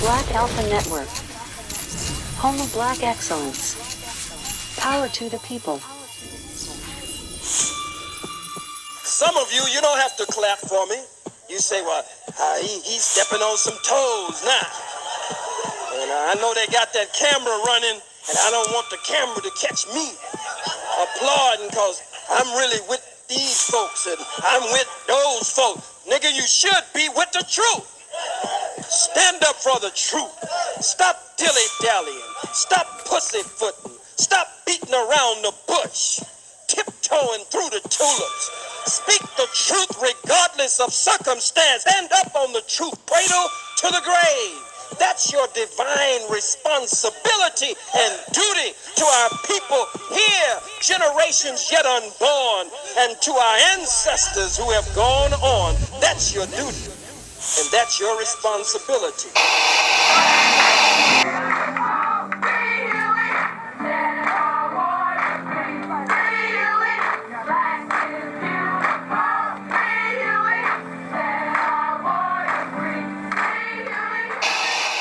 Black Alpha Network. Home of Black excellence. Power to the people. Some of you don't have to clap for me. You say, well, he's stepping on some toes now. And I know they got that camera running, and I don't want the camera to catch me applauding because I'm really with these folks and I'm with those folks. Nigga, you should be with the truth. Stand up for the truth. Stop dilly-dallying. Stop pussyfooting. Stop beating around the bush. Tiptoeing through the tulips. Speak the truth regardless of circumstance. Stand up on the truth. Cradle to the grave. That's your divine responsibility and duty to our people here, generations yet unborn, and to our ancestors who have gone on. That's your duty, and that's your responsibility.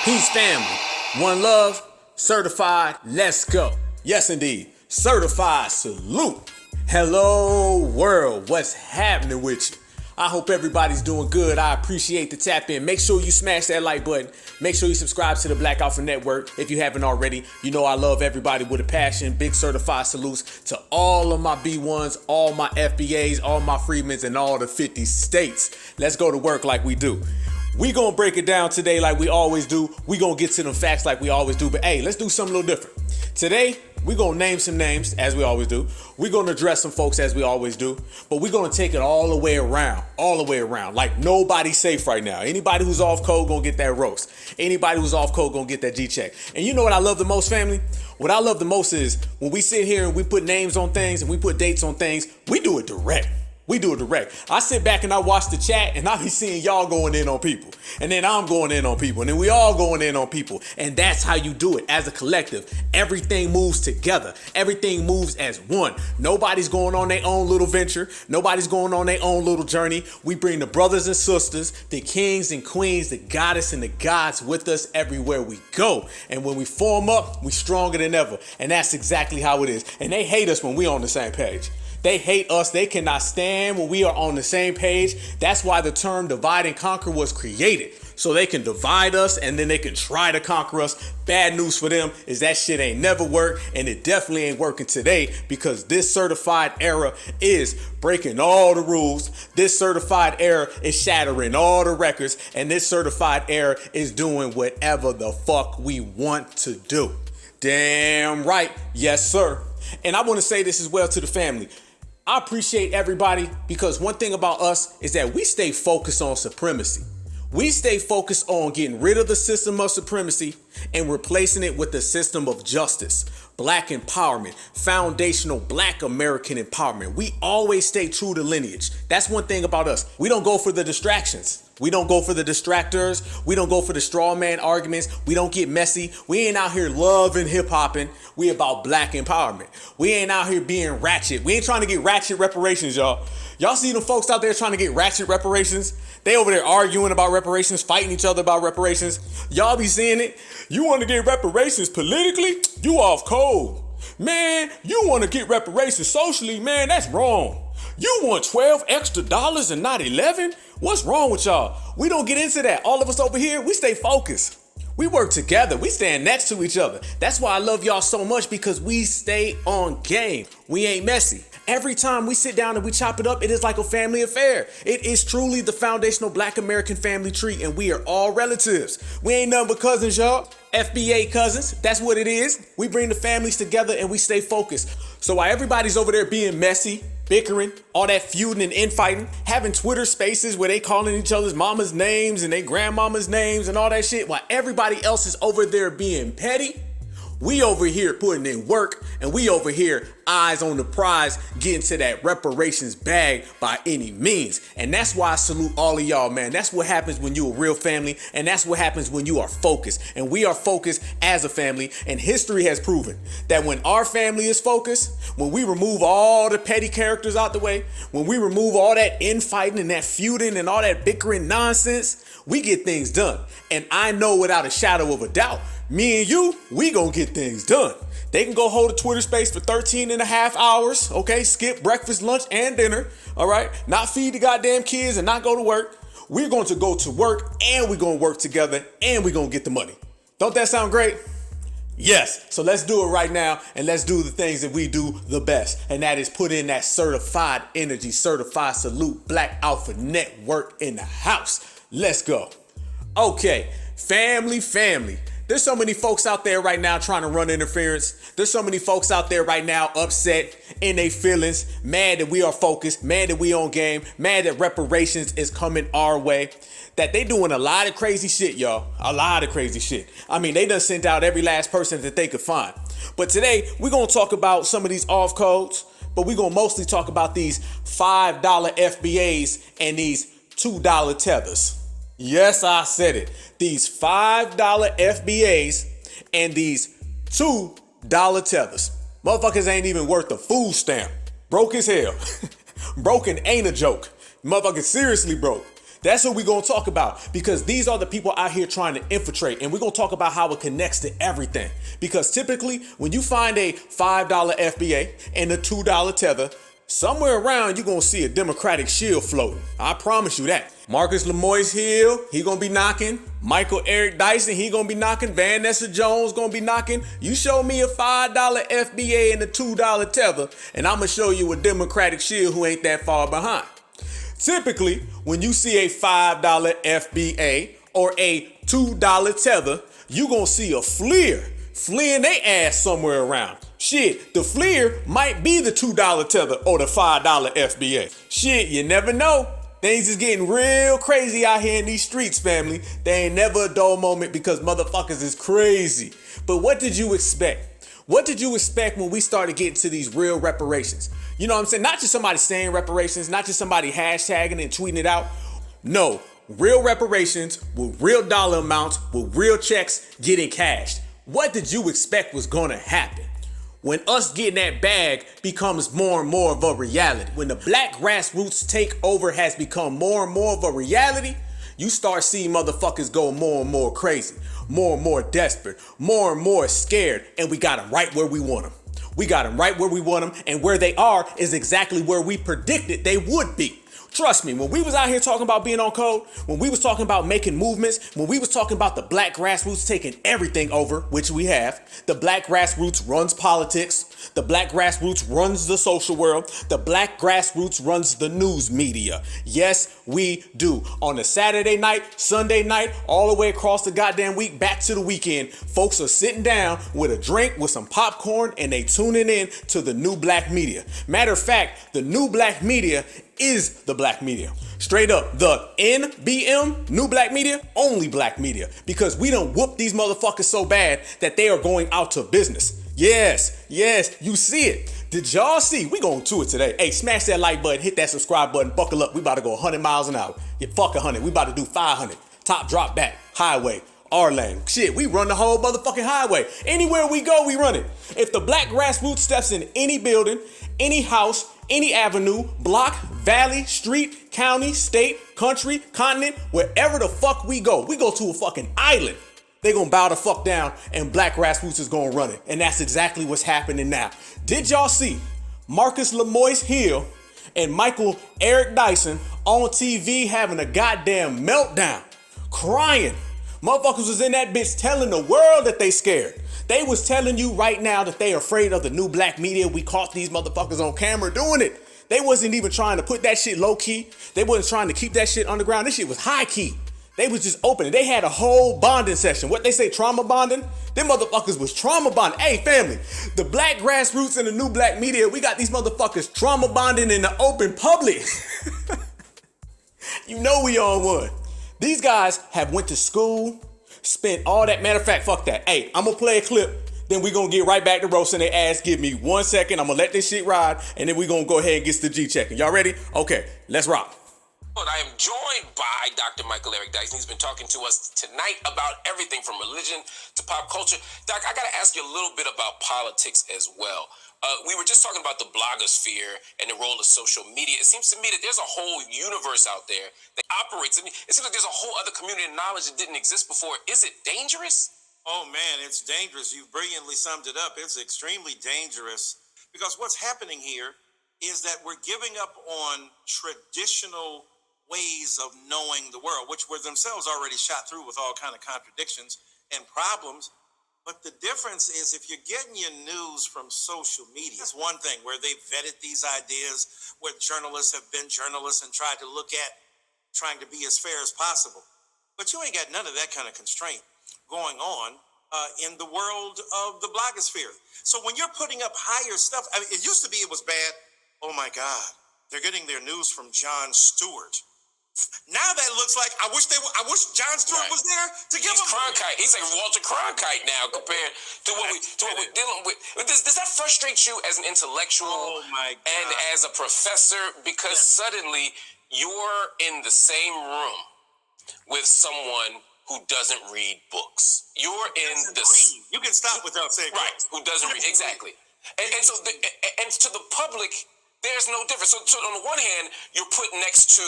Peace, family. One love, certified, let's go. Yes, indeed. Certified salute. Hello, world. What's happening with you? I hope everybody's doing good. I appreciate the tap in. Make sure you smash that like button. Make sure you subscribe to the Black Alpha Network if you haven't already. You know I love everybody with a passion. Big certified salutes to all of my B1s, all my FBAs, all my Freedmans, and all the 50 states. Let's go to work like we do. We gonna break it down today like we always do. We gonna get to them facts like we always do. But hey, let's do something a little different. Today, we gonna name some names as we always do. We gonna address some folks as we always do. But we gonna take it all the way around. All the way around. Like nobody's safe right now. Anybody who's off code gonna get that roast. Anybody who's off code gonna get that G-check. And you know what I love the most, family? What I love the most is when we sit here and we put names on things and we put dates on things, we do it direct. We do it direct. I sit back and I watch the chat and I be seeing y'all going in on people. And then I'm going in on people. And then we all going in on people. And that's how you do it as a collective. Everything moves together. Everything moves as one. Nobody's going on their own little venture. Nobody's going on their own little journey. We bring the brothers and sisters, the kings and queens, the goddess and the gods with us everywhere we go. And when we form up, we stronger than ever. And that's exactly how it is. And they hate us when we on the same page. They hate us. They cannot stand when we are on the same page. That's why the term divide and conquer was created. So they can divide us and then they can try to conquer us. Bad news for them is that shit ain't never worked, and it definitely ain't working today because this certified era is breaking all the rules. This certified era is shattering all the records, and this certified era is doing whatever the fuck we want to do. Damn right. Yes, sir. And I want to say this as well to the family. I appreciate everybody because one thing about us is that we stay focused on supremacy. We stay focused on getting rid of the system of supremacy and replacing it with the system of justice, black empowerment, foundational black American empowerment. We always stay true to lineage. That's one thing about us. We don't go for the distractions. We don't go for the detractors. We don't go for the straw man arguments. We don't get messy. We ain't out here loving hip hopping. We about black empowerment. We ain't out here being ratchet. We ain't trying to get ratchet reparations, y'all. Y'all see them folks out there trying to get ratchet reparations? They over there arguing about reparations, fighting each other about reparations. Y'all be seeing it. You want to get reparations politically? You off code. Man, you want to get reparations socially? Man, that's wrong. You want 12 extra dollars and not 11? What's wrong with y'all? We don't get into that. All of us over here, we stay focused. We work together. We stand next to each other. That's why I love y'all so much, because we stay on game. We ain't messy. Every time we sit down and we chop it up, it is like a family affair. It is truly the foundational black American family tree, and we are all relatives. We ain't nothing but cousins, y'all. FBA cousins, that's what it is. We bring the families together and we stay focused. So while everybody's over there being messy, bickering, all that feuding and infighting, having Twitter spaces where they calling each other's mama's names and their grandmama's names and all that shit, while everybody else is over there being petty, We over here putting in work, and we over here eyes on the prize, getting to that reparations bag by any means. And that's why I salute all of y'all, man. That's what happens when you a real family, and that's what happens when you are focused. And we are focused as a family, and history has proven that when our family is focused, when we remove all the petty characters out the way, when we remove all that infighting and that feuding and all that bickering nonsense, we get things done. And I know without a shadow of a doubt, me and you, we gonna get things done. They can go hold a Twitter space for 13 and a half hours, okay? Skip breakfast, lunch, and dinner, all right? Not feed the goddamn kids and not go to work. We're going to go to work, and we're gonna work together, and we're gonna get the money. Don't that sound great? Yes, so let's do it right now, and let's do the things that we do the best, and that is put in that certified energy, certified salute, Black Alpha Network in the house. Let's go. Okay, family. There's so many folks out there right now trying to run interference. There's so many folks out there right now upset in their feelings, mad that we are focused, mad that we on game, mad that reparations is coming our way, that they doing a lot of crazy shit, y'all. A lot of crazy shit. I mean, they done sent out every last person that they could find. But today, we're going to talk about some of these off codes, but we're going to mostly talk about these $5 FBAs and these $2 tethers. Yes, I said it. These $5 FBAs and these $2 tethers. Motherfuckers ain't even worth the food stamp. Broke as hell. Broken ain't a joke. Motherfuckers seriously broke. That's what we're going to talk about, because these are the people out here trying to infiltrate, and we're going to talk about how it connects to everything. Because typically, when you find a $5 FBA and a $2 tether, somewhere around you're going to see a Democratic shield floating. I promise you that. Marcus Lemoyce Hill, he going to be knocking. Michael Eric Dyson, he going to be knocking. Van Nessa Jones going to be knocking. You show me a $5 FBA and a $2 tether, and I'm going to show you a Democratic shield who ain't that far behind. Typically, when you see a $5 FBA or a $2 tether, you going to see a fleer fleeing they ass somewhere around. Shit, the fleer might be the $2 tether or the $5 FBA. Shit, you never know. Things is getting real crazy out here in these streets, family. They ain't never a dull moment because motherfuckers is crazy. But what did you expect? What did you expect when we started getting to these real reparations? You know what I'm saying? Not just somebody saying reparations, not just somebody hashtagging and tweeting it out. No, real reparations with real dollar amounts, with real checks getting cashed. What did you expect was gonna happen? When us getting that bag becomes more and more of a reality, when the Black Grassroots takeover has become more and more of a reality, you start seeing motherfuckers go more and more crazy, more and more desperate, more and more scared, and we got them right where we want them. We got them right where we want them, and where they are is exactly where we predicted they would be. Trust me, when we was out here talking about being on code, when we was talking about making movements, when we was talking about the Black Grassroots taking everything over, which we have, the Black Grassroots runs politics, the Black Grassroots runs the social world, the Black Grassroots runs the news media. Yes, we do. On a Saturday night, Sunday night, all the way across the goddamn week, back to the weekend, folks are sitting down with a drink, with some popcorn, and they tuning in to the new black media. Matter of fact, the new black media is the black media. Straight up, the NBM, new black media, only black media. Because we done whoop these motherfuckers so bad that they are going out of business. Yes, you see it. Did y'all see? We going to it today. Hey, smash that like button, hit that subscribe button, buckle up. We about to go 100 miles an hour. Yeah, fuck 100. We about to do 500. Top, drop, back, highway, our lane. Shit, we run the whole motherfucking highway. Anywhere we go, we run it. If the Black Grassroots steps in any building, any house, any avenue, block, valley, street, county, state, country, continent, wherever the fuck we go to a fucking island. They gonna bow the fuck down and Black Grassroots is gonna run it. And that's exactly what's happening now. Did y'all see Marcus Lemoyce Hill and Michael Eric Dyson on TV having a goddamn meltdown, crying? Motherfuckers was in that bitch telling the world that they scared. They was telling you right now that they afraid of the new black media. We caught these motherfuckers on camera doing it. They wasn't even trying to put that shit low key. They wasn't trying to keep that shit underground. This shit was high key. They was just opening. They had a whole bonding session. What they say, trauma bonding? Them motherfuckers was trauma bonding. Hey, family, the Black Grassroots and the new black media, we got these motherfuckers trauma bonding in the open public. You know we on one. These guys have went to school, spent all that. Matter of fact, fuck that. Hey, I'm gonna play a clip Then we gonna get right back to roasting their ass. Give me 1 second. I'm gonna let this shit ride, and then we gonna go ahead and get to the G checking. Y'all ready? Okay, let's rock. I am joined by Dr. Michael Eric Dyson. He's been talking to us tonight about everything from religion to pop culture. Doc, I got to ask you a little bit about politics as well. We were just talking about the blogosphere and the role of social media. It seems to me that there's a whole universe out there that operates. I mean, it seems like there's a whole other community of knowledge that didn't exist before. Is it dangerous? Oh man, it's dangerous. You've brilliantly summed it up. It's extremely dangerous because what's happening here is that we're giving up on traditional ways of knowing the world, which were themselves already shot through with all kind of contradictions and problems. But the difference is if you're getting your news from social media, it's one thing where they vetted these ideas, where journalists have been journalists and tried to look at trying to be as fair as possible. But you ain't got none of that kind of constraint going on in the world of the blogosphere. So when you're putting up higher stuff, I mean, it used to be it was bad. Oh my God, they're getting their news from Jon Stewart. Now that looks like I wish Jon Stewart was there to give him. Cronkite. He's like Walter Cronkite now compared to what we're dealing with. Does that frustrate you as an intellectual and as a professor? Because suddenly you're in the same room with someone who doesn't read books. You're in the. You can stop without saying right. Who doesn't read exactly? And so to the public. There's no difference. So on the one hand, you're put next to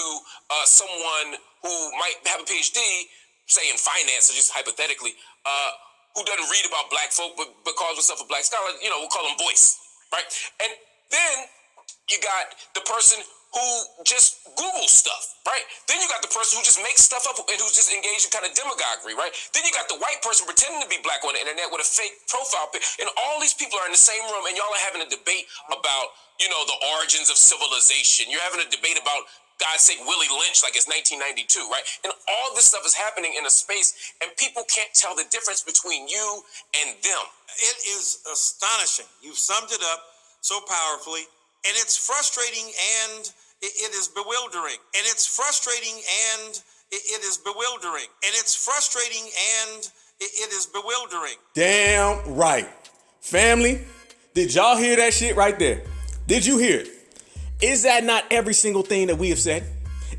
someone who might have a PhD, say in finance, or just hypothetically, who doesn't read about black folk, but calls himself a black scholar. You know, we'll call him Boyce, right? And then you got the person who just Googles stuff, right? Then you got the person who just makes stuff up and who's just engaged in kind of demagoguery, right? Then you got the white person pretending to be black on the internet with a fake profile pic, and all these people are in the same room, and y'all are having a debate about, you know, the origins of civilization. You're having a debate about, God's sake, Willie Lynch like it's 1992, right? And all this stuff is happening in a space, and people can't tell the difference between you and them. It is astonishing. You've summed it up so powerfully, and it's frustrating and it is bewildering. And it's frustrating and it is bewildering. And it's frustrating and it is bewildering. Damn right. Family, did y'all hear that shit right there? Did you hear it? Is that not every single thing that we have said?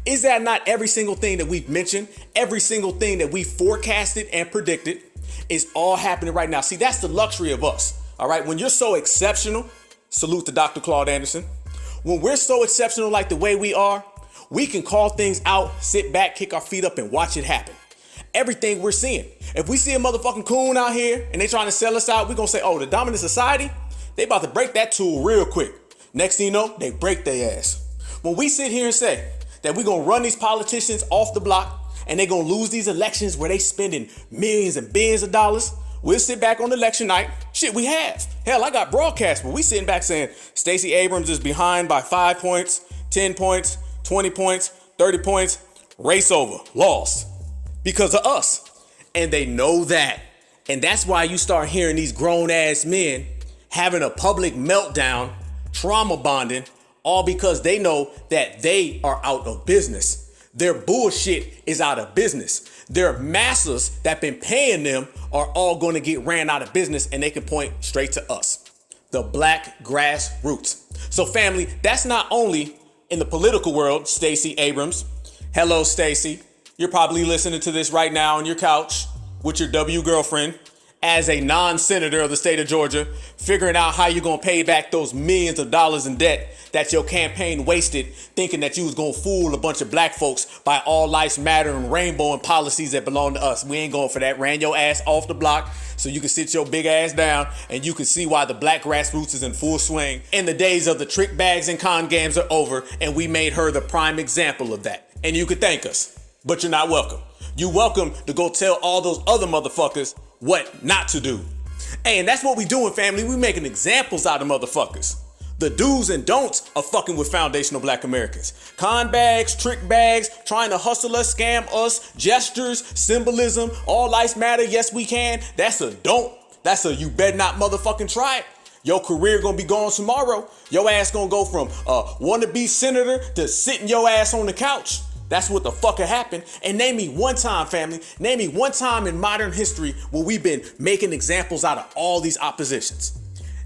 Is that not every single thing that we've mentioned? Every single thing that we forecasted and predicted is all happening right now. See, that's the luxury of us. All right. When you're so exceptional, salute to Dr. Claude Anderson. When we're so exceptional like the way we are, we can call things out, sit back, kick our feet up, and watch it happen. Everything we're seeing. If we see a motherfucking coon out here and they trying to sell us out, we're going to say, oh, the dominant society, they about to break that tool real quick. Next thing you know, they break their ass. When we sit here and say that we're going to run these politicians off the block and they're going to lose these elections where they spending millions and billions of dollars, we'll sit back on election night. Shit, we have. Hell, I got broadcast, but we sitting back saying Stacey Abrams is behind by 5 points, 10 points, 20 points, 30 points. Race over. Lost. Because of us. And they know that. And that's why you start hearing these grown-ass men having a public meltdown, trauma bonding, all because they know that they are out of business. Their bullshit is out of business. Their masters that been paying them are all going to get ran out of business, and they can point straight to us, the black grassroots. So family, that's not only in the political world, Stacey Abrams. Hello, Stacey. You're probably listening to this right now on your couch with your W girlfriend as a non-senator of the state of Georgia, figuring out how you're going to pay back those millions of dollars in debt that your campaign wasted, thinking that you was going to fool a bunch of black folks by all lives matter and rainbow and policies that belong to us. We ain't going for that. Ran your ass off the block so you can sit your big ass down and you can see why the black grassroots is in full swing. And the days of the trick bags and con games are over, and we made her the prime example of that. And you could thank us, but you're not welcome. You're welcome to go tell all those other motherfuckers what not to do. Hey, and that's what we doing, family. We making examples out of motherfuckers. The do's and don'ts of fucking with foundational black Americans. Con bags, trick bags, trying to hustle us, scam us, gestures, symbolism, all lives matter, yes we can. That's a don't. That's a you better not motherfucking try it. Your career gonna be gone tomorrow. Your ass gonna go from wannabe senator to sitting your ass on the couch. That's what the fuck happened. And name me one time, family. Name me one time in modern history where we've been making examples out of all these oppositions.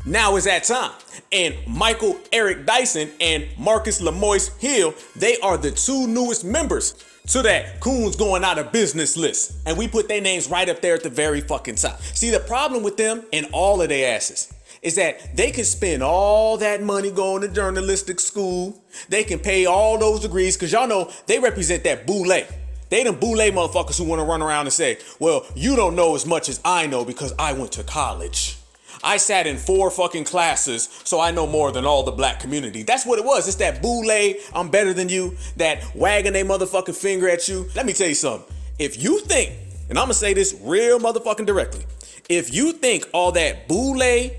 Now is that time. And Michael Eric Dyson and Marcus Lemoyce Hill, they are the two newest members to that Coons going out of business list. And we put their names right up there at the very fucking top. See, the problem with them and all of their asses is that they can spend all that money going to journalistic school. They can pay all those degrees because y'all know they represent that boule. They them boule motherfuckers who want to run around and say, well, you don't know as much as I know because I went to college. I sat in 4 fucking classes, so I know more than all the black community. That's what it was. It's that boule, I'm better than you, that wagging their motherfucking finger at you. Let me tell you something. If you think, and I'm going to say this real motherfucking directly, if you think all that boule,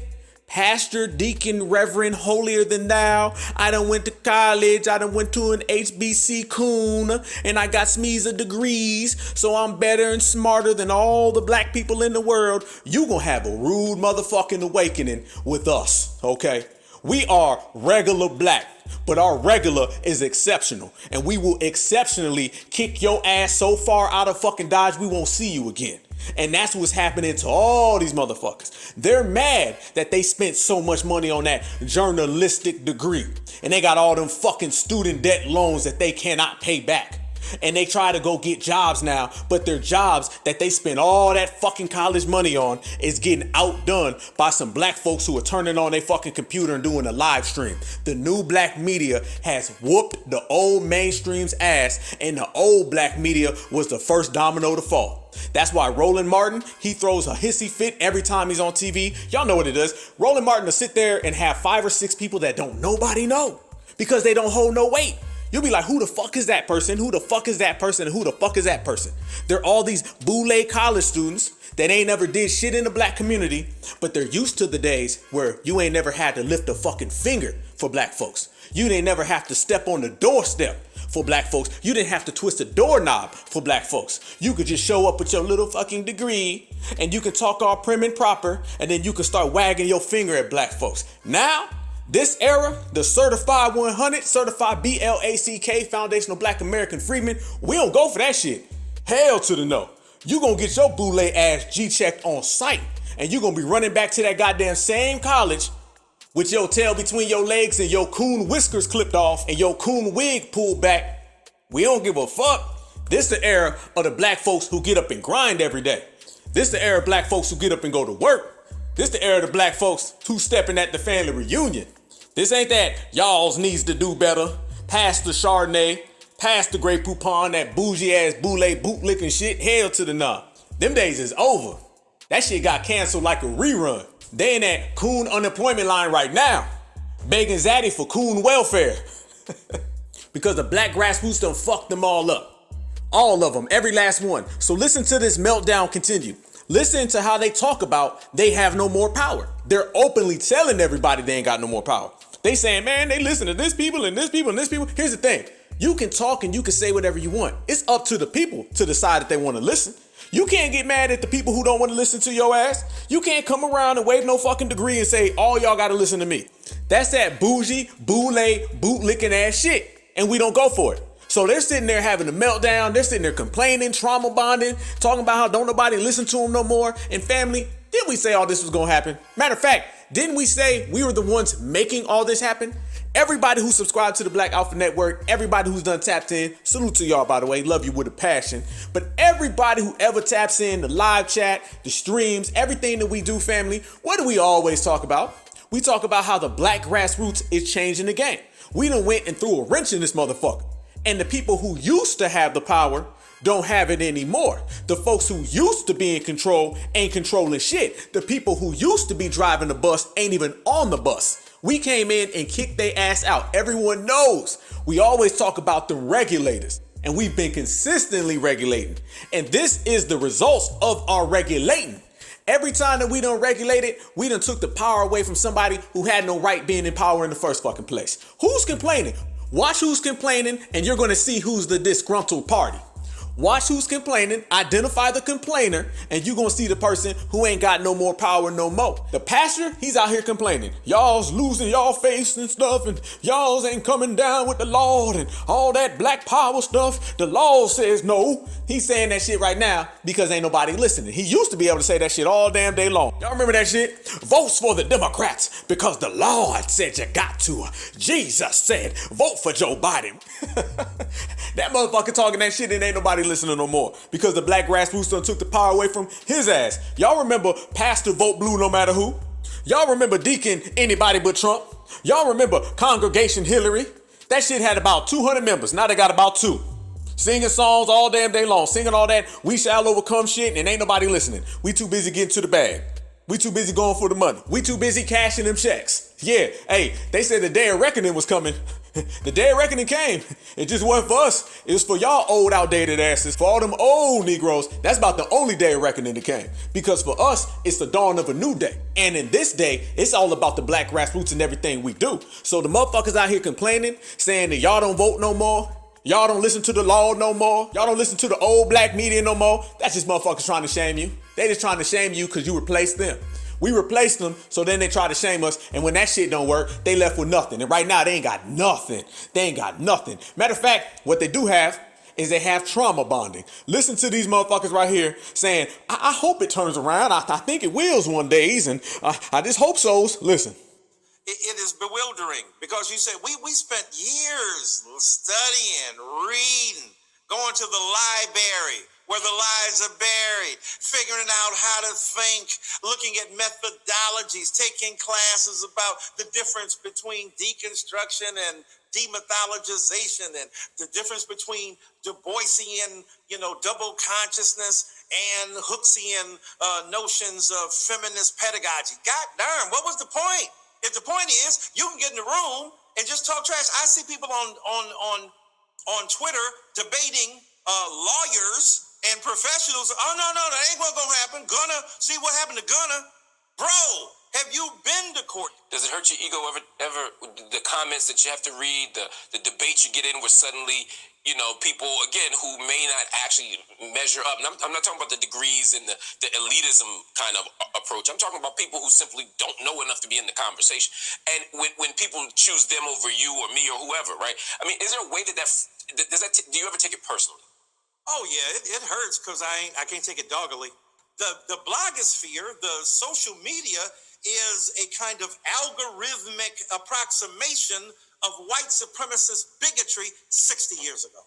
pastor, deacon, reverend, holier than thou, I done went to college, I done went to an HBC coon, and I got smees of degrees, so I'm better and smarter than all the black people in the world, you gonna have a rude motherfucking awakening with us, okay? We are regular black, but our regular is exceptional, and we will exceptionally kick your ass so far out of fucking Dodge we won't see you again. And that's what's happening to all these motherfuckers. They're mad that they spent so much money on that journalistic degree. And they got all them fucking student debt loans that they cannot pay back. And they try to go get jobs now, but their jobs that they spend all that fucking college money on is getting outdone by some black folks who are turning on their fucking computer and doing a live stream. The new black media has whooped the old mainstream's ass, and the old black media was the first domino to fall. That's why Roland Martin, he throws a hissy fit every time he's on TV. Y'all know what it is. Roland Martin will sit there and have 5 or 6 people that don't nobody know because they don't hold no weight. You'll be like, who the fuck is that person? Who the fuck is that person? And who the fuck is that person? They're all these boule college students that ain't never did shit in the black community, but they're used to the days where you ain't never had to lift a fucking finger for black folks. You didn't never have to step on the doorstep for black folks. You didn't have to twist a doorknob for black folks. You could just show up with your little fucking degree and you can talk all prim and proper, and then you can start wagging your finger at black folks. Now, this era, the certified 100, certified BLACK, foundational black American freedmen, we don't go for that shit. Hell to the no. You gonna get your boule ass G-checked on sight, and you gonna be running back to that goddamn same college with your tail between your legs and your coon whiskers clipped off and your coon wig pulled back. We don't give a fuck. This the era of the black folks who get up and grind every day. This the era of black folks who get up and go to work. This the era of the black folks who stepping at the family reunion. This ain't that y'all's needs to do better. Pass the Chardonnay, pass the Grey Poupon, that bougie ass boule bootlicking shit. Hell to the nah. Them days is over. That shit got canceled like a rerun. They in that coon unemployment line right now, begging Zaddy for coon welfare. Because the black grassroots done fucked them all up. All of them, every last one. So listen to this meltdown continue. Listen to how they talk about they have no more power. They're openly telling everybody they ain't got no more power. They saying, man, they listen to this people and this people and this people. Here's the thing. You can talk and you can say whatever you want. It's up to the people to decide if they want to listen. You can't get mad at the people who don't want to listen to your ass. You can't come around and wave no fucking degree and say, all y'all got to listen to me. That's that bougie, boule, bootlicking ass shit. And we don't go for it. So they're sitting there having a meltdown. They're sitting there complaining, trauma bonding, talking about how don't nobody listen to them no more. And family, didn't we say all this was going to happen? Matter of fact, didn't we say we were the ones making all this happen? Everybody who subscribed to the Black Alpha Network, everybody who's done tapped in, salute to y'all, by the way, love you with a passion. But everybody who ever taps in, the live chat, the streams, everything that we do, family, what do we always talk about? We talk about how the black grassroots is changing the game. We done went and threw a wrench in this motherfucker. And the people who used to have the power don't have it anymore. The folks who used to be in control ain't controlling shit. The people who used to be driving the bus ain't even on the bus. We came in and kicked their ass out. Everyone knows. We always talk about the regulators, and we've been consistently regulating. And this is the results of our regulating. Every time that we done regulated, we done took the power away from somebody who had no right being in power in the first fucking place. Who's complaining? Watch who's complaining, and you're going to see who's the disgruntled party. Watch who's complaining, identify the complainer, and you're gonna see the person who ain't got no more power no more. The pastor, he's out here complaining. Y'all's losing y'all face and stuff, and y'all's ain't coming down with the Lord and all that black power stuff. The law says no. He's saying that shit right now because ain't nobody listening. He used to be able to say that shit all damn day long. Y'all remember that shit? Votes for the Democrats because the Lord said you got to. Jesus said, vote for Joe Biden. That motherfucker talking that shit and ain't nobody listening no more because the black grassroots done took the power away from his ass. Y'all remember Pastor Vote Blue no matter who? Y'all remember Deacon Anybody But Trump? Y'all remember Congregation Hillary? That shit had about 200 members. Now they got about 2. Singing songs all damn day long, singing all that we shall overcome shit, and ain't nobody listening. We too busy getting to the bag. We too busy going for the money. We too busy cashing them checks. Yeah, hey, they said the day of reckoning was coming. The day of reckoning came. It just wasn't for us. It was for y'all old outdated asses. For all them old Negroes, that's about the only day of reckoning that came. Because for us, it's the dawn of a new day. And in this day, it's all about the black grassroots and everything we do. So the motherfuckers out here complaining, saying that y'all don't vote no more, y'all don't listen to the law no more, y'all don't listen to the old black media no more, that's just motherfuckers trying to shame you. They just trying to shame you because you replaced them. We replaced them, so then they try to shame us, and when that shit don't work, they left with nothing. And right now, they ain't got nothing. They ain't got nothing. Matter of fact, what they do have is they have trauma bonding. Listen to these motherfuckers right here saying, I hope it turns around. I think it wills one days, and I just hope so. Listen. It is bewildering because you said we spent years studying, reading, going to the library where the lies are buried, figuring out how to think, looking at methodologies, taking classes about the difference between deconstruction and demythologization and the difference between Du Boisian, double consciousness and Hooksian notions of feminist pedagogy. God darn, what was the point? If the point is you can get in the room and just talk trash. I see people on Twitter debating lawyers and professionals. Oh, no, that ain't gonna happen. Gonna see what happened to Gunna. Bro, have you been to court? Does it hurt your ego ever the comments that you have to read, the debates you get in where suddenly, people, again, who may not actually measure up. And I'm not talking about the degrees and the elitism kind of approach. I'm talking about people who simply don't know enough to be in the conversation. And when people choose them over you or me or whoever, right? I mean, is there a way do you ever take it personally? Oh yeah, it hurts because I can't take it doggedly. The blogosphere, the social media, is a kind of algorithmic approximation of white supremacist bigotry 60 years ago.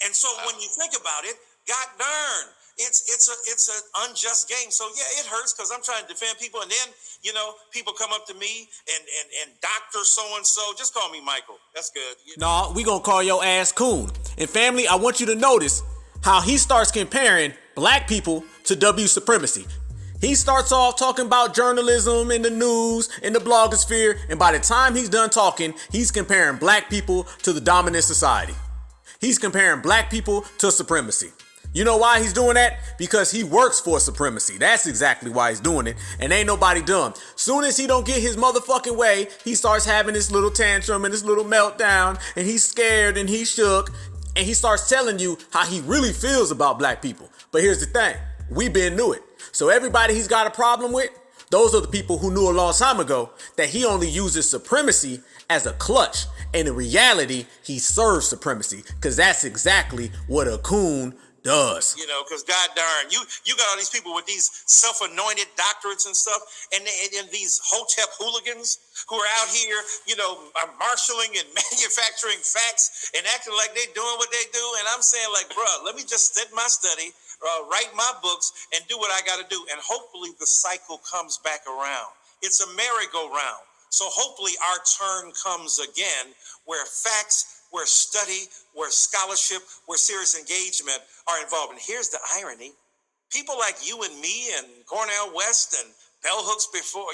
And so when you think about it, god darn, it's an unjust game. So yeah, it hurts because I'm trying to defend people, and then people come up to me and Dr. So-and-so, just call me Michael. That's good. No, we gonna call your ass Coon. And family, I want you to notice how he starts comparing black people to W supremacy. He starts off talking about journalism and the news and the blogosphere, and by the time he's done talking, he's comparing black people to the dominant society. He's comparing black people to supremacy. You know why he's doing that? Because he works for supremacy. That's exactly why he's doing it, and ain't nobody dumb. Soon as he don't get his motherfucking way, he starts having this little tantrum and this little meltdown, and he's scared and he's shook, and he starts telling you how he really feels about black people. But here's the thing, we been knew it. So everybody he's got a problem with, those are the people who knew a long time ago that he only uses supremacy as a clutch. And in reality, he serves supremacy, because that's exactly what a coon does. Because god darn, you got all these people with these self-anointed doctorates and stuff, and these Hotep hooligans who are out here, marshaling and manufacturing facts and acting like they doing what they do. And I'm saying, like, bruh, let me just sit my study, write my books, and do what I got to do. And hopefully the cycle comes back around. It's a merry-go-round. So hopefully our turn comes again, where facts, where study, where scholarship, where serious engagement are involved. And here's the irony. People like you and me and Cornel West and Bell Hooks before,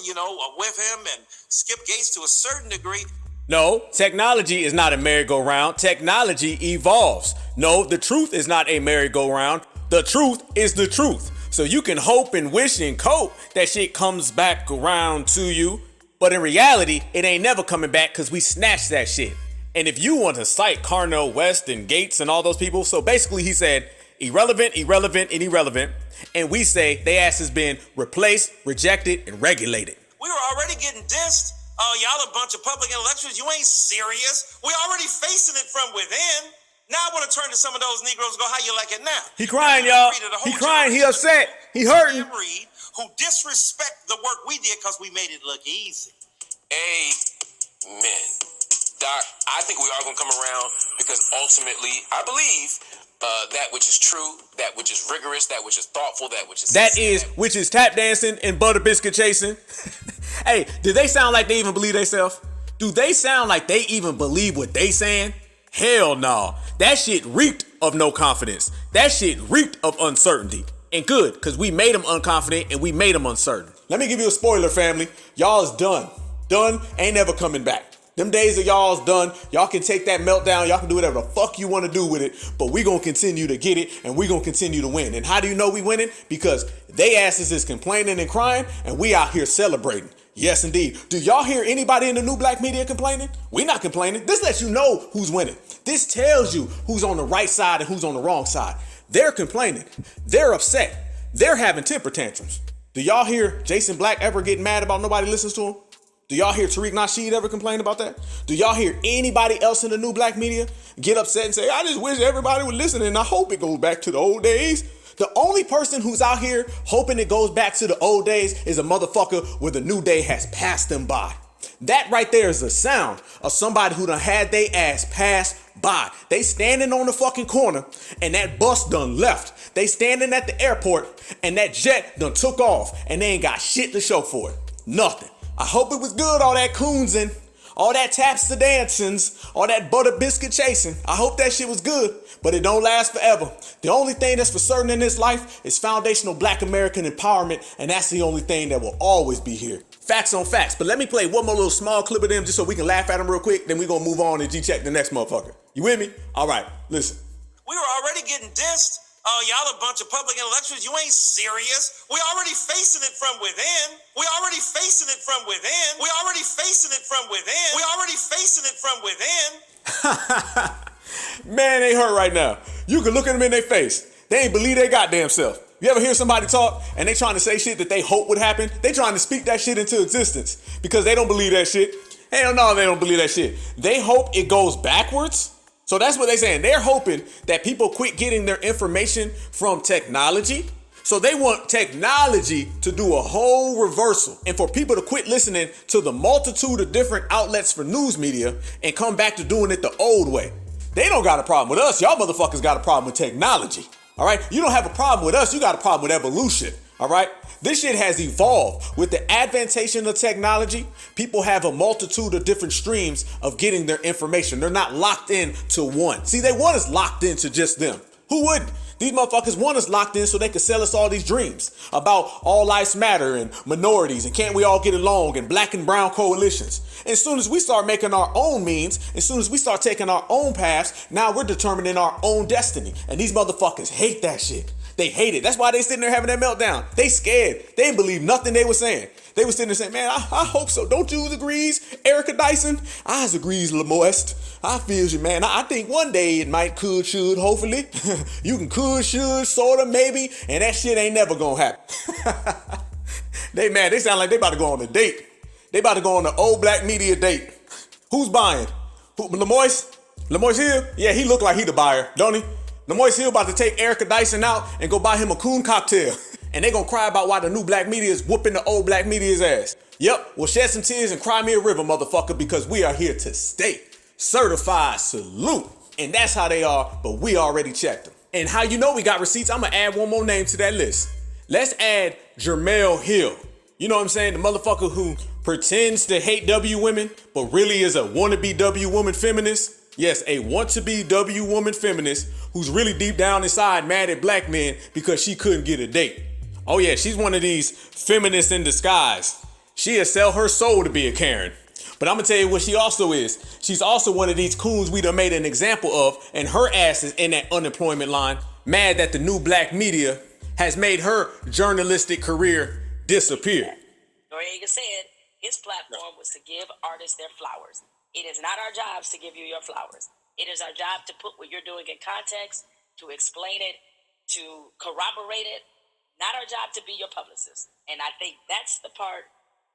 with him, and Skip Gates to a certain degree. No, technology is not a merry-go-round. Technology evolves. No, the truth is not a merry-go-round. The truth is the truth. So you can hope and wish and cope that shit comes back around to you. But in reality, it ain't never coming back, because we snatched that shit. And if you want to cite Cornel West and Gates and all those people, so basically he said, irrelevant, irrelevant, and irrelevant. And we say they ass has been replaced, rejected, and regulated. We were already getting dissed. Oh, y'all a bunch of public intellectuals. You ain't serious. We already facing it from within. Now I want to turn to some of those Negroes and go, how you like it now? He crying, y'all. He crying. He upset. He hurting. Read, who disrespect the work we did because we made it look easy. Amen. Doc, I think we are going to come around because ultimately, I believe that which is true, that which is rigorous, that which is thoughtful, that which is which is tap dancing and butter biscuit chasing. Hey, do they sound like they even believe themselves? Do they sound like they even believe what they saying? Hell no. That shit reeked of no confidence. That shit reeked of uncertainty. And good, because we made them unconfident and we made them uncertain. Let me give you a spoiler, family. Y'all is done. Done, ain't never coming back. Them days of y'all's done. Y'all can take that meltdown. Y'all can do whatever the fuck you want to do with it. But we gonna continue to get it and we gonna continue to win. And how do you know we winning? Because they asses is complaining and crying and we out here celebrating. Yes, indeed. Do y'all hear anybody in the new black media complaining? We not complaining. This lets you know who's winning. This tells you who's on the right side and who's on the wrong side. They're complaining. They're upset. They're having temper tantrums. Do y'all hear Jason Black ever getting mad about nobody listens to him? Do y'all hear Tariq Nasheed ever complain about that? Do y'all hear anybody else in the new black media get upset and say, I just wish everybody would listen and I hope it goes back to the old days? The only person who's out here hoping it goes back to the old days is a motherfucker where the new day has passed them by. That right there is a sound of somebody who done had they ass passed by. They standing on the fucking corner and that bus done left. They standing at the airport and that jet done took off and they ain't got shit to show for it. Nothing. I hope it was good, all that coonsing, all that taps to dancings, all that butter biscuit chasing. I hope that shit was good, but it don't last forever. The only thing that's for certain in this life is foundational black American empowerment, and that's the only thing that will always be here. Facts on facts, but let me play one more little small clip of them just so we can laugh at them real quick, then we gonna move on and G-check the next motherfucker. You with me? All right, listen. We were already getting dissed. Oh, y'all a bunch of public intellectuals. You ain't serious. We already facing it from within. We already facing it from within. We already facing it from within. We already facing it from within. Man, they hurt right now. You can look at them in their face. They ain't believe their goddamn self. You ever hear somebody talk and they trying to say shit that they hope would happen? They trying to speak that shit into existence because they don't believe that shit. Hell no, they don't believe that shit. They hope it goes backwards. So that's what they're saying. They're hoping that people quit getting their information from technology. So they want technology to do a whole reversal and for people to quit listening to the multitude of different outlets for news media and come back to doing it the old way. They don't got a problem with us. Y'all motherfuckers got a problem with technology. All right. You don't have a problem with us. You got a problem with evolution. All right. This shit has evolved. With the advantation of technology, people have a multitude of different streams of getting their information. They're not locked in to one. See, they want us locked into just them. Who wouldn't? These motherfuckers want us locked in so they can sell us all these dreams about all lives matter and minorities and can't we all get along and black and brown coalitions. And as soon as we start making our own means, as soon as we start taking our own paths, now we're determining our own destiny. And these motherfuckers hate that shit. They hate it. That's why they sitting there having that meltdown. They scared. They didn't believe nothing they were saying. They were sitting there saying, man, I hope so. Don't you agrees, Erica Dyson? I agrees, Lemoist. I feels you, man. I think one day it might, could, should, hopefully. You can could, should, sorta, maybe. And that shit ain't never gonna happen. They mad. They sound like they about to go on a date. They about to go on an old black media date. Who's buying? Lemoist? Lemoist Hill? Yeah, he look like he the buyer, don't he? Lemoist Hill about to take Erica Dyson out and go buy him a coon cocktail. And they gonna cry about why the new black media is whooping the old black media's ass. Yep, we'll shed some tears and cry me a river, motherfucker, because we are here to stay. Certified salute. And that's how they are, but we already checked them. And how you know we got receipts, I'm gonna add one more name to that list. Let's add Jermel Hill. You know what I'm saying? The motherfucker who pretends to hate W women, but really is a wannabe W woman feminist. Yes, a want-to-be W woman feminist who's really deep down inside mad at black men because she couldn't get a date. Oh yeah, she's one of these feminists in disguise. She'll sell her soul to be a Karen. But I'm gonna tell you what she also is. She's also one of these coons we done made an example of, and her ass is in that unemployment line, mad that the new black media has made her journalistic career disappear. Noriega said his platform was to give artists their flowers. It is not our jobs to give you your flowers. It is our job to put what you're doing in context, to explain it, to corroborate it. Not our job to be your publicist. And I think that's the part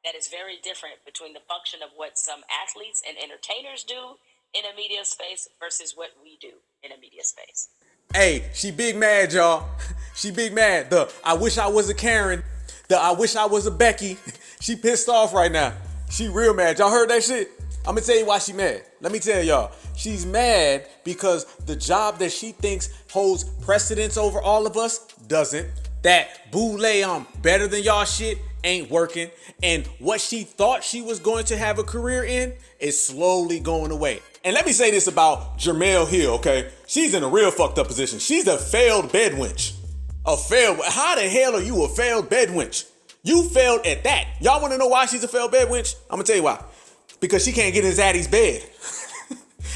that is very different between the function of what some athletes and entertainers do in a media space versus what we do in a media space. Hey, she big mad, y'all. She big mad. The I wish I was a Karen. The I wish I was a Becky. She pissed off right now. She real mad. Y'all heard that shit? I'm gonna tell you why she mad. Let me tell y'all. She's mad because the job that she thinks holds precedence over all of us doesn't. That boule I'm better than y'all shit ain't working. And what she thought she was going to have a career in is slowly going away. And let me say this about Jemele Hill, okay? She's in a real fucked up position. She's a failed bed wench. How the hell are you a failed bed wench? You failed at that. Y'all want to know why she's a failed bed wench? I'm gonna tell you why. Because she can't get in Zaddy's bed.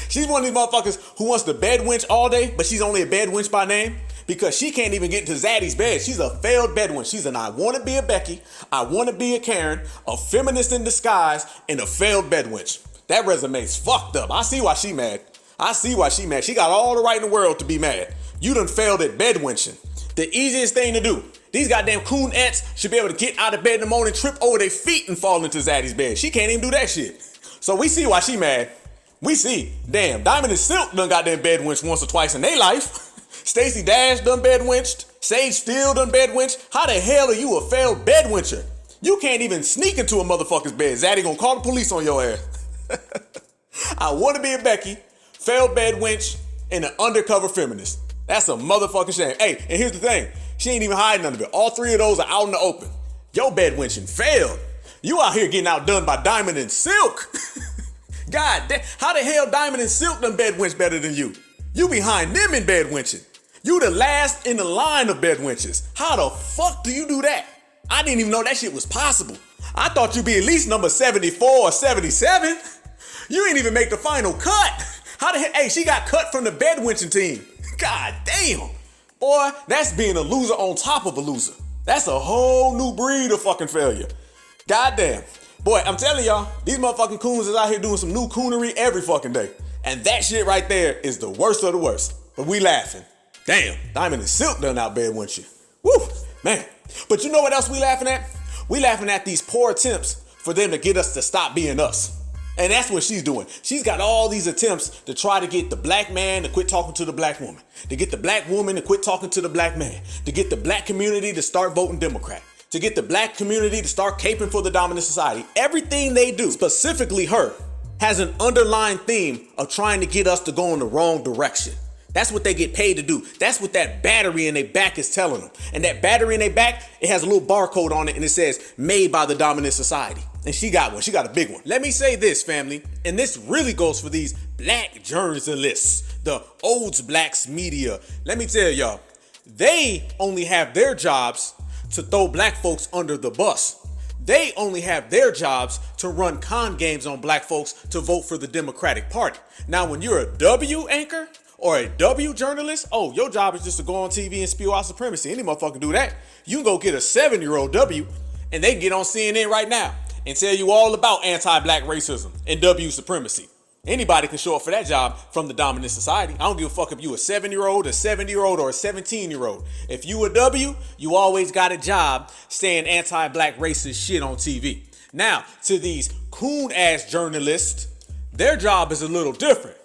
She's one of these motherfuckers who wants to bed wench all day, but she's only a bed wench by name. Because she can't even get into Zaddy's bed. She's a failed bed wench. She's an I want to be a Becky, I want to be a Karen, a feminist in disguise, and a failed bed wench. That resume's fucked up. I see why she mad. She got all the right in the world to be mad. You done failed at bed wenching. The easiest thing to do. These goddamn coon ants should be able to get out of bed in the morning, trip over their feet, and fall into Zaddy's bed. She can't even do that shit. So we see why she mad. We see. Damn, Diamond and Silk done goddamn bed wench once or twice in their life. Stacey Dash done bed winched. Sage Steele done bed winched. How the hell are you a failed bed wincher? You can't even sneak into a motherfucker's bed. Zaddy gonna call the police on your ass. I want to be a Becky, failed bed winch, and an undercover feminist. That's a motherfucking shame. Hey, and here's the thing. She ain't even hiding none of it. All three of those are out in the open. Your bed winching failed. You out here getting outdone by Diamond and Silk. God damn. How the hell Diamond and Silk done bed winch better than you? You behind them in bed winching. You the last in the line of bed winches. How the fuck do you do that? I didn't even know that shit was possible. I thought you'd be at least number 74 or 77. You ain't even make the final cut. How the hell? Hey, she got cut from the bed winching team. God damn. Boy, that's being a loser on top of a loser. That's a whole new breed of fucking failure. God damn. Boy, I'm telling y'all, these motherfucking coons is out here doing some new coonery every fucking day. And that shit right there is the worst of the worst. But we laughing. Damn, Diamond and Silk done out bed, wouldn't you? Woo, man. But you know what else we laughing at? We laughing at these poor attempts for them to get us to stop being us. And that's what she's doing. She's got all these attempts to try to get the black man to quit talking to the black woman, to get the black woman to quit talking to the black man, to get the black community to start voting Democrat, to get the black community to start caping for the dominant society. Everything they do, specifically her, has an underlying theme of trying to get us to go in the wrong direction. That's what they get paid to do. That's what that battery in their back is telling them. And that battery in their back, it has a little barcode on it and it says, made by the dominant society. And she got one. She got a big one. Let me say this, family, and this really goes for these black journalists, the old blacks media. Let me tell y'all, they only have their jobs to throw black folks under the bus. They only have their jobs to run con games on black folks to vote for the Democratic Party. Now, when you're a W anchor or a W journalist, oh, your job is just to go on TV and spew out supremacy. Any motherfucker do that. You can go get a 7-year-old W and they can get on CNN right now and tell you all about anti-black racism and W supremacy. Anybody can show up for that job from the dominant society. I don't give a fuck if you a 7-year-old, a 70-year-old, or a 17-year-old. If you a W, you always got a job saying anti-black racist shit on TV. Now, to these coon-ass journalists, their job is a little different.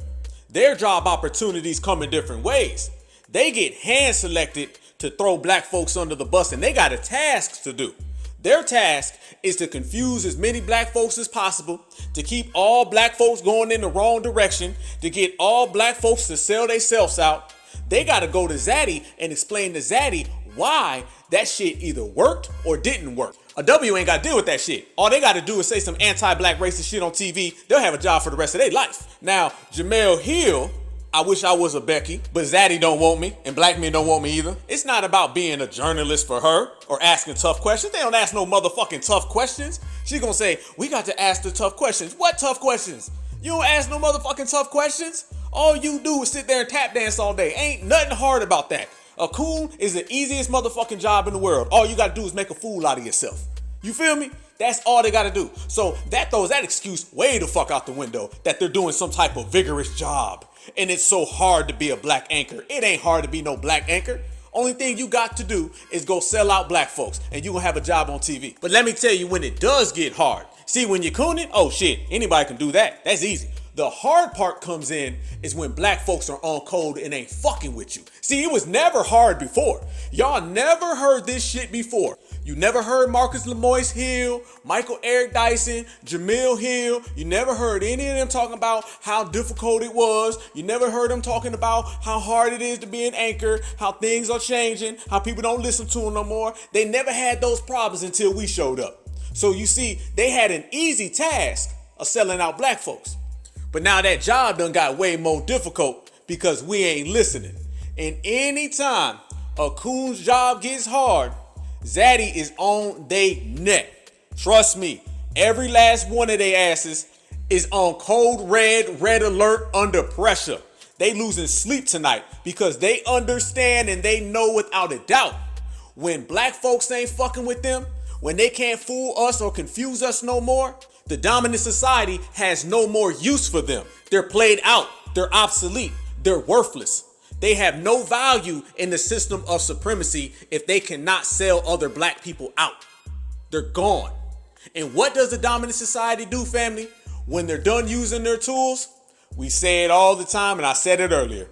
Their job opportunities come in different ways. They get hand-selected to throw black folks under the bus, and they got a task to do. Their task is to confuse as many black folks as possible, to keep all black folks going in the wrong direction, to get all black folks to sell themselves out. They got to go to Zaddy and explain to Zaddy why that shit either worked or didn't work. A W ain't got to deal with that shit. All they got to do is say some anti-black racist shit on TV. They'll have a job for the rest of their life. Now, Jemele Hill, I wish I was a Becky, but Zaddy don't want me, and black men don't want me either. It's not about being a journalist for her or asking tough questions. They don't ask no motherfucking tough questions. She gonna say, we got to ask the tough questions. What tough questions? You don't ask no motherfucking tough questions. All you do is sit there and tap dance all day. Ain't nothing hard about that. A coon is the easiest motherfucking job in the world. All you gotta do is make a fool out of yourself. You feel me? That's all they gotta do. So that throws that excuse way the fuck out the window that they're doing some type of vigorous job. And it's so hard to be a black anchor. It ain't hard to be no black anchor. Only thing you got to do is go sell out black folks and you gonna have a job on TV. But let me tell you, when it does get hard, see, when you're cooning, oh shit, anybody can do that. That's easy. The hard part comes in is when black folks are on code and ain't fucking with you. See, it was never hard before. Y'all never heard this shit before. You never heard Marcus Lemoyce Hill, Michael Eric Dyson, Jamil Hill. You never heard any of them talking about how difficult it was. You never heard them talking about how hard it is to be an anchor, how things are changing, how people don't listen to them no more. They never had those problems until we showed up. So you see, they had an easy task of selling out black folks. But now that job done got way more difficult because we ain't listening. And anytime a coon's job gets hard, Zaddy is on they neck. Trust me, every last one of their asses is on code red alert, under pressure. They losing sleep tonight because they understand and they know without a doubt when black folks ain't fucking with them, when they can't fool us or confuse us no more, the dominant society has no more use for them. They're played out, they're obsolete, they're worthless. They have no value in the system of supremacy if they cannot sell other black people out. They're gone. And what does the dominant society do, family? When they're done using their tools, we say it all the time and I said it earlier,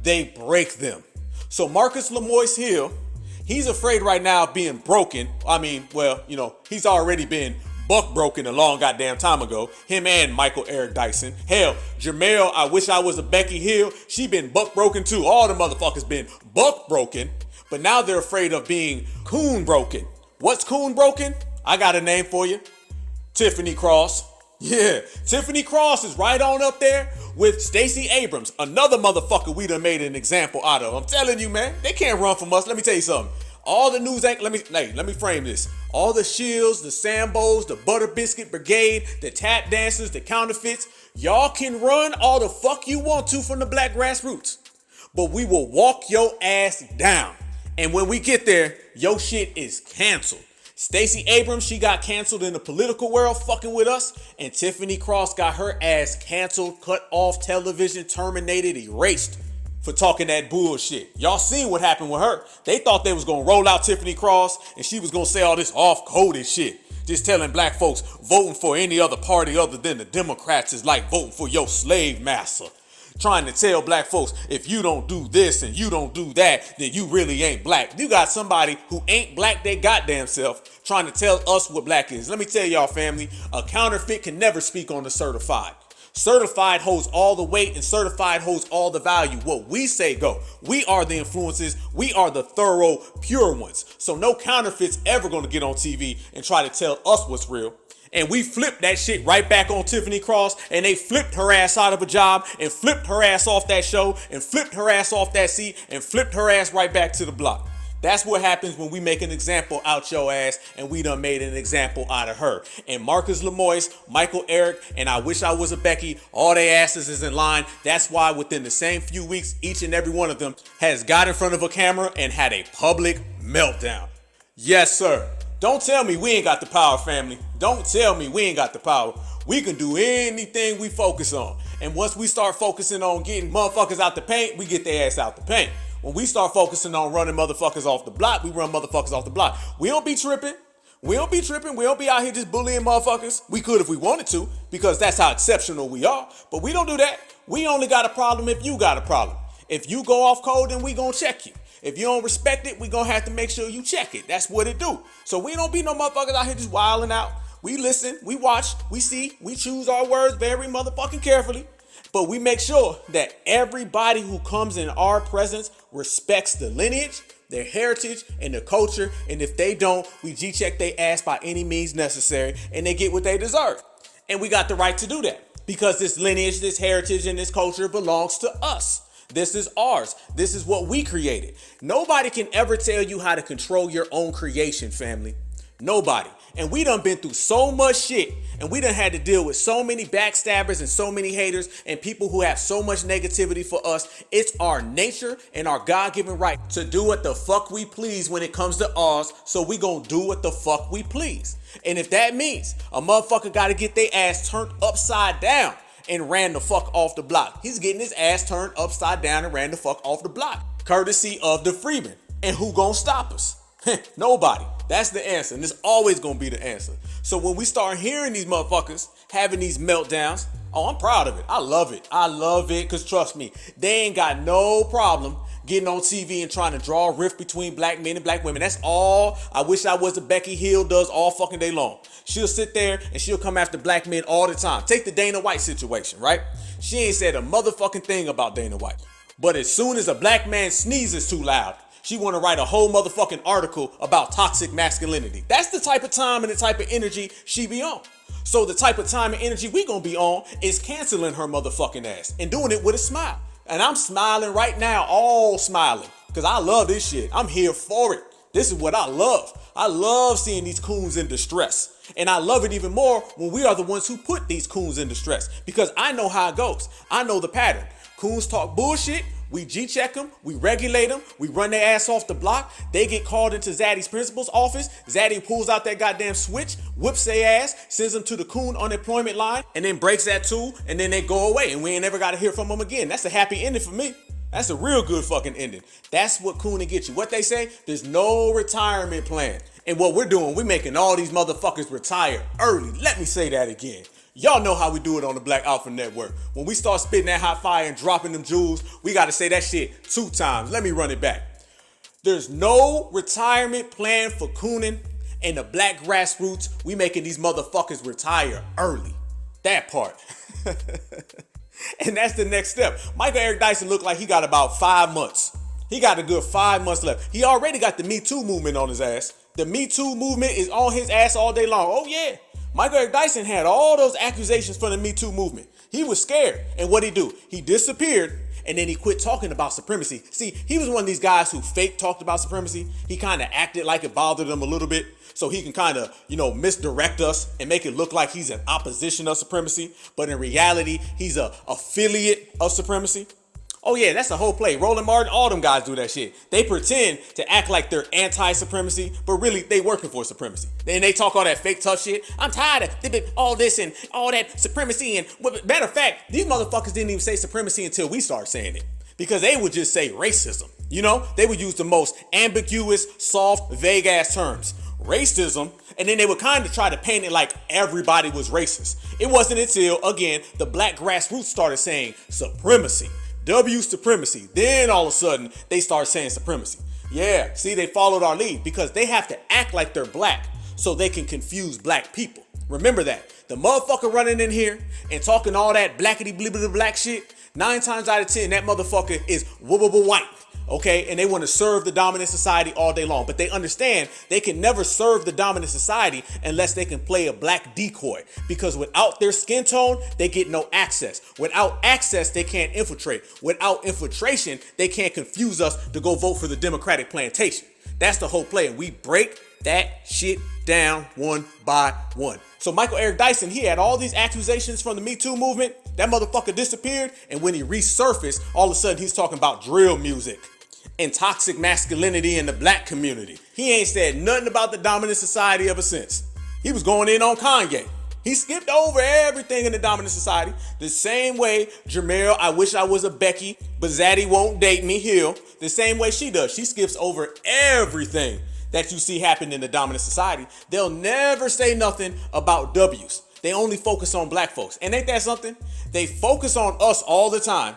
they break them. So Marcus Lemoyce Hill, he's afraid right now of being broken. I mean, well, you know, he's already been buck broken a long goddamn time ago. Him and Michael Eric Dyson. Hell, Jamel, I wish I was a Becky Hill. She been buck broken too. All the motherfuckers been buck broken. But now they're afraid of being coon broken. What's coon broken? I got a name for you. Tiffany Cross. Yeah, Tiffany Cross is right on up there with Stacey Abrams, another motherfucker we done made an example out of. I'm telling you, man, they can't run from us. Let me tell you something. All the news let me frame this. All the Shields, the Sambos, the Butter Biscuit Brigade, the tap dancers, the counterfeits, y'all can run all the fuck you want to from the black grassroots. But we will walk your ass down. And when we get there, your shit is canceled. Stacey Abrams, she got canceled in the political world fucking with us. And Tiffany Cross got her ass canceled, cut off television, terminated, erased for talking that bullshit. Y'all seen what happened with her. They thought they was gonna roll out Tiffany Cross and she was gonna say all this off-coded shit. Just telling black folks voting for any other party other than the Democrats is like voting for your slave master. Trying to tell black folks, if you don't do this and you don't do that, then you really ain't black. You got somebody who ain't black they goddamn self trying to tell us what black is. Let me tell y'all, family, a counterfeit can never speak on the certified. Certified holds all the weight and certified holds all the value. What we say go. We are the influences. We are the thorough, pure ones. So no counterfeit's ever going to get on TV and try to tell us what's real. And we flipped that shit right back on Tiffany Cross, and they flipped her ass out of a job and flipped her ass off that show and flipped her ass off that seat and flipped her ass right back to the block. That's what happens when we make an example out your ass, and we done made an example out of her. And Marcus Lemoyce, Michael Eric, and I wish I was a Becky, all their asses is in line. That's why within the same few weeks, each and every one of them has got in front of a camera and had a public meltdown. Yes, sir. Don't tell me we ain't got the power, family. Don't tell me we ain't got the power. We can do anything we focus on. And once we start focusing on getting motherfuckers out the paint, we get their ass out the paint. When we start focusing on running motherfuckers off the block, we run motherfuckers off the block. We don't be tripping. We don't be out here just bullying motherfuckers. We could if we wanted to, because that's how exceptional we are. But we don't do that. We only got a problem if you got a problem. If you go off code, then we gonna check you. If you don't respect it, we gonna have to make sure you check it. That's what it do. So we don't be no motherfuckers out here just wilding out. We listen, we watch, we see, we choose our words very motherfucking carefully. But we make sure that everybody who comes in our presence respects the lineage, their heritage, and the culture. And if they don't, we G-check their ass by any means necessary, and they get what they deserve. And we got the right to do that because this lineage, this heritage, and this culture belongs to us. This is ours. This is what we created. Nobody can ever tell you how to control your own creation, family. Nobody. And we done been through so much shit, and we done had to deal with so many backstabbers and so many haters and people who have so much negativity for us. It's our nature and our God-given right to do what the fuck we please when it comes to ours, so we gonna do what the fuck we please. And if that means a motherfucker gotta get their ass turned upside down and ran the fuck off the block, he's getting his ass turned upside down and ran the fuck off the block, courtesy of the Freeman. And who gonna stop us? Nobody. That's the answer, and it's always gonna be the answer. So when we start hearing these motherfuckers having these meltdowns, oh, I'm proud of it. I love it. I love it, because trust me, they ain't got no problem getting on TV and trying to draw a rift between black men and black women. That's all I wish I was a Becky Hill does all fucking day long. She'll sit there and she'll come after black men all the time. Take the Dana White situation, right? She ain't said a motherfucking thing about Dana White. But as soon as a black man sneezes too loud, she want to write a whole motherfucking article about toxic masculinity. That's the type of time and the type of energy she be on. So the type of time and energy we gonna be on is canceling her motherfucking ass and doing it with a smile. And I'm smiling right now, all smiling, because I love this shit. I'm here for it. This is what I love. I love seeing these coons in distress. And I love it even more when we are the ones who put these coons in distress, because I know how it goes. I know the pattern. Coons talk bullshit. We G-check them, we regulate them, we run their ass off the block. They get called into Zaddy's principal's office. Zaddy pulls out that goddamn switch, whips their ass, sends them to the coon unemployment line, and then breaks that tool, and then they go away, and we ain't never got to hear from them again. That's a happy ending for me. That's a real good fucking ending. That's what cooning gets you. What they say, there's no retirement plan. And what we're doing, we're making all these motherfuckers retire early. Let me say that again. Y'all know how we do it on the Black Alpha Network. When we start spitting that hot fire and dropping them jewels, we got to say that shit 2 times. Let me run it back. There's no retirement plan for cooning, and the Black Grassroots, we making these motherfuckers retire early. That part. And that's the next step. Michael Eric Dyson looked like he got about 5 months. He got a good 5 months left. He already got the Me Too movement on his ass. The Me Too movement is on his ass all day long. Oh yeah. Michael Eric Dyson had all those accusations from the Me Too movement. He was scared. And what'd he do? He disappeared, and then he quit talking about supremacy. See, he was one of these guys who fake talked about supremacy. He kind of acted like it bothered him a little bit, so he can kind of, misdirect us and make it look like he's an opposition of supremacy. But in reality, he's a affiliate of supremacy. Oh yeah, that's the whole play. Roland Martin, all them guys do that shit. They pretend to act like they're anti-supremacy, but really they working for supremacy. Then they talk all that fake tough shit. I'm tired of all this and all that supremacy. And matter of fact, these motherfuckers didn't even say supremacy until we started saying it, because they would just say racism. They would use the most ambiguous, soft, vague ass terms. Racism, and then they would kind of try to paint it like everybody was racist. It wasn't until, again, the Black Grassroots started saying supremacy. W supremacy. Then all of a sudden they start saying supremacy. Yeah, see, they followed our lead because they have to act like they're black so they can confuse black people. Remember that. The motherfucker running in here and talking all that blackity blibbity black shit, 9 times out of 10 that motherfucker is whoopable white. Okay, and they want to serve the dominant society all day long, but they understand they can never serve the dominant society unless they can play a black decoy, because without their skin tone, they get no access. Without access, they can't infiltrate. Without infiltration, they can't confuse us to go vote for the Democratic plantation. That's the whole play, and we break that shit down one by one. So Michael Eric Dyson, he had all these accusations from the Me Too movement. That motherfucker disappeared, and when he resurfaced, all of a sudden he's talking about drill music and toxic masculinity in the black community. He ain't said nothing about the dominant society ever since. He was going in on Kanye. He skipped over everything in the dominant society. The same way Jamel, I wish I was a Becky, but Zaddy won't date me, Hill. The same way she does. She skips over everything that you see happen in the dominant society. They'll never say nothing about W's. They only focus on black folks. And ain't that something? They focus on us all the time,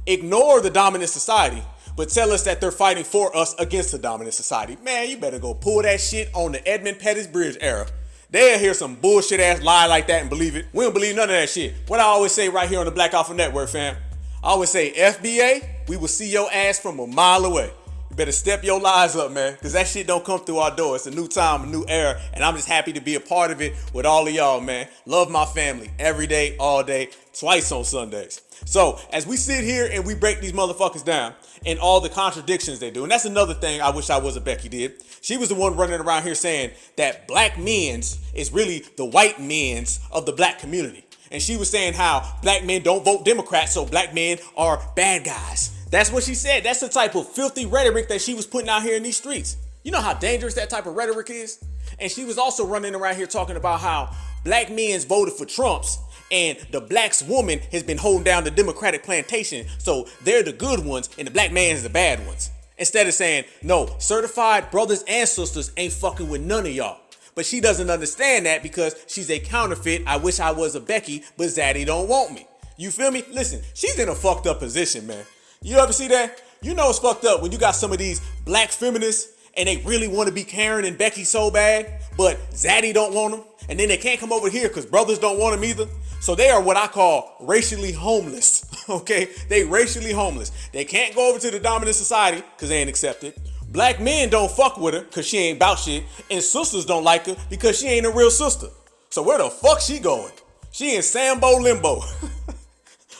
ignore the dominant society, but tell us that they're fighting for us against the dominant society. Man, you better go pull that shit on the Edmund Pettus Bridge era. They'll hear some bullshit ass lie like that and believe it. We don't believe none of that shit. What I always say right here on the Black Alpha Network, fam. I always say, FBA, we will see your ass from a mile away. You better step your lies up, man, because that shit don't come through our door. It's a new time, a new era, and I'm just happy to be a part of it with all of y'all, man. Love my family every day, all day, twice on Sundays. So as we sit here and we break these motherfuckers down and all the contradictions they do, and that's another thing I wish I was a Becky did. She was the one running around here saying that black men's is really the white men's of the black community. And she was saying how black men don't vote Democrats, so black men are bad guys. That's what she said. That's the type of filthy rhetoric that she was putting out here in these streets. You know how dangerous that type of rhetoric is? And she was also running around here talking about how black men's voted for Trump's and the black's woman has been holding down the Democratic plantation, so they're the good ones and the black man's the bad ones. Instead of saying, no, certified brothers and sisters ain't fucking with none of y'all. But she doesn't understand that because she's a counterfeit. I wish I was a Becky, but Zaddy don't want me. You feel me? Listen, she's in a fucked up position, man. You ever see that? You know it's fucked up when you got some of these black feminists and they really want to be Karen and Becky so bad, but Zaddy don't want them. And then they can't come over here because brothers don't want them either. So they are what I call racially homeless, okay? They racially homeless. They can't go over to the dominant society because they ain't accepted. Black men don't fuck with her because she ain't about shit. And sisters don't like her because she ain't a real sister. So where the fuck she going? She in Sambo Limbo.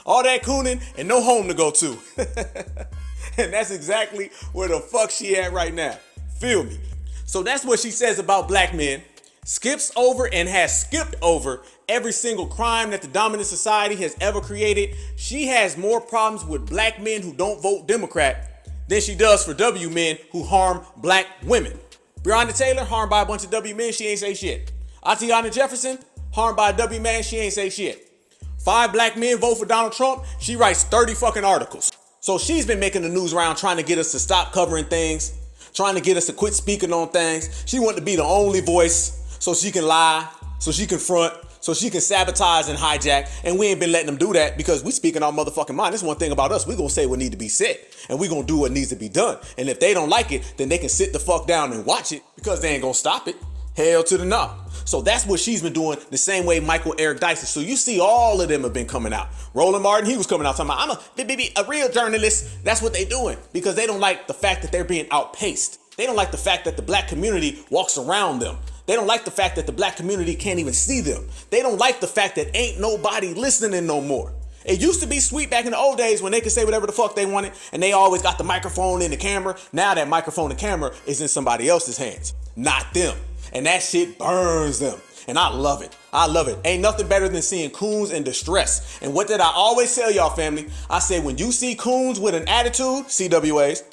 All that cooning and no home to go to. And that's exactly where the fuck she at right now. Feel me? So that's what she says about black men. Skips over and has skipped over every single crime that the dominant society has ever created. She has more problems with black men who don't vote Democrat than she does for W men who harm black women. Breonna Taylor, harmed by a bunch of W men, she ain't say shit. Atiana Jefferson, harmed by a W man, she ain't say shit. 5 black men vote for Donald Trump, she writes 30 fucking articles. So she's been making the news round trying to get us to stop covering things, trying to get us to quit speaking on things. She wanted to be the only voice so she can lie, so she can front, so she can sabotage and hijack. And we ain't been letting them do that because we speaking our motherfucking mind. That's one thing about us. We gonna say what need to be said and we gonna do what needs to be done. And if they don't like it, then they can sit the fuck down and watch it because they ain't gonna stop it. Hell to the no. So that's what she's been doing the same way Michael Eric Dyson. So you see all of them have been coming out. Roland Martin, he was coming out talking about, I'm a real journalist. That's what they doing because they don't like the fact that they're being outpaced. They don't like the fact that the black community walks around them. They don't like the fact that the black community can't even see them. They don't like the fact that ain't nobody listening no more. It used to be sweet back in the old days when they could say whatever the fuck they wanted and they always got the microphone and the camera. Now that microphone and camera is in somebody else's hands, not them. And that shit burns them. And I love it. I love it. Ain't nothing better than seeing coons in distress. And what did I always tell y'all, family? I said, when you see coons with an attitude, CWAs,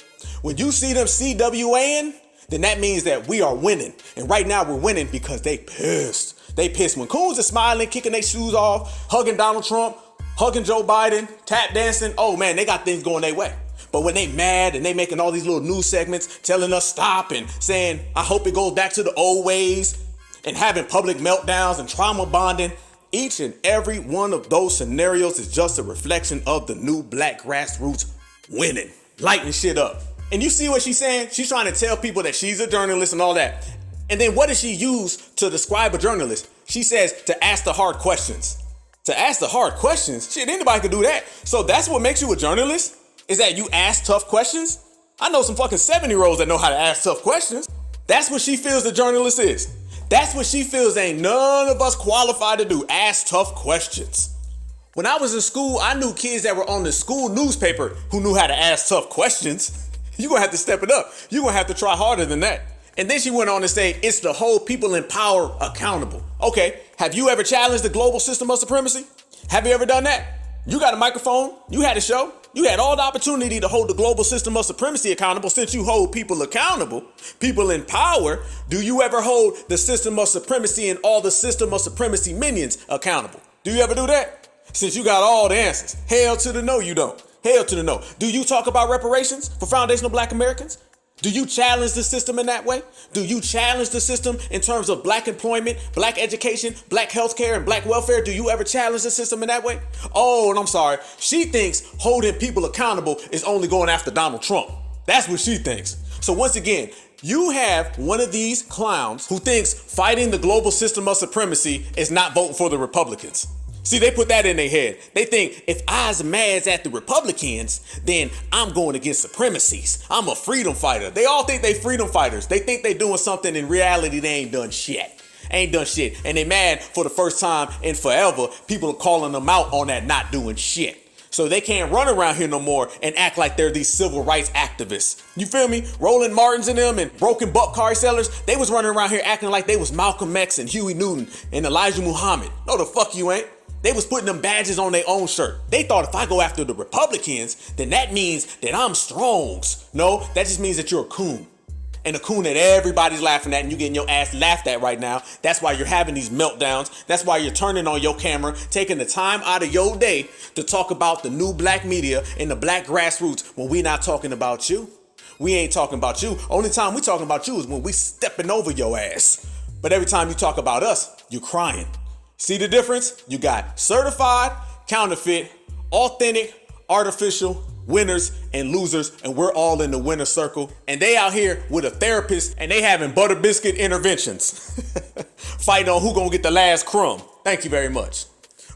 when you see them CWAing, then that means that we are winning. And right now we're winning because they pissed. They pissed. When coons are smiling, kicking their shoes off, hugging Donald Trump, hugging Joe Biden, tap dancing, oh man, they got things going their way. But when they mad and they making all these little news segments telling us stop and saying, I hope it goes back to the old ways and having public meltdowns and trauma bonding, each and every one of those scenarios is just a reflection of the new black grassroots winning, lighting shit up. And you see what she's saying? She's trying to tell people that she's a journalist and all that. And then what does she use to describe a journalist? She says to ask the hard questions. To ask the hard questions? Shit, anybody can do that. So that's what makes you a journalist? Is that you ask tough questions? I know some fucking 7-year-olds that know how to ask tough questions. That's what she feels the journalist is. That's what she feels ain't none of us qualified to do. Ask tough questions. When I was in school, I knew kids that were on the school newspaper who knew how to ask tough questions. You're gonna have to step it up. You're gonna have to try harder than that. And then she went on to say, it's to hold people in power accountable. Okay, have you ever challenged the global system of supremacy? Have you ever done that? You got a microphone, you had a show, you had all the opportunity to hold the global system of supremacy accountable. Since you hold people accountable, people in power, do you ever hold the system of supremacy and all the system of supremacy minions accountable? Do you ever do that? Since you got all the answers, hell to the no you don't. Hell to the no. Do you talk about reparations for foundational black Americans? Do you challenge the system in that way? Do you challenge the system in terms of black employment, black education, black healthcare, and black welfare? Do you ever challenge the system in that way? Oh, and I'm sorry. She thinks holding people accountable is only going after Donald Trump. That's what she thinks. So once again, you have one of these clowns who thinks fighting the global system of supremacy is not voting for the Republicans. See, they put that in their head. They think if I's mad at the Republicans, then I'm going against supremacies. I'm a freedom fighter. They all think they freedom fighters. They think they doing something. In reality, they ain't done shit. Ain't done shit. And they mad for the first time in forever. People are calling them out on that not doing shit. So they can't run around here no more and act like they're these civil rights activists. You feel me? Roland Martins and them and broken buck car sellers, they was running around here acting like they was Malcolm X and Huey Newton and Elijah Muhammad. No, the fuck you ain't. They was putting them badges on their own shirt. They thought if I go after the Republicans, then that means that I'm strongs. No, that just means that you're a coon. And a coon that everybody's laughing at and you getting your ass laughed at right now. That's why you're having these meltdowns. That's why you're turning on your camera, taking the time out of your day to talk about the new black media and the black grassroots when we're not talking about you. We ain't talking about you. Only time we talking about you is when we stepping over your ass. But every time you talk about us, you crying. See the difference? You got certified, counterfeit, authentic, artificial, winners and losers, and we're all in the winner circle. And they out here with a therapist and they having butter biscuit interventions. Fighting on who gonna get the last crumb. Thank you very much.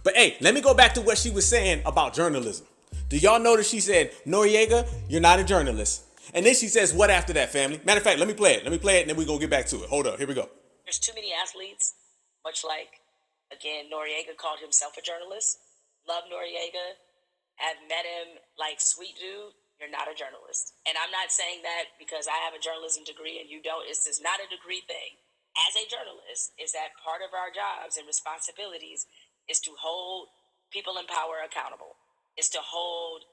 But hey, let me go back to what she was saying about journalism. Do y'all notice she said, Noriega, you're not a journalist? And then she says, what after that, family? Matter of fact, let me play it, and then we're gonna get back to it. Hold up, here we go. There's too many athletes, much like, again, Noriega called himself a journalist. Love Noriega. Have met him like, sweet dude, you're not a journalist. And I'm not saying that because I have a journalism degree and you don't. It's just not a degree thing. As a journalist, is that part of our jobs and responsibilities is to hold people in power accountable. Is to hold,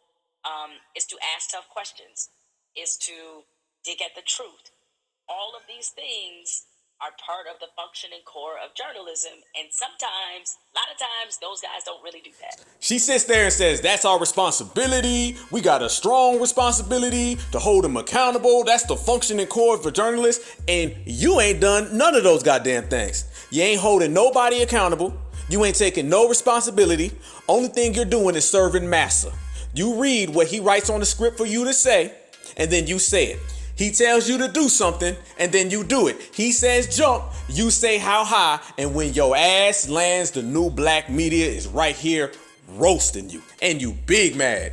is to ask tough questions. Is to dig at the truth. All of these things are part of the function and core of journalism. And sometimes, a lot of times, those guys don't really do that. She sits there and says, that's our responsibility. We got a strong responsibility to hold them accountable. That's the function and core of a journalist. And you ain't done none of those goddamn things. You ain't holding nobody accountable. You ain't taking no responsibility. Only thing you're doing is serving massa. You read what he writes on the script for you to say, and then you say it. He tells you to do something, and then you do it. He says jump, you say how high, and when your ass lands, the new black media is right here roasting you, and you big mad.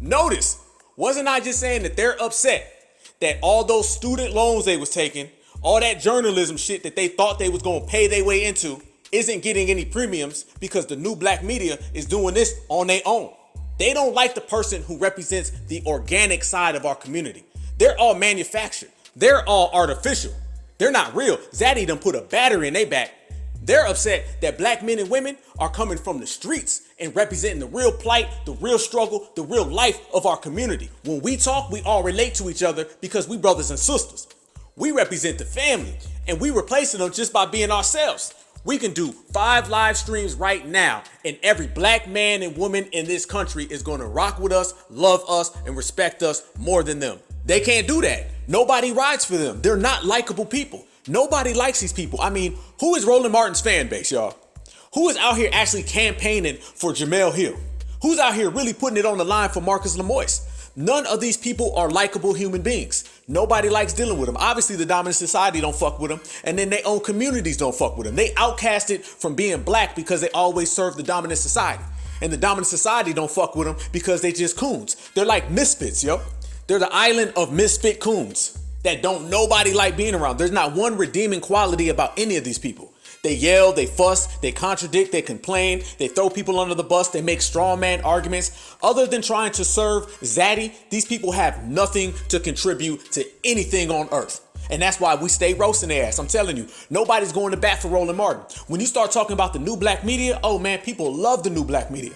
Notice, wasn't I just saying that they're upset that all those student loans they was taking, all that journalism shit that they thought they was gonna pay their way into, isn't getting any premiums because the new black media is doing this on their own. They don't like the person who represents the organic side of our community. They're all manufactured. They're all artificial. They're not real. Zaddy done put a battery in their back. They're upset that black men and women are coming from the streets and representing the real plight, the real struggle, the real life of our community. When we talk, we all relate to each other because we brothers and sisters. We represent the family and we replacing them just by being ourselves. We can do 5 live streams right now and every black man and woman in this country is going to rock with us, love us, and respect us more than them. They can't do that. Nobody rides for them. They're not likable people. Nobody likes these people. I mean, who is Roland Martin's fan base, y'all? Who is out here actually campaigning for Jamel Hill? Who's out here really putting it on the line for Marcus Lemoyce? None of these people are likable human beings. Nobody likes dealing with them. Obviously, the dominant society don't fuck with them, and then their own communities don't fuck with them. They outcasted from being black because they always serve the dominant society. And the dominant society don't fuck with them because they just coons. They're like misfits, yo. They're the island of misfit coons that don't nobody like being around. There's not one redeeming quality about any of these people. They yell, they fuss, they contradict, they complain, they throw people under the bus, they make straw man arguments. Other than trying to serve Zaddy, these people have nothing to contribute to anything on earth. And that's why we stay roasting their ass. I'm telling you, nobody's going to bat for Roland Martin. When you start talking about the new black media, oh man, people love the new black media.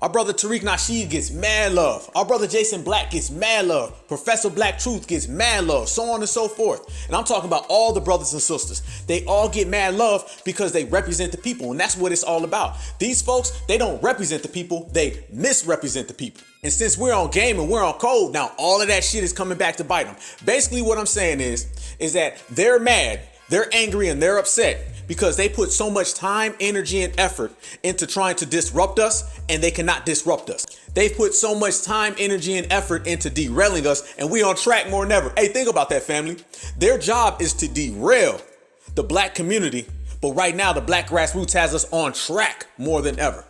Our brother Tariq Nasheed gets mad love. Our brother Jason Black gets mad love. Professor Black Truth gets mad love, so on and so forth. And I'm talking about all the brothers and sisters. They all get mad love because they represent the people, and that's what it's all about. These folks, they don't represent the people, they misrepresent the people. And since we're on game and we're on code, now all of that shit is coming back to bite them. Basically what I'm saying is that they're mad, they're angry, and they're upset because they put so much time, energy, and effort into trying to disrupt us, and they cannot disrupt us. They've put so much time, energy, and effort into derailing us, and we on track more than ever. Hey, think about that, family. Their job is to derail the black community, but right now the black grassroots has us on track more than ever.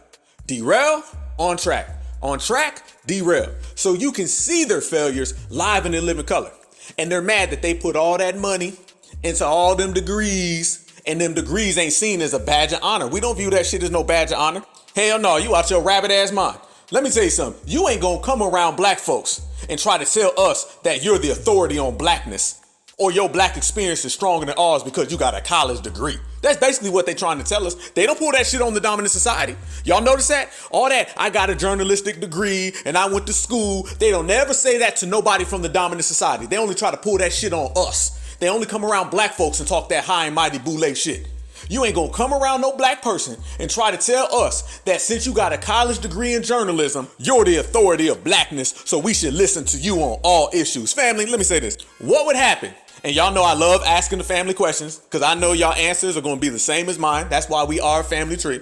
Derail, on track. On track, derail. So you can see their failures live in their living color. And they're mad that they put all that money into all them degrees, and them degrees ain't seen as a badge of honor. We don't view that shit as no badge of honor. Hell no, you out your rabbit ass mind. Let me tell you something. You ain't gonna come around black folks and try to tell us that you're the authority on blackness or your black experience is stronger than ours because you got a college degree. That's basically what they're trying to tell us. They don't pull that shit on the dominant society. Y'all notice that? All that, I got a journalistic degree and I went to school. They don't never say that to nobody from the dominant society. They only try to pull that shit on us. They only come around black folks and talk that high and mighty boule shit. You ain't gonna come around no black person and try to tell us that since you got a college degree in journalism, you're the authority of blackness, so we should listen to you on all issues. Family, let me say this. What would happen? And y'all know I love asking the family questions because I know y'all answers are gonna be the same as mine. That's why we are a family tree.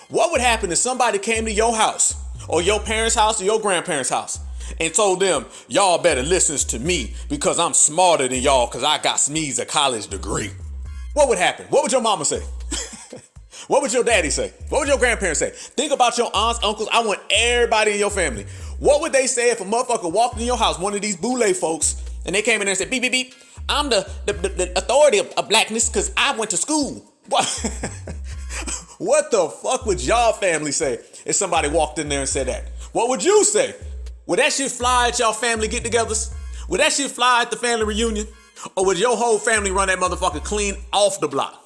What would happen if somebody came to your house or your parents' house or your grandparents' house and told them, y'all better listen to me because I'm smarter than y'all because I got a college degree? What would happen? What would your mama say? What would your daddy say? What would your grandparents say? Think about your aunts, uncles. I want everybody in your family. What would they say if a motherfucker walked in your house, one of these boule folks, and they came in there and said, beep, beep, beep, I'm the authority of blackness because I went to school. What? What the fuck would y'all family say if somebody walked in there and said that? What would you say? Would that shit fly at y'all family get-togethers? Would that shit fly at the family reunion? Or would your whole family run that motherfucker clean off the block?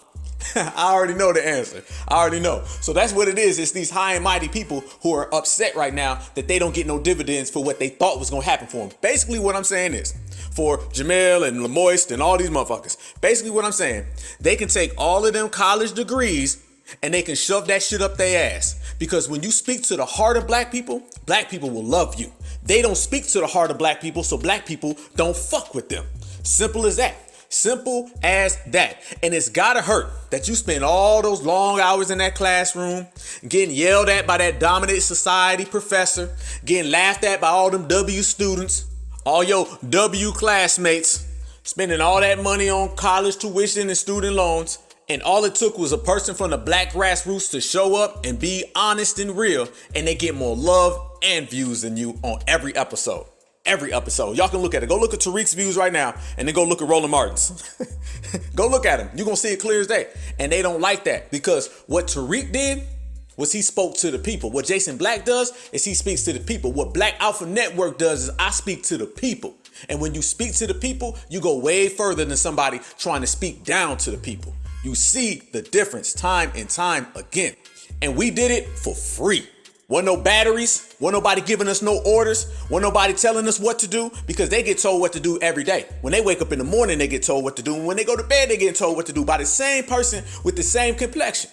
I already know the answer. I already know. So that's what it is. It's these high and mighty people who are upset right now that they don't get no dividends for what they thought was going to happen for them. Basically what I'm saying is, for Jamel and Lemoist and all these motherfuckers, basically what I'm saying, they can take all of them college degrees and they can shove that shit up their ass. Because when you speak to the heart of black people will love you. They don't speak to the heart of black people, so black people don't fuck with them. Simple as that. Simple as that. And it's gotta hurt that you spend all those long hours in that classroom, getting yelled at by that dominant society professor, getting laughed at by all them W students, all your W classmates, spending all that money on college tuition and student loans. And all it took was a person from the black grassroots to show up and be honest and real, and they get more love and views than you on every episode. Every episode. Y'all can look at it. Go look at Tariq's views right now, and then go look at Roland Martin's. Go look at him. You're going to see it clear as day. And they don't like that because what Tariq did was he spoke to the people. What Jason Black does is he speaks to the people. What Black Alpha Network does is I speak to the people. And when you speak to the people, you go way further than somebody trying to speak down to the people. You see the difference time and time again. And we did it for free. Wasn't no batteries, wasn't nobody giving us no orders, wasn't nobody telling us what to do because they get told what to do every day. When they wake up in the morning, they get told what to do. And when they go to bed, they get told what to do by the same person with the same complexion.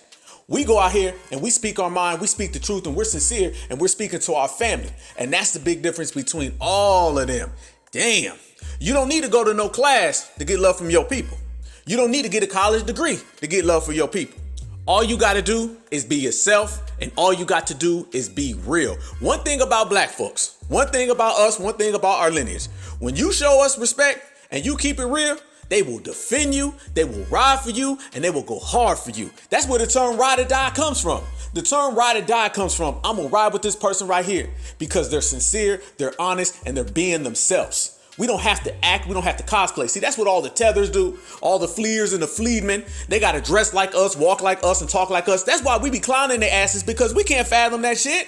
We go out here and we speak our mind, we speak the truth, and we're sincere, and we're speaking to our family. And that's the big difference between all of them. Damn, you don't need to go to no class to get love from your people. You don't need to get a college degree to get love for your people. All you got to do is be yourself, and all you got to do is be real. One thing about black folks, one thing about us, one thing about our lineage. When you show us respect and you keep it real, they will defend you, they will ride for you, and they will go hard for you. That's where the term ride or die comes from. The term ride or die comes from, I'm gonna ride with this person right here because they're sincere, they're honest, and they're being themselves. We don't have to act, we don't have to cosplay. See, that's what all the Tethers do, all the fleers and the fleedmen. They gotta dress like us, walk like us, and talk like us. That's why we be clowning their asses, because we can't fathom that shit.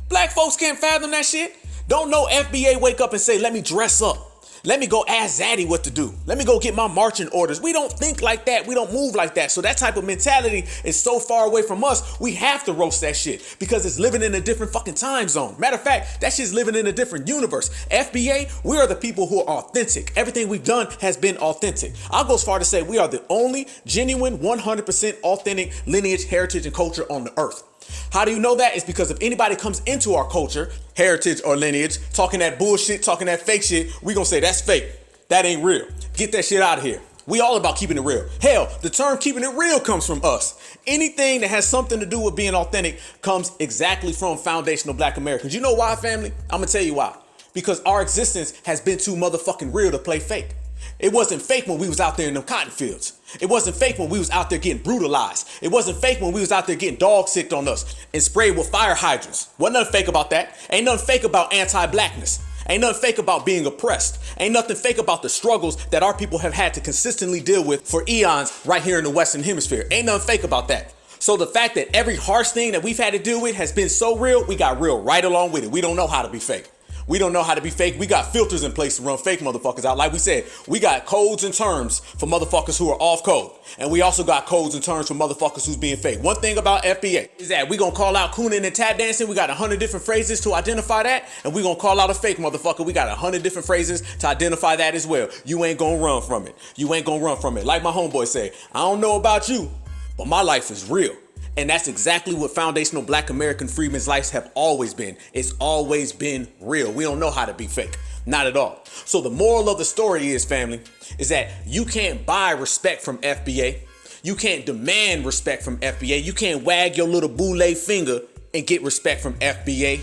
Black folks can't fathom that shit. Don't no FBA wake up and say, let me dress up. Let me go ask Zaddy what to do. Let me go get my marching orders. We don't think like that. We don't move like that. So that type of mentality is so far away from us, we have to roast that shit because it's living in a different fucking time zone. Matter of fact, that shit's living in a different universe. FBA, we are the people who are authentic. Everything we've done has been authentic. I'll go as far to say we are the only genuine 100% authentic lineage, heritage, and culture on the earth. How do you know that? It's because if anybody comes into our culture, heritage or lineage, talking that bullshit, talking that fake shit, we gonna say that's fake. That ain't real. Get that shit out of here. We all about keeping it real. Hell, the term keeping it real comes from us. Anything that has something to do with being authentic comes exactly from foundational black Americans. You know why, family? I'm gonna tell you why. Because our existence has been too motherfucking real to play fake. It wasn't fake when we was out there in them cotton fields. It wasn't fake when we was out there getting brutalized. It wasn't fake when we was out there getting dog sicked on us and sprayed with fire hydrants. Wasn't nothing fake about that. Ain't nothing fake about anti-blackness. Ain't nothing fake about being oppressed. Ain't nothing fake about the struggles that our people have had to consistently deal with for eons right here in the Western Hemisphere. Ain't nothing fake about that. So the fact that every harsh thing that we've had to deal with has been so real, we got real right along with it. We don't know how to be fake. We don't know how to be fake. We got filters in place to run fake motherfuckers out. Like we said, we got codes and terms for motherfuckers who are off code. And we also got codes and terms for motherfuckers who's being fake. One thing about FBA is that we gonna call out cooning and tap dancing. We got 100 different phrases to identify that. And we gonna call out a fake motherfucker. We got 100 different phrases to identify that as well. You ain't gonna run from it. You ain't gonna run from it. Like my homeboy said, I don't know about you, but my life is real. And that's exactly what foundational Black American freedmen's lives have always been. It's always been real. We don't know how to be fake. Not at all. So the moral of the story is, family, is that you can't buy respect from FBA. You can't demand respect from FBA. You can't wag your little boule finger and get respect from FBA.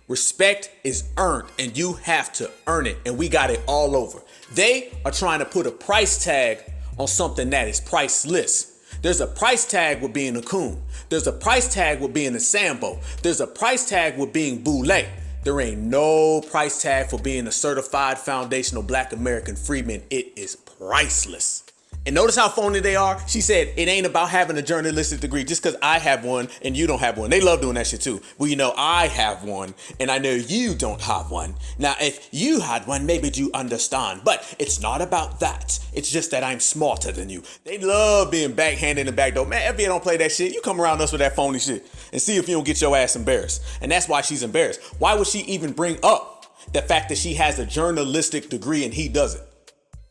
Respect is earned, and you have to earn it. And we got it all over. They are trying to put a price tag on something that is priceless. There's a price tag with being a coon. There's a price tag with being a Sambo. There's a price tag with being boule. There ain't no price tag for being a certified foundational Black American freedman. It is priceless. And notice how phony they are. She said it ain't about having a journalistic degree just because I have one and you don't have one. They love doing that shit too. Well, you know, I have one and I know you don't have one. Now, if you had one, maybe you understand. But it's not about that. It's just that I'm smarter than you. They love being backhanded and backdoor. Man, FBA don't play that shit. You come around us with that phony shit and see if you don't get your ass embarrassed. And that's why she's embarrassed. Why would she even bring up the fact that she has a journalistic degree and he doesn't?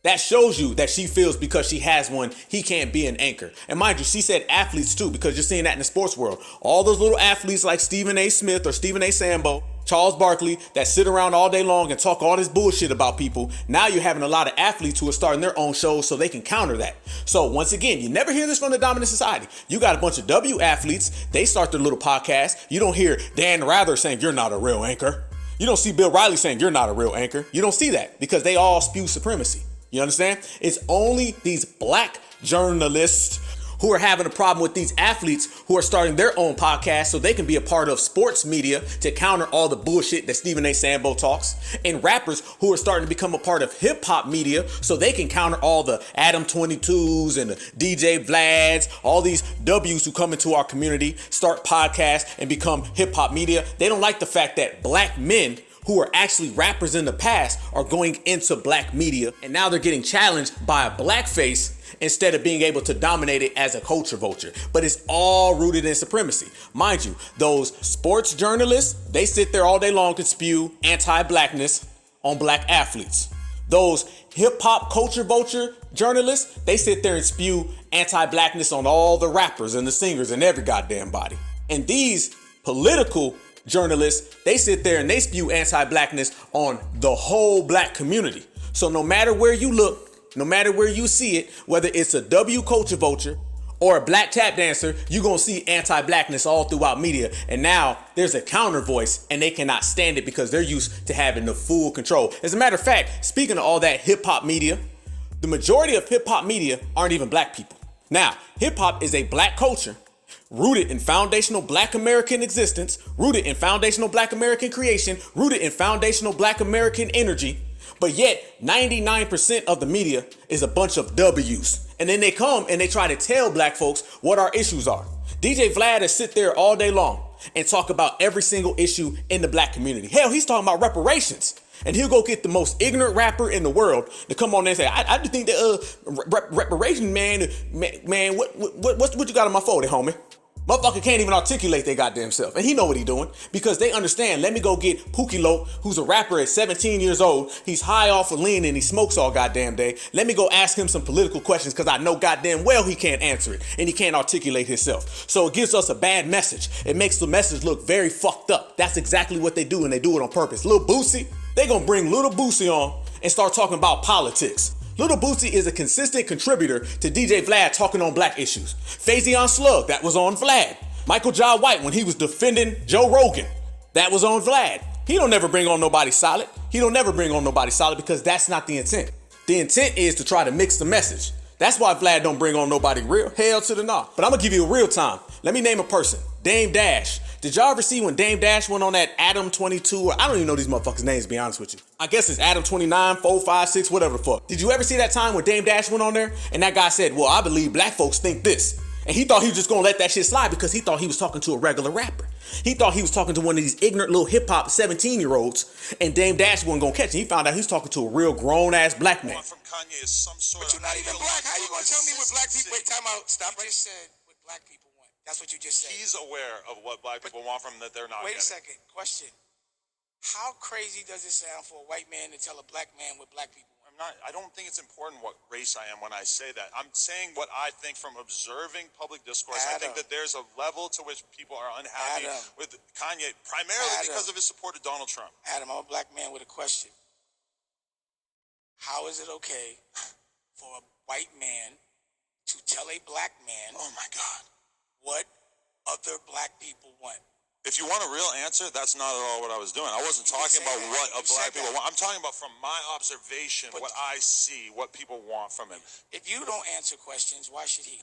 That shows you that she feels because she has one, he can't be an anchor. And mind you, she said athletes too, because you're seeing that in the sports world. All those little athletes like Stephen A. Smith or Stephen A. Sambo, Charles Barkley, that sit around all day long and talk all this bullshit about people. Now you're having a lot of athletes who are starting their own shows so they can counter that. So once again, you never hear this from the dominant society. You got a bunch of W athletes. They start their little podcast. You don't hear Dan Rather saying you're not a real anchor. You don't see Bill Riley saying you're not a real anchor. You don't see that because they all spew supremacy. You understand? It's only these Black journalists who are having a problem with these athletes who are starting their own podcast so they can be a part of sports media to counter all the bullshit that Stephen A. Sambo talks, and rappers who are starting to become a part of hip hop media so they can counter all the Adam 22s and the DJ Vlads, all these W's who come into our community, start podcasts and become hip hop media. They don't like the fact that Black men who are actually rappers in the past are going into Black media, and now they're getting challenged by a blackface instead of being able to dominate it as a culture vulture. But it's all rooted in supremacy. Mind you, those sports journalists, they sit there all day long and spew anti-Blackness on Black athletes. Those hip-hop culture vulture journalists, they sit there and spew anti-Blackness on all the rappers and the singers and every goddamn body. And these political journalists, they sit there and they spew anti-Blackness on the whole Black community. So no matter where you look, no matter where you see it, whether it's a W culture vulture or a Black tap dancer, you're going to see anti-Blackness all throughout media. And now there's a counter voice and they cannot stand it because they're used to having the full control. As a matter of fact, speaking of all that hip hop media, the majority of hip hop media aren't even Black people. Now, hip hop is a Black culture rooted in foundational Black American existence, rooted in foundational Black American creation, rooted in foundational Black American energy. But yet 99% of the media is a bunch of W's. And then they come and they try to tell Black folks what our issues are. DJ Vlad has sit there all day long and talk about every single issue in the Black community. Hell, he's talking about reparations. And he'll go get the most ignorant rapper in the world to come on there and say, I just think that reparation, man, what you got on my phone, homie? Motherfucker can't even articulate their goddamn self. And he know what he doing because they understand. Let me go get Pookie Loc, who's a rapper at 17 years old. He's high off of lean and he smokes all goddamn day. Let me go ask him some political questions because I know goddamn well he can't answer it and he can't articulate himself. So it gives us a bad message. It makes the message look very fucked up. That's exactly what they do and they do it on purpose. Lil Boosie, they gonna bring Lil Boosie on and start talking about politics. Lil Boosie is a consistent contributor to DJ Vlad talking on Black issues. Faison Slug, that was on Vlad. Michael Jai White, when he was defending Joe Rogan, that was on Vlad. He don't never bring on nobody solid. He don't never bring on nobody solid because that's not the intent. The intent is to try to mix the message. That's why Vlad don't bring on nobody real. Hell to the nah. But I'm gonna give you a real time. Let me name a person. Dame Dash. Did y'all ever see when Dame Dash went on that Adam 22? Or I don't even know these motherfuckers' names, to be honest with you. I guess it's Adam 29, 4, 5, 6, whatever the fuck. Did you ever see that time when Dame Dash went on there and that guy said, well, I believe Black folks think this. And he thought he was just gonna let that shit slide because he thought he was talking to a regular rapper. He thought he was talking to one of these ignorant little hip hop 17-year-olds and Dame Dash wasn't gonna catch it. He found out he was talking to a real grown ass Black man. From Kanye is some sort but you're not even Black. How you gonna tell me what Black people? Wait, time out. Stop. You just said what Black people want. That's what you just said. He's aware of what Black people want from him that they're not Wait a getting. second. Question. How crazy does it sound for a white man to tell a Black man what Black people want? I don't think it's important what race I am when I say that. I'm saying what I think from observing public discourse. I think that there's a level to which people are unhappy with Kanye, primarily because of his support of Donald Trump. Adam, I'm a black man with a question. How is it okay for a white man to tell a black man, oh my God, what other black people want? If you want a real answer, that's not at all what I was doing. I wasn't talking about what a black people want. I'm talking about from my observation, what I see, what people want from him. If you don't answer questions, why should he?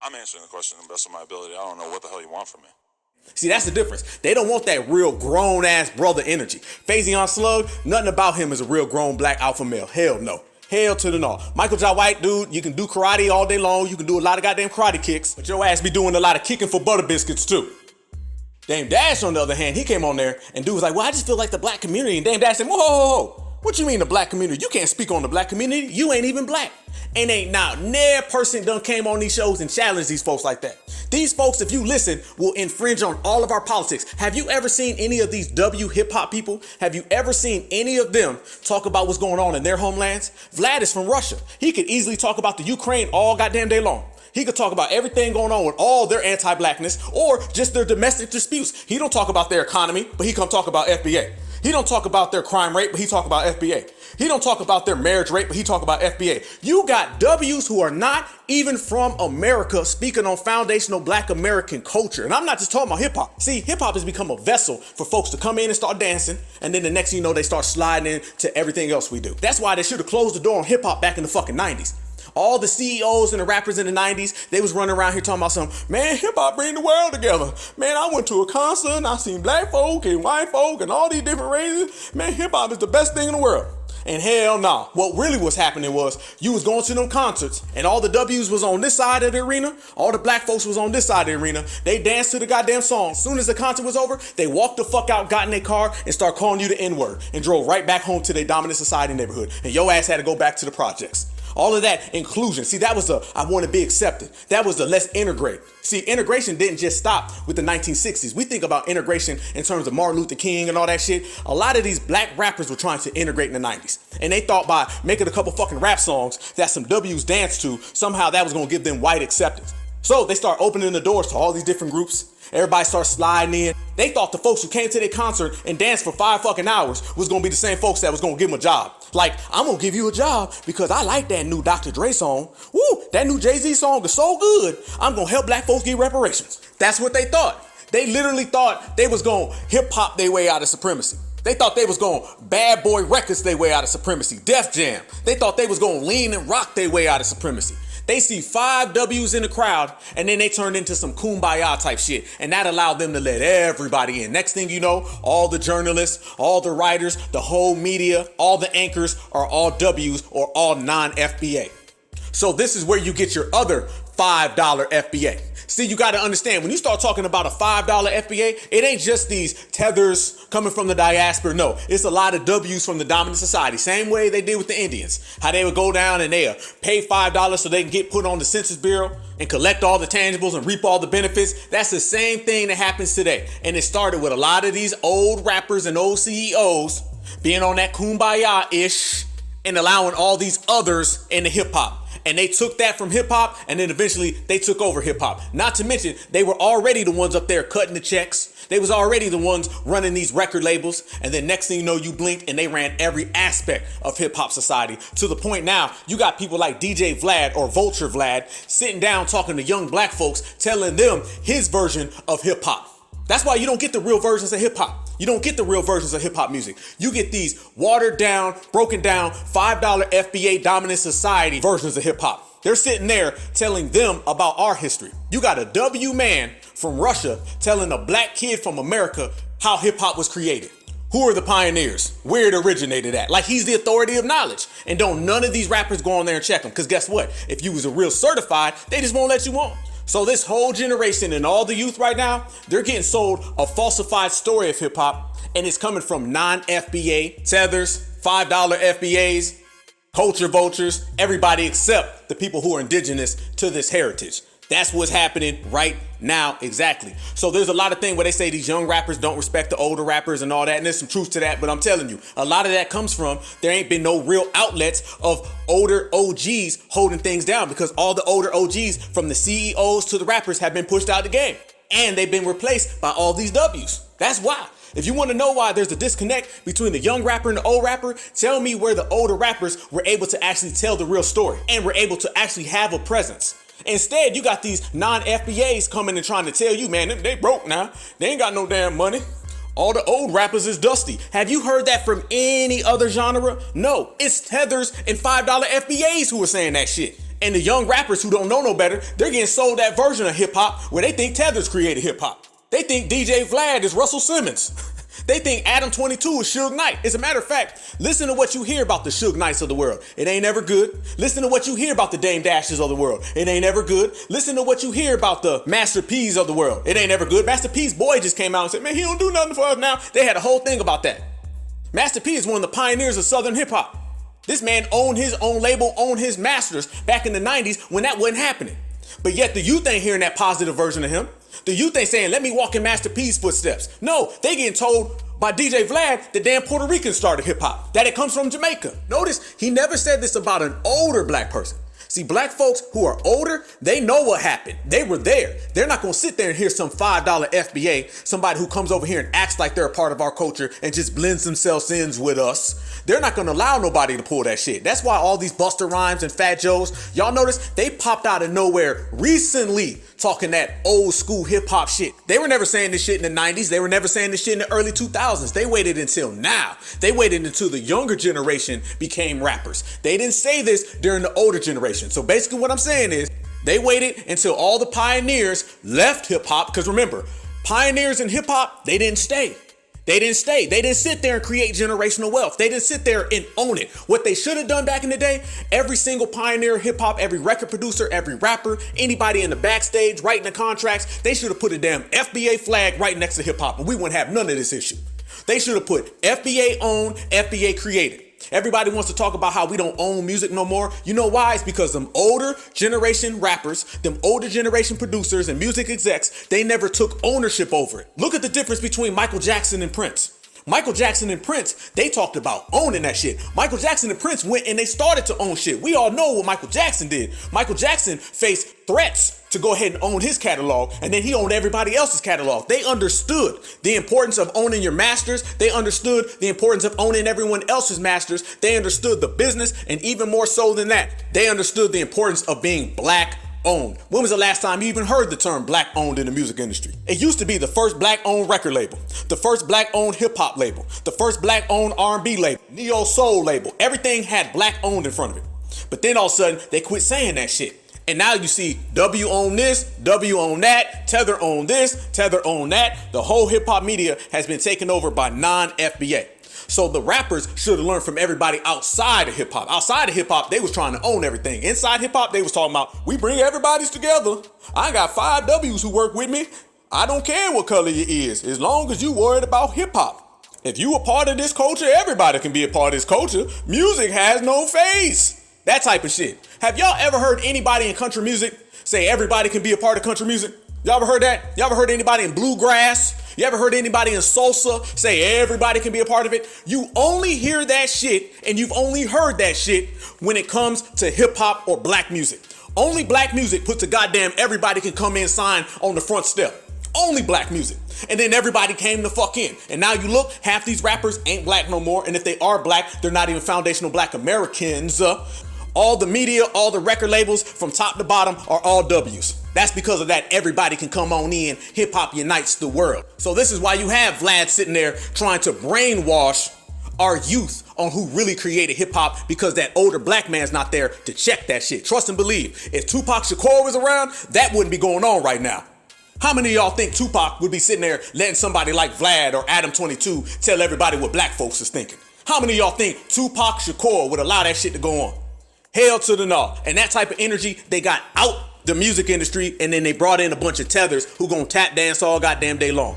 I'm answering the question to the best of my ability. I don't know what the hell you want from me. See, that's the difference. They don't want that real grown-ass brother energy. Faison Slug, nothing about him is a real grown black alpha male. Hell no. Hell to the no. Michael J. White, dude, you can do karate all day long. You can do a lot of goddamn karate kicks. But your ass be doing a lot of kicking for butter biscuits, too. Dame Dash, on the other hand, he came on there and dude was like, well, I just feel like the black community. And Dame Dash said, whoa. What you mean the black community? You can't speak on the black community. You ain't even black. And ain't now near person done came on these shows and challenged these folks like that. These folks, if you listen, will infringe on all of our politics. Have you ever seen any of these hip hop people? Have you ever seen any of them talk about what's going on in their homelands? Vlad is from Russia. He could easily talk about the Ukraine all goddamn day long. He could talk about everything going on with all their anti-blackness or just their domestic disputes. He don't talk about their economy, but he come talk about FBA. He don't talk about their crime rate, but he talk about FBA. He don't talk about their marriage rate, but he talk about FBA. You got W's who are not even from America speaking on foundational black American culture. And I'm not just talking about hip hop. See, hip hop has become a vessel for folks to come in and start dancing. And then the next thing you know, they start sliding into everything else we do. That's why they should have closed the door on hip hop back in the fucking 90s. All the CEOs and the rappers in the 90s, they was running around here talking about something, man, hip-hop bring the world together. Man, I went to a concert and I seen black folk and white folk and all these different races. Man, hip-hop is the best thing in the world. And hell nah. What really was happening was you was going to them concerts and all the W's was on this side of the arena. All the black folks was on this side of the arena. They danced to the goddamn song. As soon as the concert was over, they walked the fuck out, got in their car and started calling you the N-word and drove right back home to their dominant society neighborhood. And your ass had to go back to the projects. All of that inclusion. See, that was the I want to be accepted. That was the let's integrate. See, integration didn't just stop with the 1960s. We think about integration in terms of Martin Luther King and all that shit. A lot of these black rappers were trying to integrate in the 90s. And they thought by making a couple fucking rap songs that some W's danced to, somehow that was going to give them white acceptance. So they start opening the doors to all these different groups. Everybody starts sliding in. They thought the folks who came to their concert and danced for 5 fucking hours was gonna be the same folks that was gonna give them a job. Like, I'm gonna give you a job because I like that new Dr. Dre song. Woo, that new Jay-Z song is so good. I'm gonna help black folks get reparations. That's what they thought. They literally thought they was gonna hip hop their way out of supremacy. They thought they was gonna Bad Boy Records their way out of supremacy. Def Jam. They thought they was gonna lean and rock their way out of supremacy. They see 5 W's in the crowd and then they turned into some kumbaya type shit. And that allowed them to let everybody in. Next thing you know, all the journalists, all the writers, the whole media, all the anchors are all W's or all non-FBA. So this is where you get your other $5 FBA. See, you got to understand, when you start talking about a $5 FBA, it ain't just these tethers coming from the diaspora. No, it's a lot of W's from the dominant society. Same way they did with the Indians. How they would go down and they pay $5 so they can get put on the Census Bureau and collect all the tangibles and reap all the benefits. That's the same thing that happens today. And it started with a lot of these old rappers and old CEOs being on that kumbaya-ish and allowing all these others into hip hop. And they took that from hip hop and then eventually they took over hip hop. Not to mention, they were already the ones up there cutting the checks. They was already the ones running these record labels. And then next thing you know, you blinked and they ran every aspect of hip hop society to the point now you got people like DJ Vlad or Vulture Vlad sitting down talking to young black folks, telling them his version of hip hop. That's why you don't get the real versions of hip hop. You don't get the real versions of hip hop music. You get these watered down, broken down, $5 FBA dominant society versions of hip hop. They're sitting there telling them about our history. You got a W man from Russia telling a black kid from America how hip hop was created. Who are the pioneers? Where it originated at? Like he's the authority of knowledge. And don't none of these rappers go on there and check him. Because guess what? If you was a real certified, they just won't let you on. So this whole generation and all the youth right now, they're getting sold a falsified story of hip hop, and it's coming from non-FBA, tethers, $5 FBAs, culture vultures, everybody except the people who are indigenous to this heritage. That's what's happening right now, exactly. So there's a lot of things where they say these young rappers don't respect the older rappers and all that, and there's some truth to that, but I'm telling you, a lot of that comes from there ain't been no real outlets of older OGs holding things down, because all the older OGs, from the CEOs to the rappers, have been pushed out of the game, and they've been replaced by all these W's. That's why. If you want to know why there's a disconnect between the young rapper and the old rapper, tell me where the older rappers were able to actually tell the real story and were able to actually have a presence. Instead, you got these non-FBAs coming and trying to tell you, man, they broke now. They ain't got no damn money. All the old rappers is dusty. Have you heard that from any other genre? No, it's Tethers and $5 FBAs who are saying that shit. And the young rappers who don't know no better, they're getting sold that version of hip hop where they think Tethers created hip hop. They think DJ Vlad is Russell Simmons. They think Adam 22 is Suge Knight. As a matter of fact, listen to what you hear about the Suge Knights of the world. It ain't ever good. Listen to what you hear about the Dame Dashes of the world. It ain't ever good. Listen to what you hear about the Master P's of the world. It ain't ever good. Master P's boy just came out and said, man, he don't do nothing for us now. They had a whole thing about that. Master P is one of the pioneers of Southern hip hop. This man owned his own label, owned his masters back in the 90s when that wasn't happening. But yet the youth ain't hearing that positive version of him. The youth ain't saying, let me walk in Master P's footsteps. No, they getting told by DJ Vlad that damn Puerto Ricans started hip hop, that it comes from Jamaica. Notice he never said this about an older black person. See, black folks who are older, they know what happened. They were there. They're not going to sit there and hear some $5 FBA, somebody who comes over here and acts like they're a part of our culture and just blends themselves in with us. They're not going to allow nobody to pull that shit. That's why all these Busta Rhymes and Fat Joes, y'all notice they popped out of nowhere recently talking that old school hip hop shit. They were never saying this shit in the 90s. They were never saying this shit in the early 2000s. They waited until now. They waited until the younger generation became rappers. They didn't say this during the older generation. So basically what I'm saying is they waited until all the pioneers left hip hop, because remember, pioneers in hip hop, they didn't stay. They didn't stay. They didn't sit there and create generational wealth. They didn't sit there and own it. What they should have done back in the day, every single pioneer of hip hop, every record producer, every rapper, anybody in the backstage writing the contracts, they should have put a damn FBA flag right next to hip hop, and we wouldn't have none of this issue. They should have put FBA owned, FBA created. Everybody wants to talk about how we don't own music no more. You know why? It's because them older generation rappers, them older generation producers and music execs, they never took ownership over it. Look at the difference between Michael Jackson and Prince. Michael Jackson and Prince, they talked about owning that shit. Michael Jackson and Prince went and they started to own shit. We all know what Michael Jackson did. Michael Jackson faced threats to go ahead and own his catalog, and then he owned everybody else's catalog. They understood the importance of owning your masters. They understood the importance of owning everyone else's masters. They understood the business, and even more so than that, they understood the importance of being black owned. When was the last time you even heard the term black owned in the music industry? It used to be the first black owned record label, the first black owned hip hop label, the first black owned R&B label, neo soul label. Everything had black owned in front of it. But then all of a sudden they quit saying that shit. And now you see W own this, W own that, Tether own this, Tether own that. The whole hip hop media has been taken over by non-FBA. So the rappers should have learned from everybody outside of hip hop. Outside of hip hop, they was trying to own everything. Inside hip hop, they was talking about, we bring everybody's together. I got 5 W's who work with me. I don't care what color you is, as long as you worried about hip hop. If you a part of this culture, everybody can be a part of this culture. Music has no face. That type of shit. Have y'all ever heard anybody in country music say everybody can be a part of country music? Y'all ever heard that? Y'all ever heard anybody in bluegrass? You ever heard anybody in salsa say everybody can be a part of it? You only hear that shit, and you've only heard that shit when it comes to hip hop or black music. Only black music puts a goddamn everybody can come in sign on the front step. Only black music. And then everybody came the fuck in. And now you look, half these rappers ain't black no more. And if they are black, they're not even foundational black Americans. All the media, all the record labels from top to bottom are all W's. That's because of that everybody can come on in. Hip hop unites the world. So this is why you have Vlad sitting there trying to brainwash our youth on who really created hip hop, because that older black man's not there to check that shit. Trust and believe. If Tupac Shakur was around, that wouldn't be going on right now. How many of y'all think Tupac would be sitting there letting somebody like Vlad or Adam 22 tell everybody what black folks is thinking? How many of y'all think Tupac Shakur would allow that shit to go on? Hell to the no. And that type of energy, they got out the music industry, and then they brought in a bunch of tethers who gonna tap dance all goddamn day long.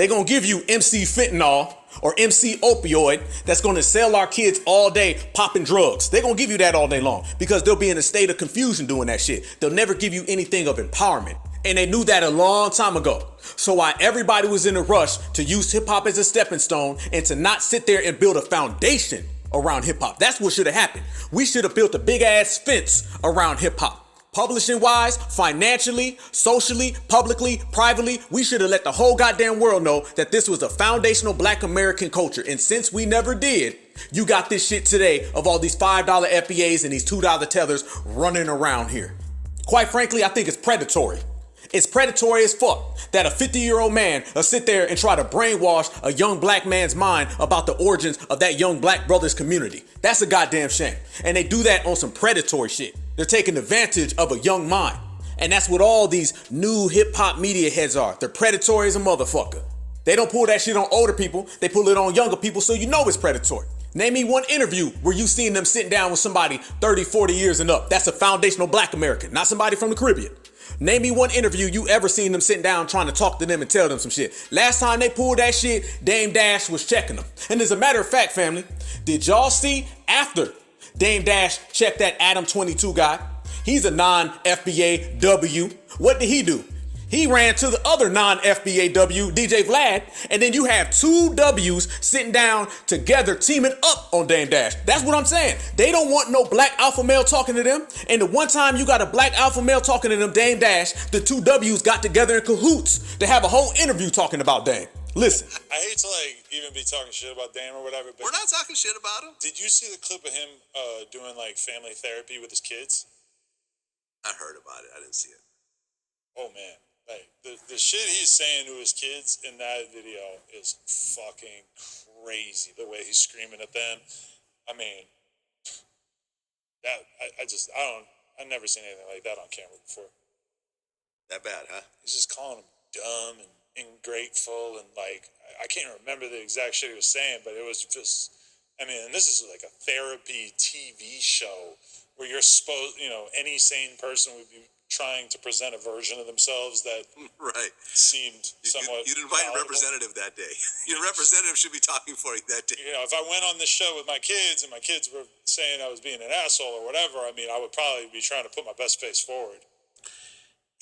They're going to give you MC fentanyl or MC opioid that's going to sell our kids all day popping drugs. They're going to give you that all day long because they'll be in a state of confusion doing that shit. They'll never give you anything of empowerment. And they knew that a long time ago. So while everybody was in a rush to use hip hop as a stepping stone and to not sit there and build a foundation around hip hop, that's what should have happened. We should have built a big ass fence around hip hop. Publishing wise, financially, socially, publicly, privately, we should have let the whole goddamn world know that this was a foundational Black American culture. And since we never did, you got this shit today of all these $5 FBAs and these $2 tethers running around here. Quite frankly, I think it's predatory. It's predatory as fuck that a 50-year-old man will sit there and try to brainwash a young Black man's mind about the origins of that young Black brother's community. That's a goddamn shame. And they do that on some predatory shit. They're taking advantage of a young mind. And that's what all these new hip-hop media heads are. They're predatory as a motherfucker. They don't pull that shit on older people. They pull it on younger people, so you know it's predatory. Name me one interview where you seen them sitting down with somebody 30, 40 years and up. That's a foundational Black American, not somebody from the Caribbean. Name me one interview you ever seen them sitting down trying to talk to them and tell them some shit. Last time they pulled that shit, Dame Dash was checking them. And as a matter of fact, family, did y'all see after Dame Dash checked that Adam 22 guy? He's a non-FBA W. What did he do? He ran to the other non-FBA W, DJ Vlad, and then you have two W's sitting down together teaming up on Dame Dash. That's what I'm saying. They don't want no Black alpha male talking to them. And the one time you got a Black alpha male talking to them, Dame Dash, the two W's got together in cahoots to have a whole interview talking about Dame. Listen. I hate to even be talking shit about Dame or whatever, but we're not talking shit about him. Did you see the clip of him doing family therapy with his kids? I heard about it. I didn't see it. Oh man. The shit he's saying to his kids in that video is fucking crazy. The way he's screaming at them. I mean, I've never seen anything like that on camera before. That bad, huh? He's just calling them dumb and ungrateful and I can't remember the exact shit he was saying, but it was just, and this is like a therapy TV show where you're supposed, any sane person would be trying to present a version of themselves that seemed somewhat You didn't invite a representative that day. Your representative should be talking for you that day. If I went on this show with my kids and my kids were saying I was being an asshole or whatever, I would probably be trying to put my best face forward.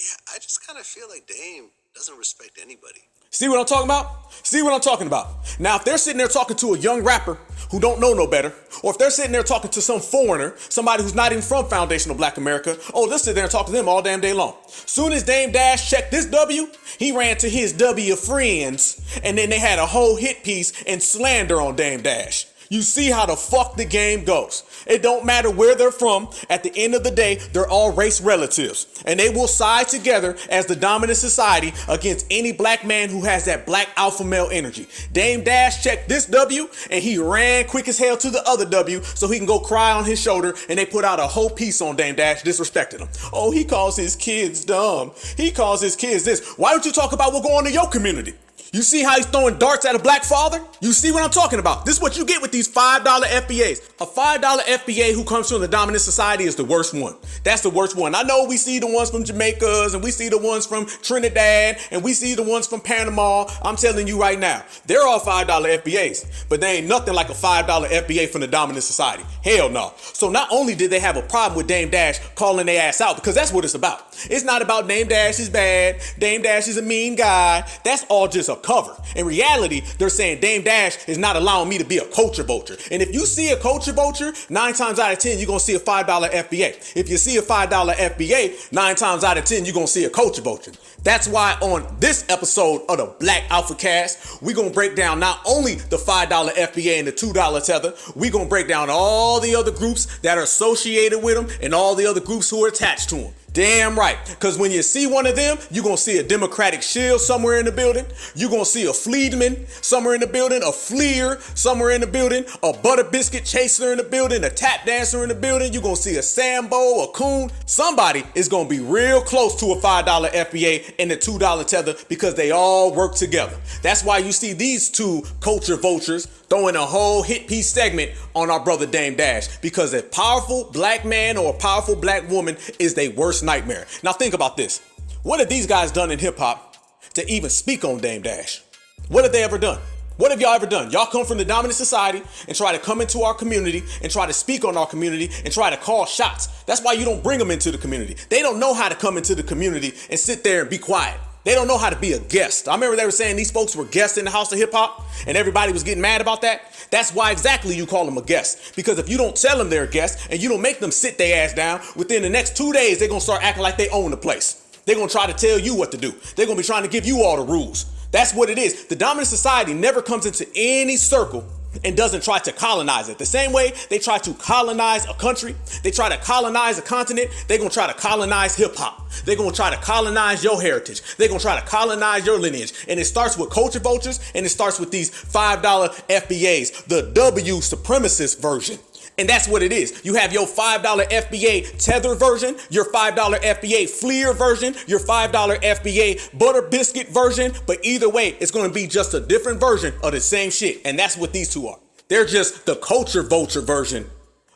Yeah, I just kind of feel like Dame doesn't respect anybody. See what I'm talking about? See what I'm talking about? Now, if they're sitting there talking to a young rapper who don't know no better, or if they're sitting there talking to some foreigner, somebody who's not even from foundational Black America, they'll sit there and talk to them all damn day long. Soon as Dame Dash checked this W, he ran to his W friends, and then they had a whole hit piece and slander on Dame Dash. You see how the fuck the game goes. It don't matter where they're from. At the end of the day, they're all race relatives. And they will side together as the dominant society against any Black man who has that Black alpha male energy. Dame Dash checked this W and he ran quick as hell to the other W so he can go cry on his shoulder, and they put out a whole piece on Dame Dash disrespecting him. Oh, he calls his kids dumb. He calls his kids this. Why don't you talk about what's going on in your community? You see how he's throwing darts at a Black father? You see what I'm talking about? This is what you get with these $5 FBAs. A $5 FBA who comes from the dominant society is the worst one. That's the worst one. I know we see the ones from Jamaica, and we see the ones from Trinidad, and we see the ones from Panama. I'm telling you right now, they're all $5 FBAs, but they ain't nothing like a $5 FBA from the dominant society. Hell no. So not only did they have a problem with Dame Dash calling their ass out, because that's what it's about. It's not about Dame Dash is bad, Dame Dash is a mean guy. That's all just a cover. In reality, they're saying Dame Dash is not allowing me to be a culture vulture. And if you see a culture vulture, 9 times out of 10, you're going to see a $5 FBA. If you see a $5 FBA, 9 times out of 10, you're going to see a culture vulture. That's why on this episode of the Black AlphaCast, we're going to break down not only the $5 FBA and the $2 Tether, we're going to break down all the other groups that are associated with them and all the other groups who are attached to them. Damn right, because when you see one of them, you're going to see a Democratic shield somewhere in the building. You're going to see a Fleedman somewhere in the building, a Fleer somewhere in the building, a Butter Biscuit Chaser in the building, a Tap Dancer in the building. You're going to see a Sambo, a Coon. Somebody is going to be real close to a $5 FBA and the $2 Tether because they all work together. That's why you see these two culture vultures throwing a whole hit piece segment on our brother Dame Dash, because a powerful Black man or a powerful Black woman is their worst nightmare. Now think about this. What have these guys done in hip hop to even speak on Dame Dash? What have they ever done? What have y'all ever done? Y'all come from the dominant society and try to come into our community and try to speak on our community and try to call shots. That's why you don't bring them into the community. They don't know how to come into the community and sit there and be quiet. They don't know how to be a guest. I remember they were saying these folks were guests in the House of Hip Hop and everybody was getting mad about that. That's why exactly you call them a guest. Because if you don't tell them they're a guest and you don't make them sit their ass down, within the next 2 days, they're going to start acting like they own the place. They're going to try to tell you what to do. They're going to be trying to give you all the rules. That's what it is. The dominant society never comes into any circle and doesn't try to colonize it. The same way they try to colonize a country, they try to colonize a continent, they're going to try to colonize hip hop. They're going to try to colonize your heritage. They're going to try to colonize your lineage. And it starts with culture vultures and it starts with these $5 FBAs, the W supremacist version. And that's what it is. You have your $5 FBA Tether version, your $5 FBA Fleer version, your $5 FBA Butter Biscuit version. But either way, it's going to be just a different version of the same shit. And that's what these two are. They're just the culture vulture version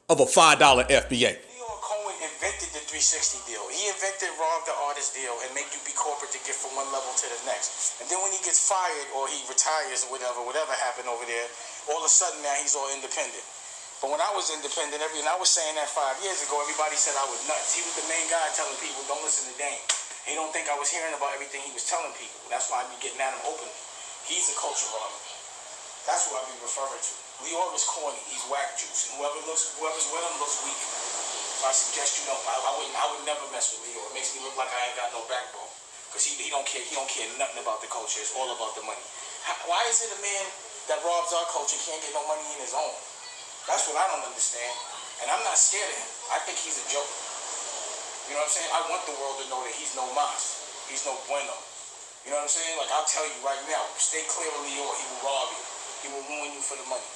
of a $5 FBA. Cohen invented the 360 deal. He invented rob the artist deal and make you be corporate to get from one level to the next. And then when he gets fired or he retires or whatever happened over there, all of a sudden now he's all independent. But when I was independent, and I was saying that 5 years ago, everybody said I was nuts. He was the main guy telling people, don't listen to Dame. He don't think I was hearing about everything he was telling people. That's why I be getting at him openly. He's a culture robber. That's who I be referring to. Leo is corny. He's whack juice. And whoever's with him looks weak. So I suggest you don't. I would never mess with Leo. It makes me look like I ain't got no backbone. Because he don't care. He don't care nothing about the culture. It's all about the money. Why is it a man that robs our culture can't get no money in his own? That's what I don't understand. And I'm not scared of him. I think he's a joker. You know what I'm saying? I want the world to know that he's no mas. He's no bueno. You know what I'm saying? Like, I'll tell you right now, stay clear of Leo. He will rob you. He will ruin you for the money.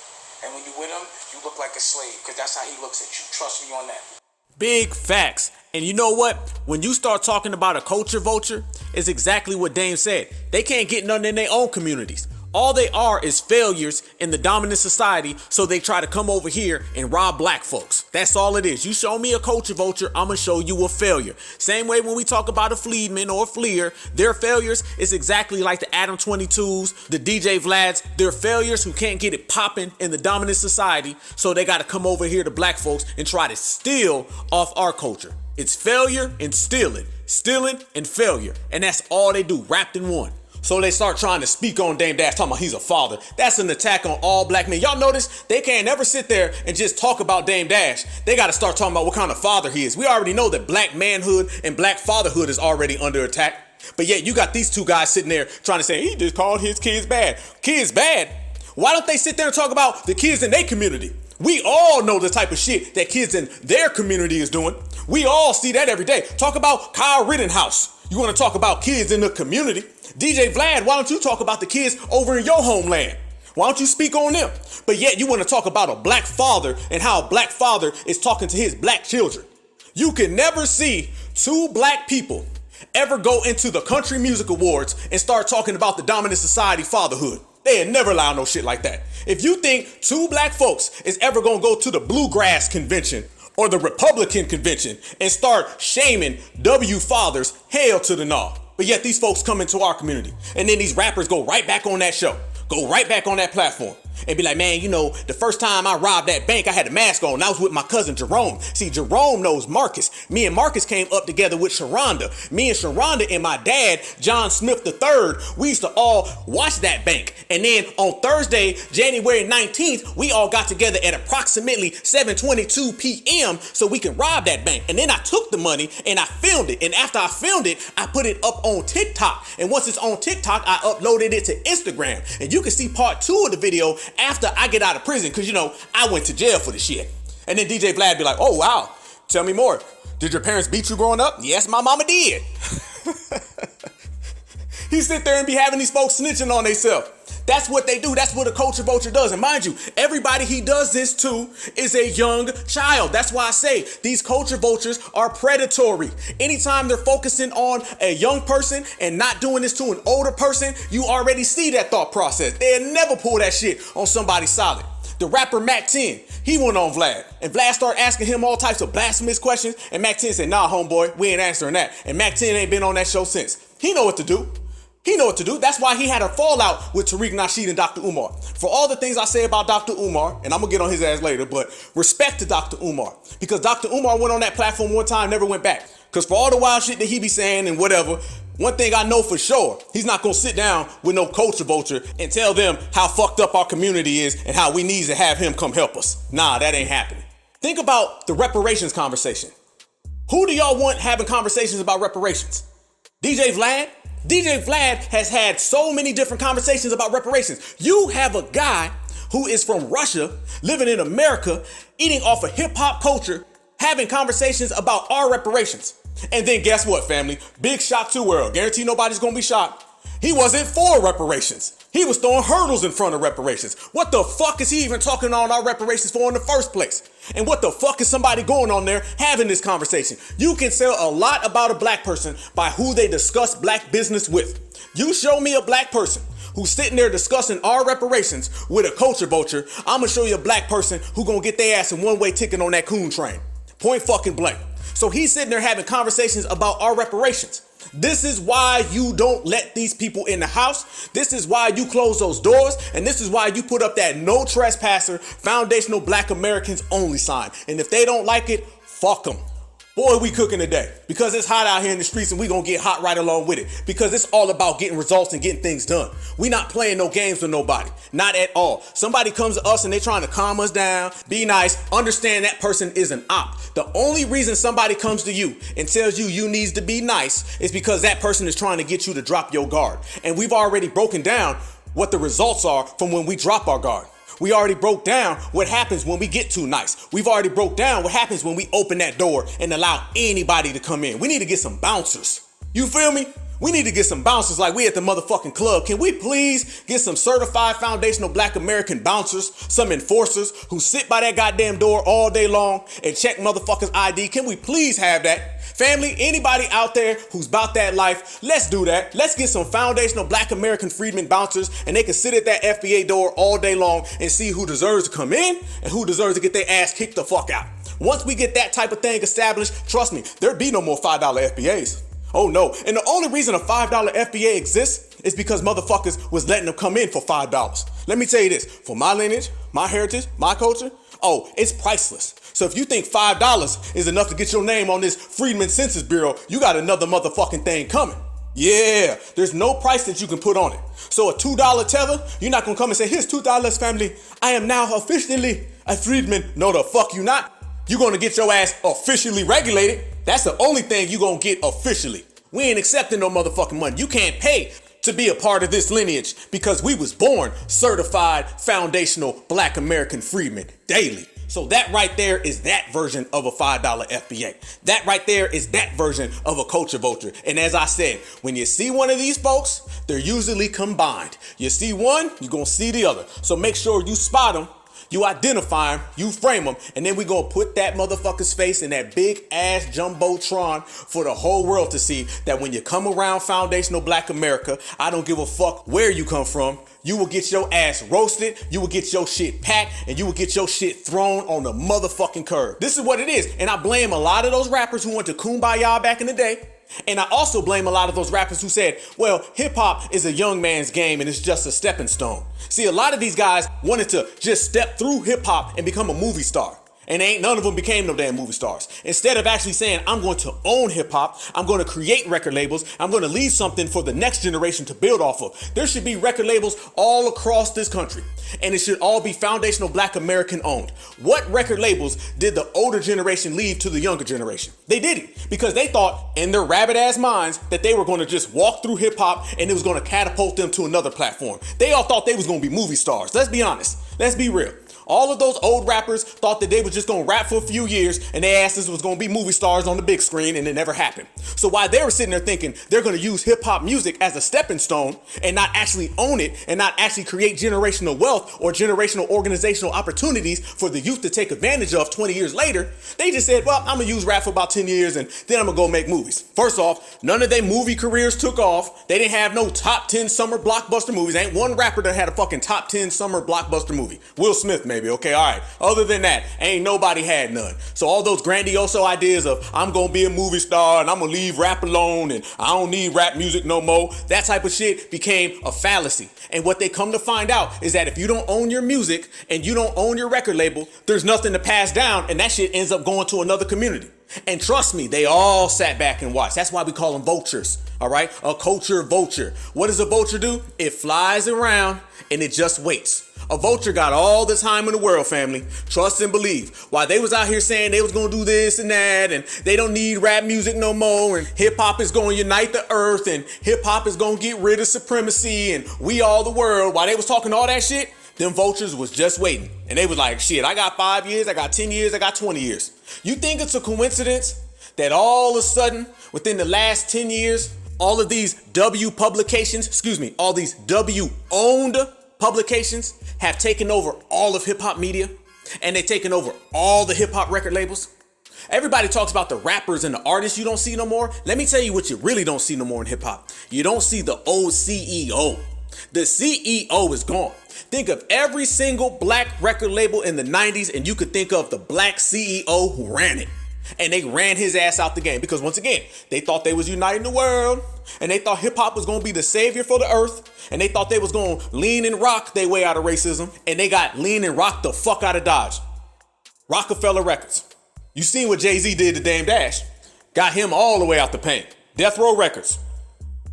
And when you're with him, you look like a slave. Because that's how he looks at you. Trust me on that. Big facts. And you know what? When you start talking about a culture vulture, it's exactly what Dame said. They can't get none in their own communities. All they are is failures in the dominant society, so they try to come over here and rob black folks. That's all it is. You show me a culture vulture, I'm going to show you a failure. Same way when we talk about a Fleedman or a Fleer, their failures is exactly like the Adam 22s, the DJ Vlads. They're failures who can't get it popping in the dominant society, so they got to come over here to black folks and try to steal off our culture. It's failure and stealing and failure. And that's all they do, wrapped in one. So they start trying to speak on Dame Dash, talking about he's a father. That's an attack on all black men. Y'all notice they can't never sit there and just talk about Dame Dash. They got to start talking about what kind of father he is. We already know that black manhood and black fatherhood is already under attack. But yet you got these two guys sitting there trying to say he just called his kids bad. Kids bad? Why don't they sit there and talk about the kids in their community? We all know the type of shit that kids in their community is doing. We all see that every day. Talk about Kyle Rittenhouse. You want to talk about kids in the community? DJ Vlad, why don't you talk about the kids over in your homeland? Why don't you speak on them? But yet you want to talk about a black father and how a black father is talking to his black children. You can never see two black people ever go into the Country Music Awards and start talking about the dominant society fatherhood. They had never allow no shit like that. If you think two black folks is ever going to go to the Bluegrass Convention or the Republican Convention and start shaming W fathers, hell to the no. But yet these folks come into our community and then these rappers go right back on that show, go right back on that platform and be like, man, you know, the first time I robbed that bank, I had a mask on. I was with my cousin Jerome. See, Jerome knows Marcus. Me and Marcus came up together with Sharonda. Me and Sharonda and my dad, John Smith III, we used to all watch that bank. And then on Thursday, January 19th, we all got together at approximately 7:22 p.m. so we can rob that bank. And then I took the money and I filmed it. And after I filmed it, I put it up on TikTok. And once it's on TikTok, I uploaded it to Instagram. And you can see part 2 of the video after I get out of prison, because, you know, I went to jail for the shit. And then DJ Vlad be like, oh, wow, tell me more. Did your parents beat you growing up? Yes, my mama did. He sit there and be having these folks snitching on themselves. That's what they do. That's what a culture vulture does. And mind you, everybody he does this to is a young child. That's why I say these culture vultures are predatory. Anytime they're focusing on a young person and not doing this to an older person, you already see that thought process. They'll never pull that shit on somebody solid. The rapper Mac 10, he went on Vlad. And Vlad started asking him all types of blasphemous questions. And Mac 10 said, nah, homeboy, we ain't answering that. And Mac 10 ain't been on that show since. He know what to do. He know what to do. That's why he had a fallout with Tariq Nasheed and Dr. Umar. For all the things I say about Dr. Umar, and I'm going to get on his ass later, but respect to Dr. Umar. Because Dr. Umar went on that platform one time, never went back. Because for all the wild shit that he be saying and whatever, one thing I know for sure, he's not going to sit down with no culture vulture and tell them how fucked up our community is and how we need to have him come help us. Nah, that ain't happening. Think about the reparations conversation. Who do y'all want having conversations about reparations? DJ Vlad? DJ Vlad has had so many different conversations about reparations. You have a guy who is from Russia, living in America, eating off of hip hop culture, having conversations about our reparations. And then guess what, family? Big shock to the world. Guarantee nobody's gonna be shocked. He wasn't for reparations. He was throwing hurdles in front of reparations. What the fuck is he even talking on our reparations for in the first place? And what the fuck is somebody going on there having this conversation? You can tell a lot about a black person by who they discuss black business with. You show me a black person who's sitting there discussing our reparations with a culture vulture, I'm gonna show you a black person who gonna get their ass in one-way ticket on that coon train. Point fucking blank. So he's sitting there having conversations about our reparations. This is why you don't let these people in the house. This is why you close those doors. And this is why you put up that no trespasser, foundational black Americans only sign. And if they don't like it, fuck them. Boy, we cooking today because it's hot out here in the streets and we gonna get hot right along with it because it's all about getting results and getting things done. We not playing no games with nobody, not at all. Somebody comes to us and they trying to calm us down, be nice, understand that person is an op. The only reason somebody comes to you and tells you needs to be nice is because that person is trying to get you to drop your guard. And we've already broken down what the results are from when we drop our guard. We already broke down what happens when we get too nice. We've already broke down what happens when we open that door and allow anybody to come in. We need to get some bouncers. You feel me? We need to get some bouncers like we at the motherfucking club. Can we please get some certified foundational black American bouncers, some enforcers who sit by that goddamn door all day long and check motherfuckers' ID? Can we please have that? Family, anybody out there who's about that life, let's do that. Let's get some foundational black American freedmen bouncers and they can sit at that FBA door all day long and see who deserves to come in and who deserves to get their ass kicked the fuck out. Once we get that type of thing established, trust me, there'd be no more $5 FBAs. Oh no, and the only reason a $5 FBA exists is because motherfuckers was letting them come in for $5. Let me tell you this, for my lineage, my heritage, my culture, oh, it's priceless. So if you think $5 is enough to get your name on this Freedmen Census Bureau, you got another motherfucking thing coming. Yeah, there's no price that you can put on it. So a $2 tether, you're not gonna come and say, here's $2, family. I am now officially a freedman. No, the fuck you not. You're gonna get your ass officially regulated. That's the only thing you're gonna get officially. We ain't accepting no motherfucking money. You can't pay to be a part of this lineage because we was born certified foundational black American freedmen daily. So that right there is that version of a $5 FBA. That right there is that version of a culture vulture. And as I said, when you see one of these folks, they're usually combined. You see one, you're gonna see the other. So make sure you spot them, you identify them, you frame them, and then we gonna put that motherfucker's face in that big ass jumbotron for the whole world to see that when you come around foundational black America, I don't give a fuck where you come from, you will get your ass roasted, you will get your shit packed, and you will get your shit thrown on the motherfucking curb. This is what it is. And I blame a lot of those rappers who went to Kumbaya back in the day. And I also blame a lot of those rappers who said, well, hip hop is a young man's game and it's just a stepping stone. See, a lot of these guys wanted to just step through hip hop and become a movie star. And ain't none of them became no damn movie stars. Instead of actually saying, I'm going to own hip hop, I'm going to create record labels, I'm going to leave something for the next generation to build off of. There should be record labels all across this country. And it should all be foundational black American owned. What record labels did the older generation leave to the younger generation? They didn't, because they thought in their rabbit ass minds that they were going to just walk through hip hop and it was going to catapult them to another platform. They all thought they was going to be movie stars. Let's be honest. Let's be real. All of those old rappers thought that they were just gonna rap for a few years and their asses was gonna be movie stars on the big screen, and it never happened. So while they were sitting there thinking they're gonna use hip hop music as a stepping stone and not actually own it and not actually create generational wealth or generational organizational opportunities for the youth to take advantage of 20 years later, they just said, well, I'm gonna use rap for about 10 years and then I'm gonna go make movies. First off, none of their movie careers took off. They didn't have no top 10 summer blockbuster movies. Ain't one rapper that had a fucking top 10 summer blockbuster movie. Will Smith, man. maybe. Okay, all right. Other than that, ain't nobody had none. So all those grandioso ideas of I'm gonna be a movie star and I'm gonna leave rap alone and I don't need rap music no more, that type of shit became a fallacy. And what they come to find out is that if you don't own your music and you don't own your record label, there's nothing to pass down, and that shit ends up going to another community. And trust me, they all sat back and watched. That's why we call them vultures, all right? A culture vulture. What does a vulture do? It flies around and it just waits. A vulture got all the time in the world, family. Trust and believe. While they was out here saying they was gonna do this and that, and they don't need rap music no more, and hip hop is gonna unite the earth, and hip hop is gonna get rid of supremacy, and we all the world. While they was talking all that shit, them vultures was just waiting. And they was like, shit, I got 5 years, I got 10 years, I got 20 years. You think it's a coincidence that all of a sudden, within the last 10 years, all of these all these W-owned publications have taken over all of hip-hop media, and they've taken over all the hip-hop record labels? Everybody talks about the rappers and the artists you don't see no more. Let me tell you what you really don't see no more in hip-hop. You don't see the old CEO. The CEO is gone. Think of every single black record label in the 90s, and you could think of the black CEO who ran it. And they ran his ass out the game because, once again, they thought they was uniting the world, and they thought hip-hop was going to be the savior for the earth, and they thought they was going to lean and rock their way out of racism, and they got lean and rock the fuck out of Dodge. Rockefeller Records. You seen what Jay-Z did to Dame Dash. Got him all the way out the paint. Death Row Records.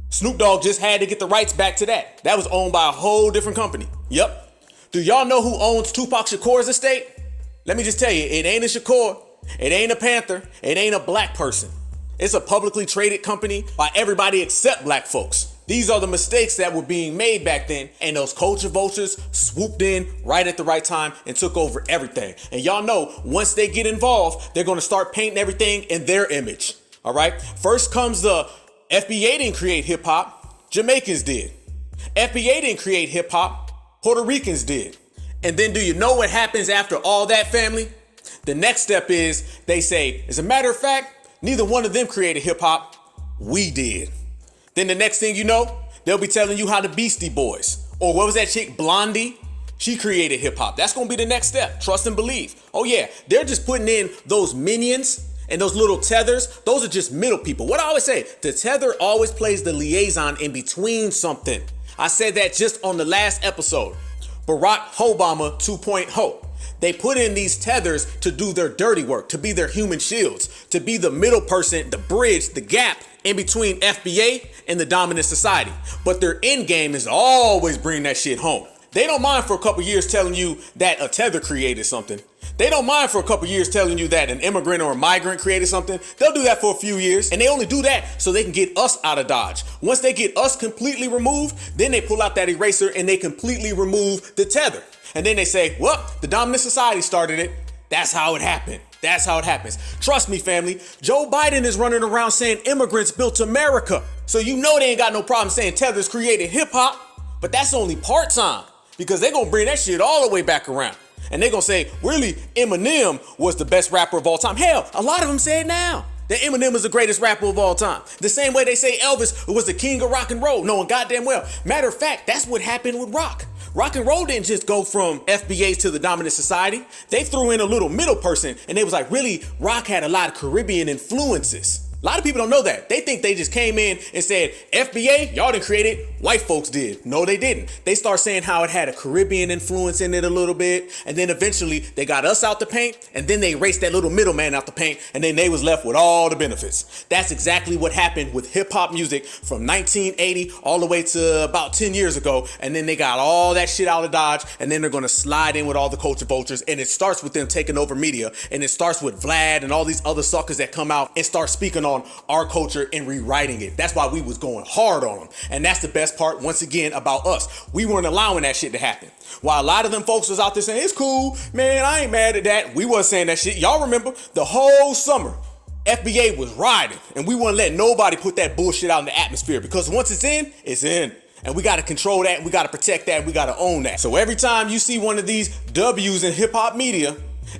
Snoop Dogg just had to get the rights back to that. That was owned by a whole different company. Yep. Do y'all know who owns Tupac Shakur's estate? Let me just tell you, it ain't a Shakur. It ain't a Panther. It ain't a black person. It's a publicly traded company by everybody except black folks. These are the mistakes that were being made back then, and those culture vultures swooped in right at the right time and took over everything. And y'all know, once they get involved, they're going to start painting everything in their image. All right? First comes the FBA didn't create hip hop. Jamaicans did. FBA didn't create hip hop. Puerto Ricans did. And then do you know what happens after all that, family? The next step is they say, as a matter of fact, neither one of them created hip hop. We did. Then the next thing you know, they'll be telling you how the Beastie Boys, or what was that chick, Blondie? She created hip hop. That's going to be the next step. Trust and believe. Oh yeah, they're just putting in those minions and those little tethers. Those are just middle people. What I always say, the tether always plays the liaison in between something. I said that just on the last episode. Barack Obama 2.0. They put in these tethers to do their dirty work, to be their human shields, to be the middle person, the bridge, the gap in between FBA and the dominant society. But their end game is always bring that shit home. They don't mind for a couple years telling you that a tether created something. They don't mind for a couple years telling you that an immigrant or a migrant created something. They'll do that for a few years, and they only do that so they can get us out of Dodge. Once they get us completely removed, then they pull out that eraser and they completely remove the tether. And then they say, well, the dominant society started it. That's how it happened. That's how it happens. Trust me, family. Joe Biden is running around saying immigrants built America. So you know they ain't got no problem saying tethers created hip hop, but that's only part-time because they're going to bring that shit all the way back around. And they're going to say, really, Eminem was the best rapper of all time. Hell, a lot of them say it now, that Eminem is the greatest rapper of all time. The same way they say Elvis was the king of rock and roll, knowing goddamn well. Matter of fact, that's what happened with rock. Rock and roll didn't just go from FBAs to the dominant society. They threw in a little middle person, and they was like, really, rock had a lot of Caribbean influences. A lot of people don't know that. They think they just came in and said, FBA, y'all didn't create it. White folks did. No, they didn't. They start saying how it had a Caribbean influence in it a little bit. And then eventually they got us out the paint, and then they erased that little middleman out the paint, and then they was left with all the benefits. That's exactly what happened with hip hop music from 1980 all the way to about 10 years ago. And then they got all that shit out of Dodge, and then they're going to slide in with all the culture vultures. And it starts with them taking over media. And it starts with Vlad and all these other suckers that come out and start speaking on our culture and rewriting it. That's why we was going hard on them. And that's the best part, once again, about us. We weren't allowing that shit to happen. While a lot of them folks was out there saying, it's cool, man, I ain't mad at that. We wasn't saying that shit. Y'all remember the whole summer, FBA was riding, and we wouldn't let nobody put that bullshit out in the atmosphere, because once it's in, it's in. And we got to control that, and we got to protect that, and we got to own that. So every time you see one of these W's in hip hop media,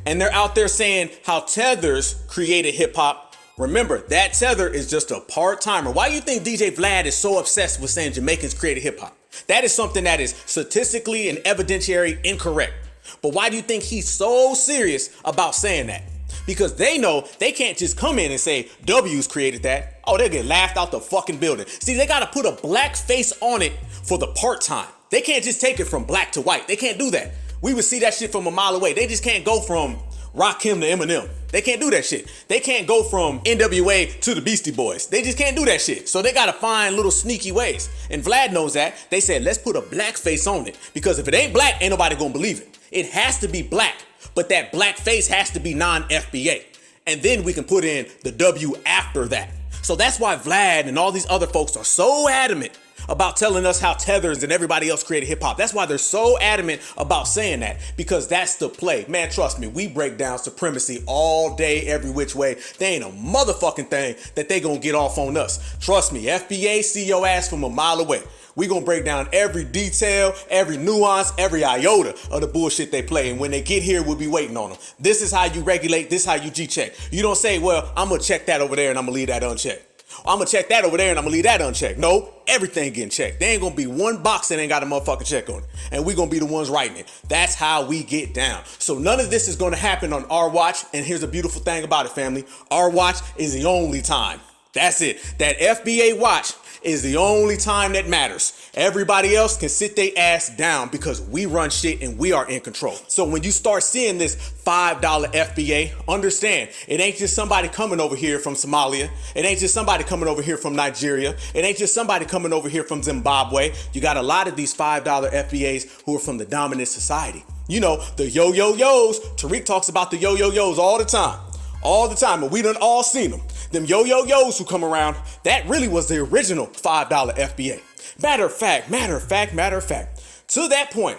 and they're out there saying how tethers created hip hop, remember, that tether is just a part-timer. Why do you think DJ Vlad is so obsessed with saying Jamaicans created hip-hop? That is something that is statistically and evidentiary incorrect. But why do you think he's so serious about saying that? Because they know they can't just come in and say W's created that. Oh, they'll get laughed out the fucking building. See, they gotta put a black face on it for the part-time. They can't just take it from black to white. They can't do that. We would see that shit from a mile away. They just can't go from Rakim to Eminem. They can't do that shit. They can't go from NWA to the Beastie Boys. They just can't do that shit. So they gotta find little sneaky ways. And Vlad knows that. They said, let's put a black face on it. Because if it ain't black, ain't nobody gonna believe it. It has to be black. But that black face has to be non-FBA. And then we can put in the W after that. So that's why Vlad and all these other folks are so adamant about telling us how Tethers and everybody else created hip hop. That's why they're so adamant about saying that, because that's the play. Man, trust me, we break down supremacy all day, every which way. There ain't a motherfucking thing that they gonna get off on us. Trust me, FBA see your ass from a mile away. We gonna break down every detail, every nuance, every iota of the bullshit they play. And when they get here, we'll be waiting on them. This is how you regulate, this is how you G-check. You don't say, well, I'm gonna check that over there and I'm gonna leave that unchecked. I'm gonna check that over there and I'm gonna leave that unchecked. No, everything getting checked. There ain't gonna be one box that ain't got a motherfucking check on it. And we gonna be the ones writing it. That's how we get down. So none of this is gonna happen on our watch. And here's the beautiful thing about it, family. Our watch is the only time. That's it. That FBA watch is the only time that matters. Everybody else can sit their ass down because we run shit and we are in control. So when you start seeing this $5 FBA, understand, it ain't just somebody coming over here from Somalia. It ain't just somebody coming over here from Nigeria. It ain't just somebody coming over here from Zimbabwe. You got a lot of these $5 FBAs who are from the dominant society. You know, the yo-yo-yos. Tariq talks about the yo-yo-yos all the time. All the time, and we done all seen them. Them yo-yo-yos who come around, that really was the original $5 FBA. Matter of fact, to that point,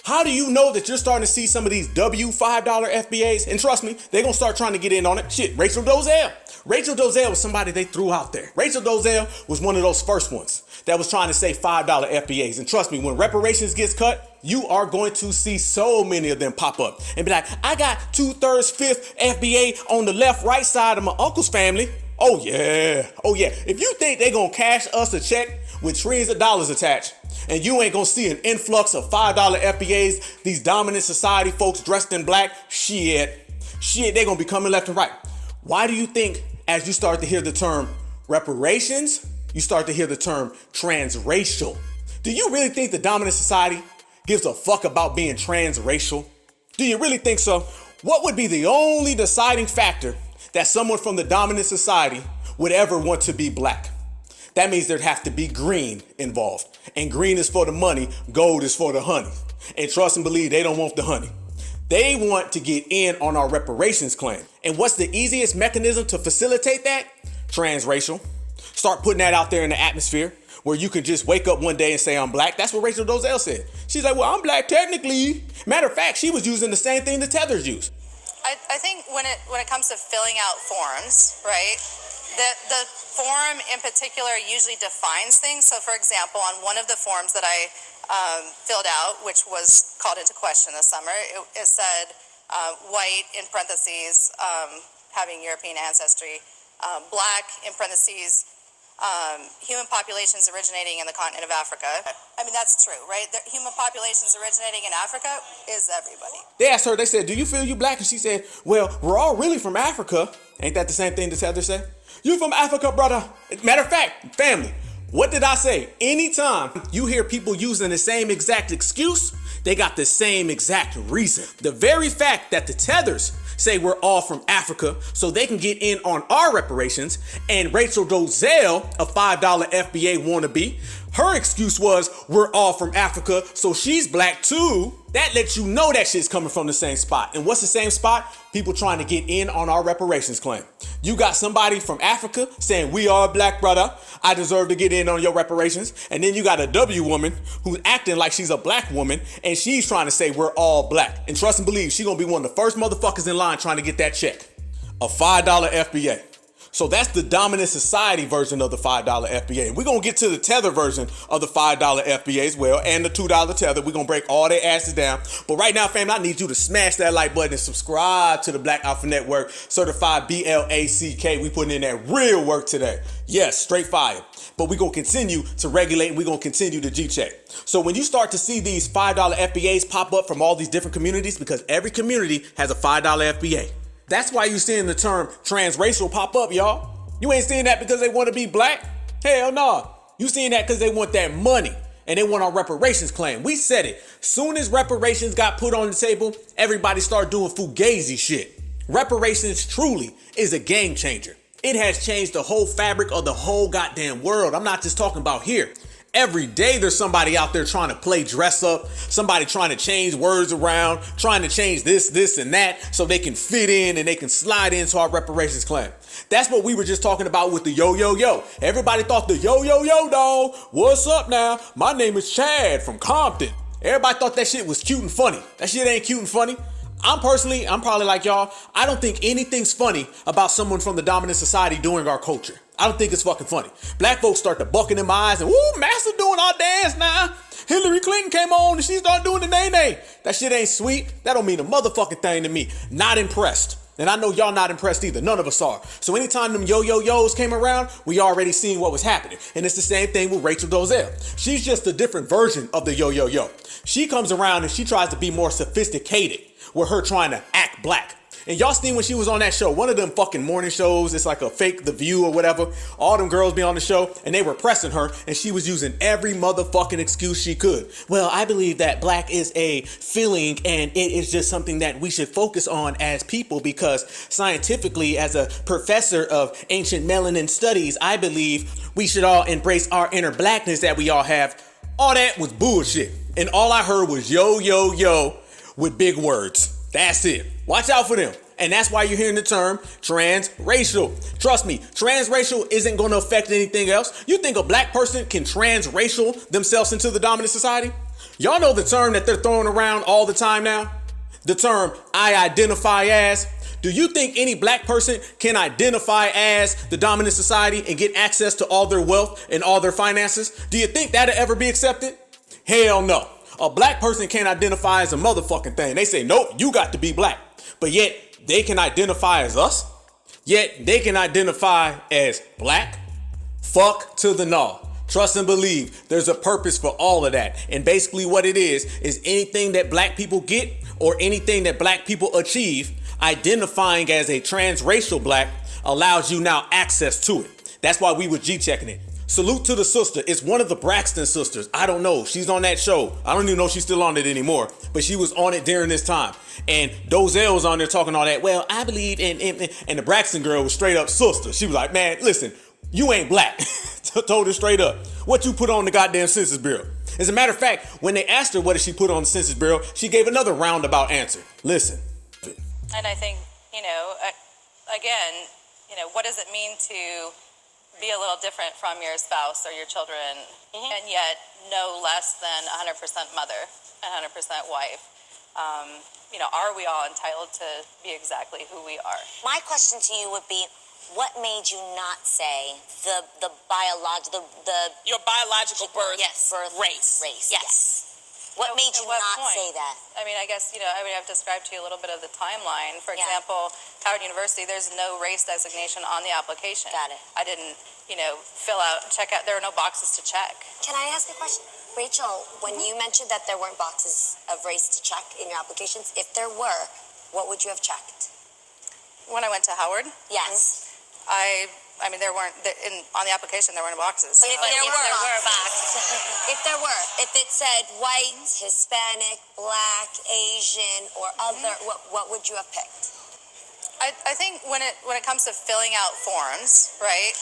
how do you know that you're starting to see some of these $5 FBAs? And trust me, they're gonna start trying to get in on it. Shit, Rachel Dolezal. Rachel Dolezal was somebody they threw out there. Rachel Dolezal was one of those first ones that was trying to say $5 FBAs. And trust me, when reparations gets cut, you are going to see so many of them pop up and be like, I got 2/3, 5th FBA on the left, right side of my uncle's family. Oh yeah. If you think they gonna cash us a check with trillions of dollars attached, and you ain't gonna see an influx of $5 FBAs, these dominant society folks dressed in black, shit, they gonna be coming left and right. Why do you think as you start to hear the term reparations, you start to hear the term transracial? Do you really think the dominant society gives a fuck about being transracial? Do you really think so? What would be the only deciding factor that someone from the dominant society would ever want to be black? That means there'd have to be green involved. And green is for the money, gold is for the honey. And trust and believe, they don't want the honey. They want to get in on our reparations claim. And what's the easiest mechanism to facilitate that? Transracial. Start putting that out there in the atmosphere where you can just wake up one day and say, I'm black. That's what Rachel Dolezal said. She's like, well, I'm black technically. Matter of fact, she was using the same thing the Tethers use. I think when it comes to filling out forms, right, the form in particular usually defines things. So, for example, on one of the forms that I filled out, which was called into question this summer, it said white in parentheses, having European ancestry, black in parentheses, human populations originating in the continent of Africa. I mean, that's true, right? The human populations originating in Africa is everybody. They asked her, they said, do you feel you black? And she said, well, we're all really from Africa. Ain't that the same thing the Tether said? You from Africa, brother. Matter of fact, family, what did I say? Anytime you hear people using the same exact excuse, they got the same exact reason. The very fact that the Tethers say we're all from Africa so they can get in on our reparations, and Rachel Dolezal, a $5 FBA wannabe, her excuse was we're all from Africa so she's black too. That lets you know that shit's coming from the same spot. And what's the same spot? People trying to get in on our reparations claim. You got somebody from Africa saying we are black, brother, I deserve to get in on your reparations. And then you got a W woman who's acting like she's a black woman and she's trying to say we're all black. And trust and believe, she's gonna be one of the first motherfuckers in line trying to get that check. A $5 FBA. So that's the dominant society version of the $5 FBA. We're going to get to the Tether version of the $5 FBA as well, and the $2 Tether. We're going to break all their asses down. But right now, fam, I need you to smash that like button and subscribe to the Black Alpha Network, certified BLACK. We putting in that real work today. Yes, straight fire. But we're going to continue to regulate, and we're going to continue to G-check. So when you start to see these $5 FBAs pop up from all these different communities, because every community has a $5 FBA. That's why you're seeing the term transracial pop up, y'all. You ain't seeing that because they want to be black. Hell no. You seeing that because they want that money and they want our reparations claim. We said it. Soon as reparations got put on the table, everybody started doing fugazi shit. Reparations truly is a game changer. It has changed the whole fabric of the whole goddamn world. I'm not just talking about here. Every day there's somebody out there trying to play dress up, somebody trying to change words around, trying to change this, and that so they can fit in and they can slide into our reparations claim. That's what we were just talking about with the yo. Everybody thought the yo, dog. What's up now? My name is Chad from Compton. Everybody thought that shit was cute and funny. That shit ain't cute and funny. I'm probably like y'all. I don't think anything's funny about someone from the dominant society doing our culture. I don't think it's fucking funny. Black folks start to bucking in my eyes and, woo, Master doing our dance now. Hillary Clinton came on and she started doing the nay-nay. That shit ain't sweet. That don't mean a motherfucking thing to me. Not impressed. And I know y'all not impressed either. None of us are. So anytime them yo-yo-yos came around, we already seen what was happening. And it's the same thing with Rachel Dolezal. She's just a different version of the yo-yo-yo. She comes around and she tries to be more sophisticated with her trying to act black. And y'all seen when she was on that show, one of them fucking morning shows, it's like a fake The View or whatever. All them girls be on the show and they were pressing her and she was using every motherfucking excuse she could. Well, I believe that black is a feeling and it is just something that we should focus on as people because scientifically, as a professor of ancient melanin studies, I believe we should all embrace our inner blackness that we all have. All that was bullshit. And all I heard was yo with big words. That's it. Watch out for them. And that's why you're hearing the term transracial. Trust me, transracial isn't going to affect anything else. You think a black person can transracial themselves into the dominant society? Y'all know the term that they're throwing around all the time now? The term I identify as. Do you think any black person can identify as the dominant society and get access to all their wealth and all their finances? Do you think that'll ever be accepted? Hell no. A black person can't identify as a motherfucking thing. They say, nope, you got to be black. But yet they can identify as us. Yet they can identify as black. Fuck to the no. Trust and believe there's a purpose for all of that. And basically what it is anything that black people get or anything that black people achieve, identifying as a transracial black allows you now access to it. That's why we were G-checking it. Salute to the sister. It's one of the Braxton sisters. I don't know. She's on that show. I don't even know if she's still on it anymore, but she was on it during this time. And Dolezal was on there talking all that. Well, I believe and the Braxton girl was straight up sister. She was like, man, listen, you ain't black. Told her straight up. What you put on the goddamn Census Bureau? As a matter of fact, when they asked her what did she put on the Census Bureau, she gave another roundabout answer. Listen. And I think, again, what does it mean to be a little different from your spouse or your children, and yet no less than 100% mother, 100% wife? Are we all entitled to be exactly who we are? My question to you would be, what made you not say the biological, your biological birth, race? Yes. What made you not say that? I mean, I guess, I've described to you a little bit of the timeline. For example, Howard University, there's no race designation on the application. Got it. I didn't, check out. There are no boxes to check. Can I ask a question? Rachel, when you mentioned that there weren't boxes of race to check in your applications, if there were, what would you have checked? When I went to Howard? Yes. There weren't, on the application, there weren't boxes. But if there were boxes. If it said white, Hispanic, black, Asian, or other, what would you have picked? I think when it comes to filling out forms, right,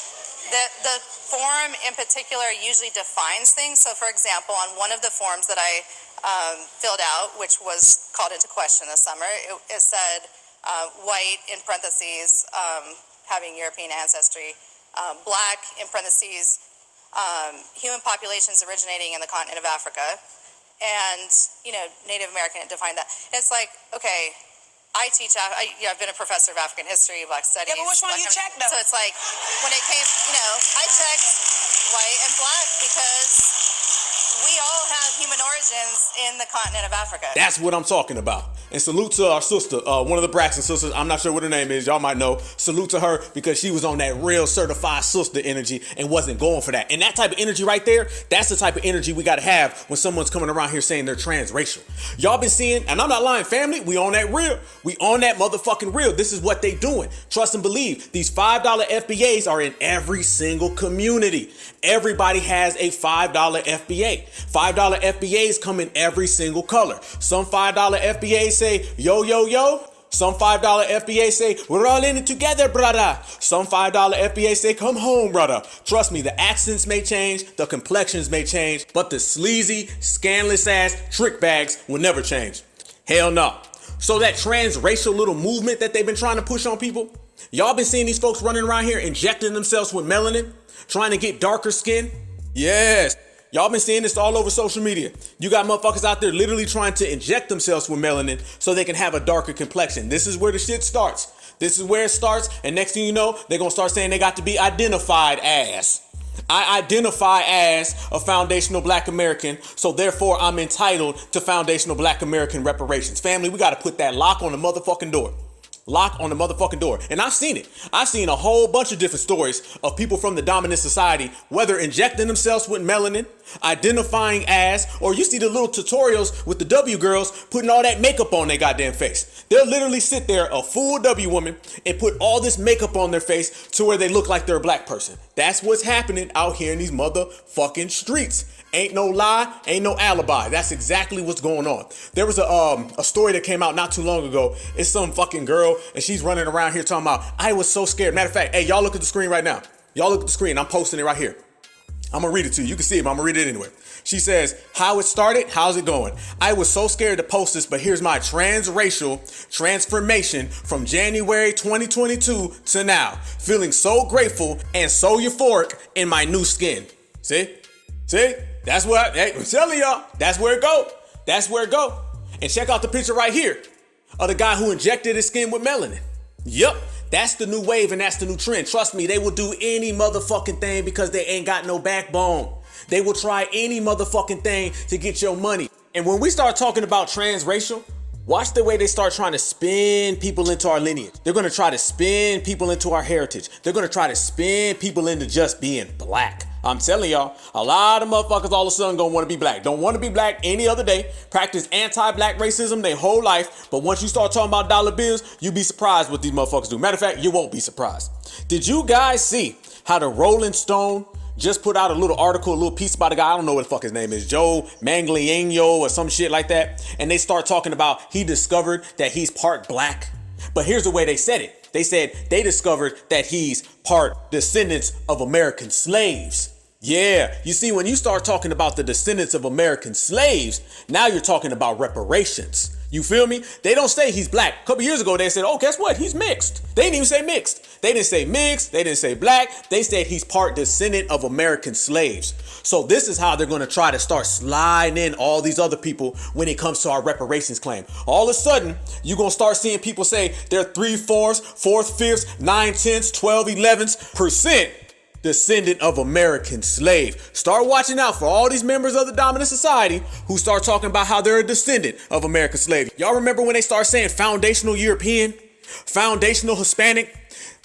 the form in particular usually defines things. So, for example, on one of the forms that I filled out, which was called into question this summer, it said white, in parentheses, having European ancestry, black, in parentheses, human populations originating in the continent of Africa, and, Native American, defined that. It's like, okay, I've been a professor of African history, Black studies. Yeah, but which one you checked, though? So it's like, when it came, I checked white and black because we all have human origins in the continent of Africa. That's what I'm talking about. And salute to our sister, one of the Braxton sisters. I'm not sure what her name is. Y'all might know. Salute to her because she was on that real certified sister energy and wasn't going for that. And that type of energy right there, that's the type of energy we got to have when someone's coming around here saying they're transracial. Y'all been seeing, and I'm not lying, family, we on that real. We on that motherfucking real. This is what they doing. Trust and believe. These $5 FBAs are in every single community. Everybody has a $5 FBA. $5 FBAs come in every single color. Some $5 FBAs say, yo, yo, yo. Some $5 FBA say, we're all in it together, brother. Some $5 FBA say, come home, brother. Trust me, the accents may change, the complexions may change, but the sleazy, scandalous ass trick bags will never change. Hell no. So that transracial little movement that they've been trying to push on people, y'all been seeing these folks running around here injecting themselves with melanin, trying to get darker skin? Yes. Y'all been seeing this all over social media. You got motherfuckers out there literally trying to inject themselves with melanin so they can have a darker complexion. This is where the shit starts. This is where it starts. And next thing you know, they're going to start saying they got to be identified as. I identify as a foundational Black American, so therefore I'm entitled to foundational Black American reparations. Family, we got to put that lock on the motherfucking door. Lock on the motherfucking door. And I've seen it. I've seen a whole bunch of different stories of people from the dominant society, whether injecting themselves with melanin, identifying as, or you see the little tutorials with the W girls putting all that makeup on their goddamn face. They'll literally sit there, a full W woman, and put all this makeup on their face to where they look like they're a black person. That's what's happening out here in these motherfucking streets. Ain't no lie, ain't no alibi. That's exactly what's going on. There was a story that came out not too long ago. It's some fucking girl, and she's running around here talking about, I was so scared. Matter of fact, hey, y'all look at the screen right now. Y'all look at the screen. I'm posting it right here. I'm gonna read it to you. You can see it, but I'm gonna read it anyway. She says, how it started, how's it going? I was so scared to post this, but here's my transracial transformation from January 2022 to now. Feeling so grateful and so euphoric in my new skin. See? That's what, hey, I'm telling y'all, that's where it go. That's where it go. And check out the picture right here of the guy who injected his skin with melanin. Yup, that's the new wave and that's the new trend. Trust me, they will do any motherfucking thing because they ain't got no backbone. They will try any motherfucking thing to get your money. And when we start talking about transracial, watch the way they start trying to spin people into our lineage. They're going to try to spin people into our heritage. They're going to try to spin people into just being black. I'm telling y'all, a lot of motherfuckers all of a sudden gonna want to be black. Don't want to be black any other day. Practice anti-black racism their whole life. But once you start talking about dollar bills, you be surprised what these motherfuckers do. Matter of fact, you won't be surprised. Did you guys see how the Rolling Stone just put out a little article, a little piece about a guy, I don't know what the fuck his name is, Joe Manganiello or some shit like that. And they start talking about he discovered that he's part black. But here's the way they said it. They said they discovered that he's part descendants of American slaves. Yeah, you see, when you start talking about the descendants of American slaves, now you're talking about reparations. You feel me? They don't say he's black. A couple years ago, they said, oh, guess what? He's mixed. They didn't even say mixed. They didn't say mixed. They didn't say black. They said he's part descendant of American slaves. So this is how they're going to try to start sliding in all these other people when it comes to our reparations claim. All of a sudden, you're going to start seeing people say they're 3/4, 4/5, 9/10, 12/11% descendant of American slave. Start watching out for all these members of the dominant society who start talking about how they're a descendant of American slave. Y'all remember when they start saying foundational European, foundational Hispanic?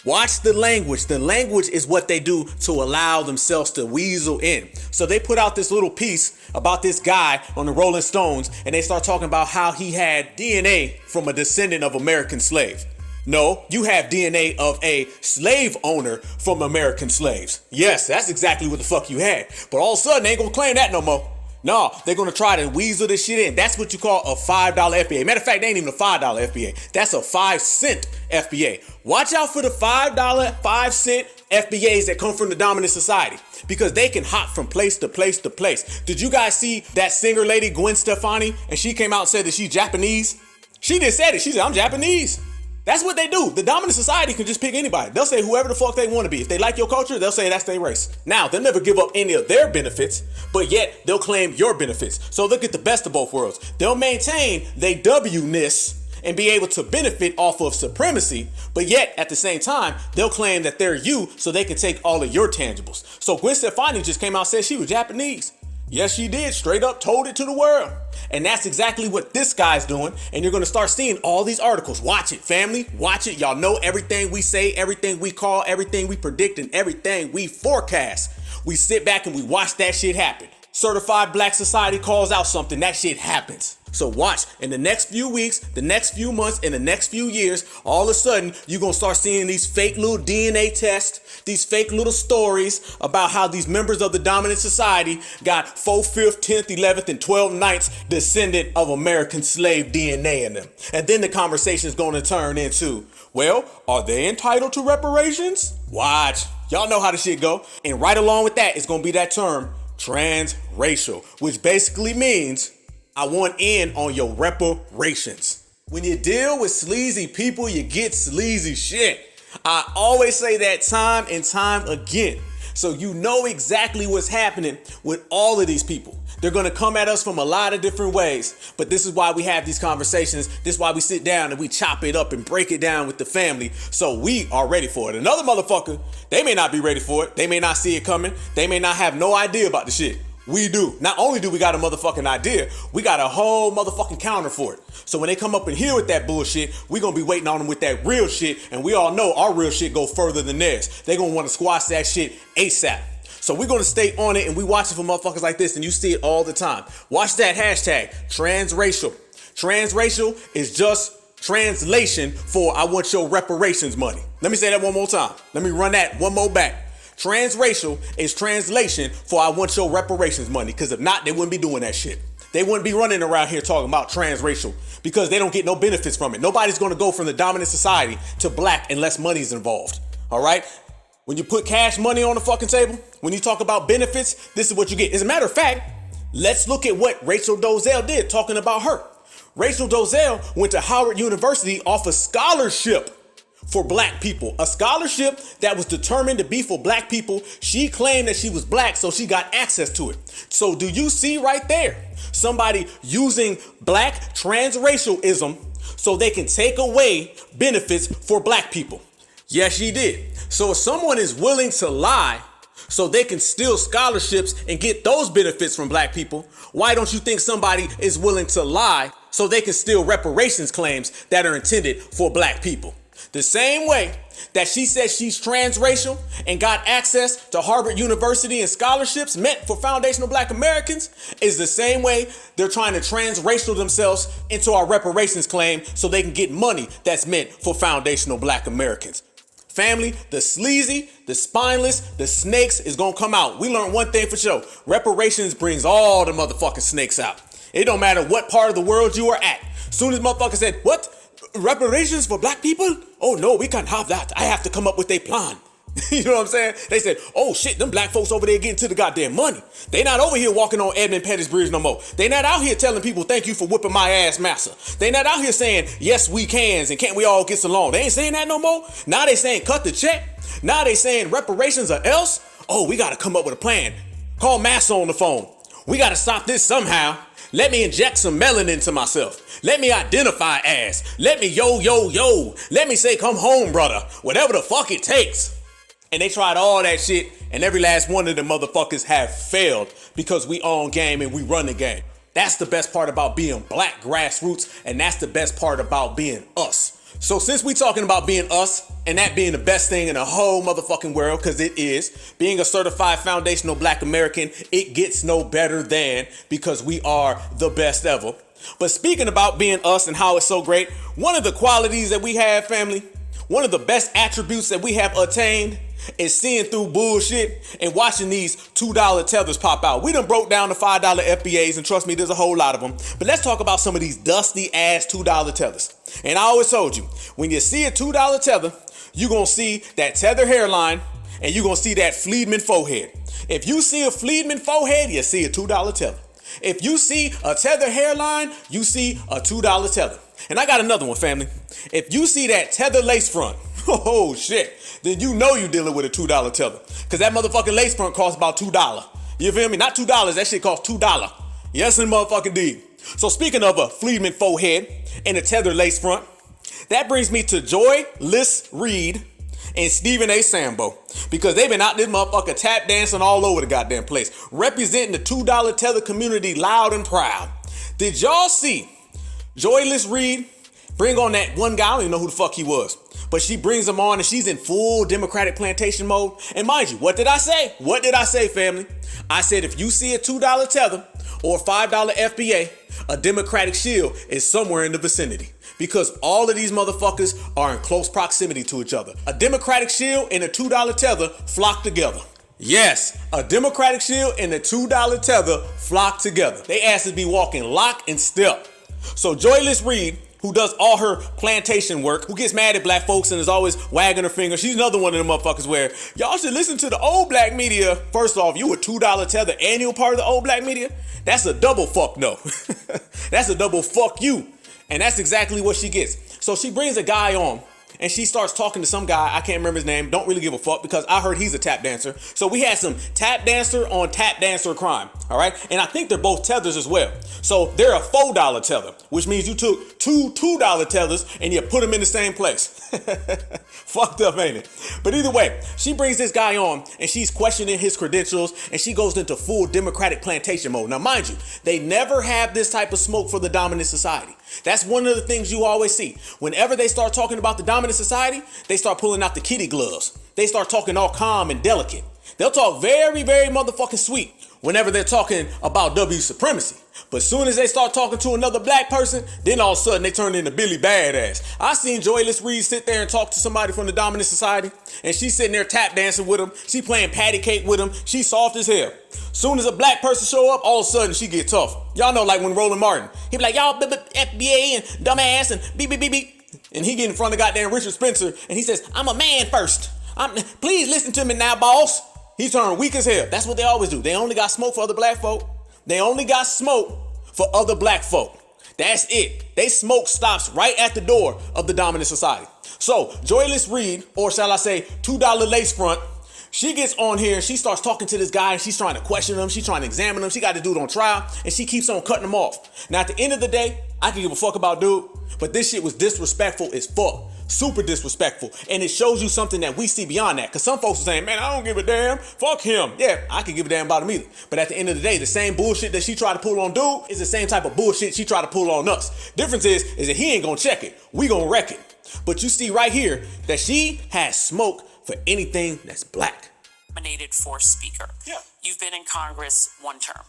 Watch the language. The language is what they do to allow themselves to weasel in. So they put out this little piece about this guy on the Rolling Stones, and they start talking about how he had DNA from a descendant of American slave. No, you have DNA of a slave owner from American slaves. Yes, that's exactly what the fuck you had. But all of a sudden, they ain't gonna claim that no more. No, they're gonna try to weasel this shit in. That's what you call a $5 FBA. Matter of fact, they ain't even a $5 FBA. That's a 5-cent FBA. Watch out for the $5, 5-cent FBAs that come from the dominant society, because they can hop from place to place to place. Did you guys see that singer lady, Gwen Stefani? And she came out and said that she's Japanese. She just said it. She said, I'm Japanese. That's what they do. The dominant society can just pick anybody. They'll say whoever the fuck they want to be. If they like your culture, they'll say that's their race. Now, they'll never give up any of their benefits, but yet they'll claim your benefits. So look at the best of both worlds. They'll maintain their W-ness and be able to benefit off of supremacy, but yet at the same time, they'll claim that they're you so they can take all of your tangibles. So Gwen Stefani just came out and said she was Japanese. Yes, she did. Straight up told it to the world. And that's exactly what this guy's doing. And you're going to start seeing all these articles. Watch it, family. Watch it. Y'all know everything we say, everything we call, everything we predict, and everything we forecast. We sit back and we watch that shit happen. Certified Black Society calls out something, that shit happens. So watch, in the next few weeks, the next few months, in the next few years, all of a sudden, you're going to start seeing these fake little DNA tests, these fake little stories about how these members of the dominant society got 4th, 5th, 10th, 11th, and 12th ninths descendant of American slave DNA in them. And then the conversation is going to turn into, well, are they entitled to reparations? Watch. Y'all know how the shit go. And right along with that is going to be that term, trans-racial, which basically means I want in on your reparations. When you deal with sleazy people, you get sleazy shit. I always say that time and time again. So you know exactly what's happening with all of these people. They're going to come at us from a lot of different ways. But this is why we have these conversations. This is why we sit down and we chop it up and break it down with the family. So we are ready for it. Another motherfucker, they may not be ready for it. They may not see it coming. They may not have no idea about the shit. We do. Not only do we got a motherfucking idea, we got a whole motherfucking counter for it. So when they come up in here with that bullshit, we gonna be waiting on them with that real shit. And we all know our real shit go further than theirs. They gonna want to squash that shit ASAP. So we're going to stay on it, and we watching for motherfuckers like this, and you see it all the time. Watch that hashtag, transracial. Transracial is just translation for I want your reparations money. Let me say that one more time. Let me run that one more back. Transracial is translation for I want your reparations money, because if not, they wouldn't be doing that shit. They wouldn't be running around here talking about transracial because they don't get no benefits from it. Nobody's going to go from the dominant society to black unless money's involved. All right? When you put cash money on the fucking table, when you talk about benefits, this is what you get. As a matter of fact, let's look at what Rachel Dolezal did talking about her. Rachel Dolezal went to Howard University off a scholarship for black people. A scholarship that was determined to be for black people. She claimed that she was black, so she got access to it. So do you see right there somebody using black transracialism so they can take away benefits for black people? Yes, she did. So if someone is willing to lie so they can steal scholarships and get those benefits from black people, why don't you think somebody is willing to lie so they can steal reparations claims that are intended for black people? The same way that she says she's transracial and got access to Harvard University and scholarships meant for foundational black Americans is the same way they're trying to transracial themselves into our reparations claim so they can get money that's meant for foundational black Americans. Family, the sleazy, the spineless, the snakes is gonna come out. We learned one thing for sure. Reparations brings all the motherfucking snakes out. It don't matter what part of the world you are at. Soon as motherfuckers said, what? Reparations for black people? Oh no, we can't have that. I have to come up with a plan. You know what I'm saying? They said, oh shit, them black folks over there getting to the goddamn money. They not over here walking on Edmund Pettus Bridge no more. They not out here telling people, thank you for whipping my ass, massa. They not out here saying, yes, we cans and can't we all get along. They ain't saying that no more. Now they saying, cut the check. Now they saying reparations or else. Oh, we got to come up with a plan. Call Massa on the phone. We got to stop this somehow. Let me inject some melanin into myself. Let me identify as. Let me yo. Let me say, come home, brother. Whatever the fuck it takes. And they tried all that shit, and every last one of them motherfuckers have failed because we own game and we run the game. That's the best part about being black grassroots, and that's the best part about being us. So since we talking about being us, and that being the best thing in the whole motherfucking world, because it is, being a certified foundational black American, it gets no better than, because we are the best ever. But speaking about being us and how it's so great, one of the qualities that we have, family, one of the best attributes that we have attained is seeing through bullshit and watching these $2 tethers pop out. We done broke down the $5 FBAs, and trust me, there's a whole lot of them. But let's talk about some of these dusty ass $2 tethers. And I always told you, when you see a $2 tether, you're going to see that Tether hairline and you're going to see that Fleedman forehead. If you see a Fleedman forehead, you see a $2 tether. If you see a Tether hairline, you see a $2 tether. And I got another one, family. If you see that Tether lace front, oh shit, then you know you're dealing with a $2 tether. Because that motherfucking lace front costs about $2. You feel me? Not $2, that shit costs $2. Yes, and motherfucking D. So speaking of a Fleetman forehead and a Tether lace front, that brings me to Joyless Reed and Stephen A. Sambo, because they've been out this motherfucker tap dancing all over the goddamn place, representing the $2 Tether community loud and proud. Did y'all see Joyless Reed bring on that one guy? I don't even know who the fuck he was, but she brings him on and she's in full Democratic plantation mode. And mind you, what did I say? What did I say, family? I said if you see a $2 Tether or a $5 FBA, a Democratic shield is somewhere in the vicinity, because all of these motherfuckers are in close proximity to each other. A Democratic shield and a $2 Tether flock together. Yes, a Democratic shield and a $2 Tether flock together. They asses be walking lock and step. So Joyless Reed, who does all her plantation work, who gets mad at black folks and is always wagging her finger, she's another one of them motherfuckers where y'all should listen to the old black media. First off, you a $2 Tether annual part of the old black media? That's a double fuck no. That's a double fuck you. And that's exactly what she gets. So she brings a guy on and she starts talking to some guy. I can't remember his name. Don't really give a fuck, because I heard he's a tap dancer. So we had some tap dancer on tap dancer crime. All right. And I think they're both tethers as well. So they're a $4 Tether, which means you took two $2 tethers and you put them in the same place. Fucked up, ain't it? But either way, she brings this guy on and she's questioning his credentials and she goes into full Democratic plantation mode. Now, mind you, they never have this type of smoke for the dominant society. That's one of the things you always see. Whenever they start talking about the dominant society, they start pulling out the kitty gloves. They start talking all calm and delicate. They'll talk very, very motherfucking sweet whenever they're talking about W supremacy. But as soon as they start talking to another black person, then all of a sudden they turn into Billy Badass. I seen Joyless Reed sit there and talk to somebody from the dominant society, and she's sitting there tap dancing with him. She playing patty cake with him. She's soft as hell. Soon as a black person show up, all of a sudden she get tough. Y'all know, like when Roland Martin, he be like, y'all FBA and dumbass and beep, beep, beep, beep. And he get in front of goddamn Richard Spencer and he says, I'm a man first. Please listen to me now, boss. He turned weak as hell. That's what they always do. They only got smoke for other black folk. They only got smoke for other black folk. That's it. They smoke stops right at the door of the dominant society. So Joyless Reed, or shall I say $2 lace front, she gets on here and she starts talking to this guy and she's trying to question him. She's trying to examine him. She got this dude on trial and she keeps on cutting him off. Now at the end of the day, I can give a fuck about dude, but this shit was disrespectful as fuck. Super disrespectful. And it shows you something that we see beyond that. Because some folks are saying, man, I don't give a damn. Fuck him. Yeah, I can give a damn about him either. But at the end of the day, the same bullshit that she tried to pull on dude is the same type of bullshit she tried to pull on us. Difference is that he ain't gonna check it. We gonna wreck it. But you see right here that she has smoke for anything that's black. Nominated for Speaker. Yeah. You've been in Congress one term.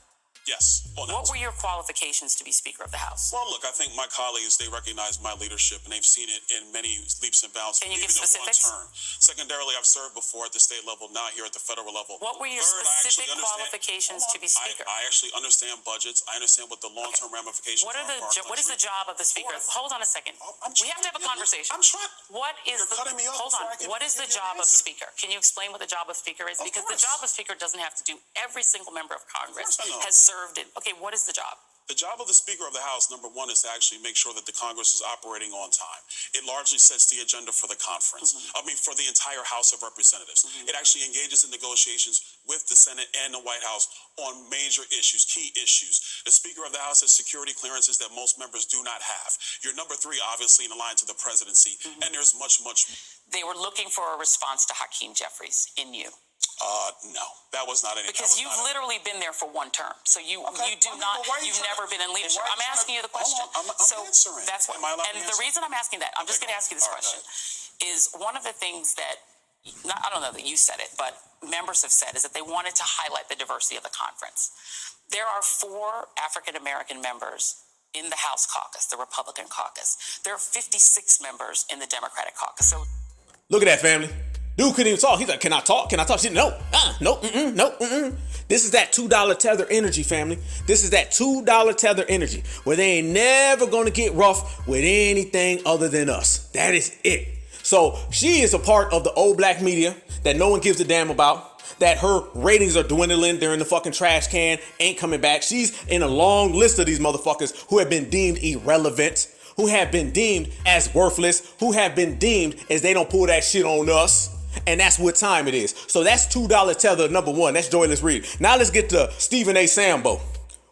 Yes. Well, What were your qualifications to be Speaker of the House? Well, look, I think my colleagues, they recognize my leadership and they've seen it in many leaps and bounds. Can you even give specifics? In one term. Secondarily, I've served before at the state level, not here at the federal level. What were your specific qualifications to be Speaker? I actually understand budgets. I understand what the long-term ramifications What are. What is the job of the Speaker? Hold on a second. We have to have a conversation. I'm trying. What is cutting me off hold on. before I can What is the give you job an of answer. Speaker? Can you explain what the job of Speaker is? Of Because course. the job of Speaker doesn't have to do every single member of Congress Of course I know. has served in. Okay, what is the job? The job of the Speaker of the House, number one, is to actually make sure that the Congress is operating on time. It largely sets the agenda for the conference. For the entire House of Representatives. It actually engages in negotiations with the Senate and the White House on major issues, key issues. The Speaker of the House has security clearances that most members do not have. You're number three, obviously, in the line to the presidency. And there's much, much. They were looking for a response to Hakeem Jeffries in you. No, that was not any. Because you've literally been there for one term, so you've never been in leadership. I'm asking you the question. I'm answering. That's what. Am I allowed And to the answer? reason I'm asking that, I'm just going to ask you this question, is one of the things that, I don't know that you said it, but members have said, is that they wanted to highlight the diversity of the conference. There are 4 African American members in the House caucus, the Republican caucus. There are 56 members in the Democratic caucus. So Look at that, family. Dude couldn't even talk. He's like, can I talk? Can I talk? She, no. This is that $2 Tether energy, family. This is that $2 Tether energy where they ain't never going to get rough with anything other than us. That is it. So she is a part of the old black media that no one gives a damn about, that her ratings are dwindling. They're in the fucking trash can, ain't coming back. She's in a long list of these motherfuckers who have been deemed irrelevant, who have been deemed as worthless, who have been deemed as they don't pull that shit on us. And that's what time it is. So that's $2 Tether number one. That's Joyless Reed. Now let's get to Stephen A. Sambo,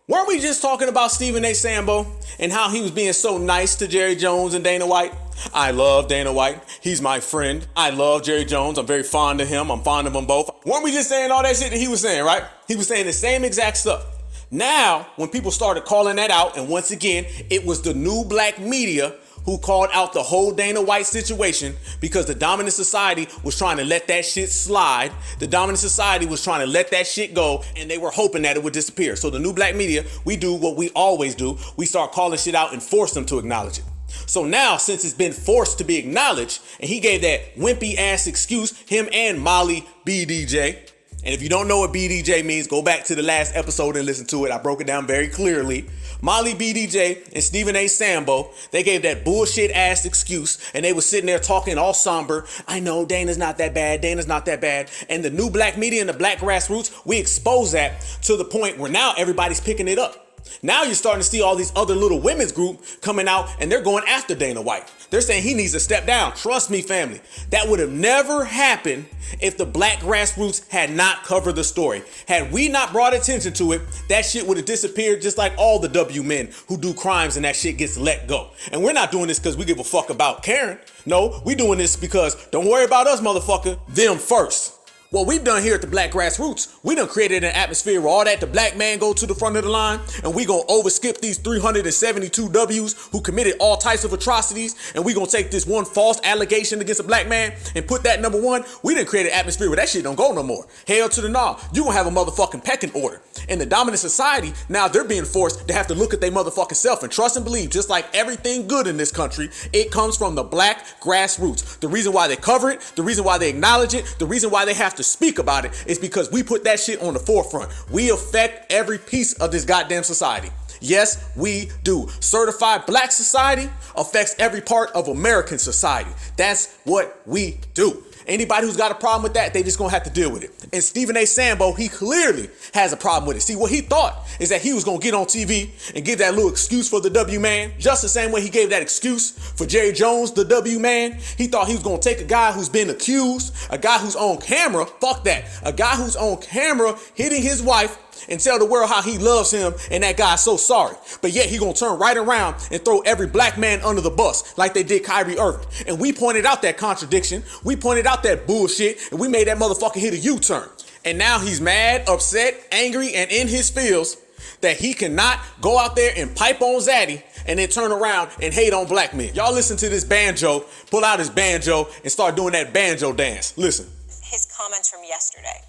Weren't we just talking about Stephen A. Sambo and how he was being so nice to Jerry Jones and Dana White? I love Dana White. He's my friend. I love Jerry Jones. I'm very fond of him. I'm fond of them both. Weren't we just saying all that shit that he was saying, right? He was saying the same exact stuff. Now, when people started calling that out, and once again, it was the new black media who called out the whole Dana White situation because the dominant society was trying to let that shit slide. The dominant society was trying to let that shit go, and they were hoping that it would disappear. So the new black media, we do what we always do. We start calling shit out and force them to acknowledge it. So now, since it's been forced to be acknowledged, and he gave that wimpy ass excuse, him and Molly BDJ. And if you don't know what BDJ means, go back to the last episode and listen to it. I broke it down very clearly. Molly BDJ and Stephen A. Sambo, they gave that bullshit ass excuse, and they were sitting there talking all somber. I know Dana's not that bad. Dana's not that bad. And the new black media and the black grassroots, we expose that to the point where now everybody's picking it up. Now you're starting to see all these other little women's group coming out, and they're going after Dana White. They're saying he needs to step down. Trust me, family. That would have never happened if the black grassroots had not covered the story. Had we not brought attention to it, that shit would have disappeared just like all the W men who do crimes and that shit gets let go. And we're not doing this because we give a fuck about Karen. No, we doing this because don't worry about us, motherfucker. Them first. What we've done here at the Black Grassroots, we done created an atmosphere where all that the black man go to the front of the line, and we gonna overskip these 372 W's who committed all types of atrocities, and we gonna take this one false allegation against a black man and put that number one. We done created an atmosphere where that shit don't go no more. Hell to the nah. You gonna have a motherfucking pecking order. In the dominant society, now they're being forced to have to look at their motherfucking self and trust and believe, just like everything good in this country, it comes from the black grassroots. The reason why they cover it, the reason why they acknowledge it, the reason why they have to speak about it is because we put that shit on the forefront. We affect every piece of this goddamn society. Yes, we do. Certified black society affects every part of American society. That's what we do. Anybody who's got a problem with that, they just gonna have to deal with it. And Stephen A. Sambo, he clearly has a problem with it. See, what he thought is that he was gonna get on TV and give that little excuse for the W man, just the same way he gave that excuse for Jerry Jones, the W man. He thought he was gonna take a guy who's been accused, a guy who's on camera, fuck that, a guy who's on camera hitting his wife, and tell the world how he loves him and that guy's so sorry. But yet he gonna turn right around and throw every black man under the bus like they did Kyrie Irving. And we pointed out that contradiction. We pointed out that bullshit, and we made that motherfucker hit a U-turn. And now he's mad, upset, angry, and in his feels that he cannot go out there and pipe on Zaddy and then turn around and hate on black men. Y'all listen to this banjo, pull out his banjo, and start doing that banjo dance. Listen. His comments from yesterday.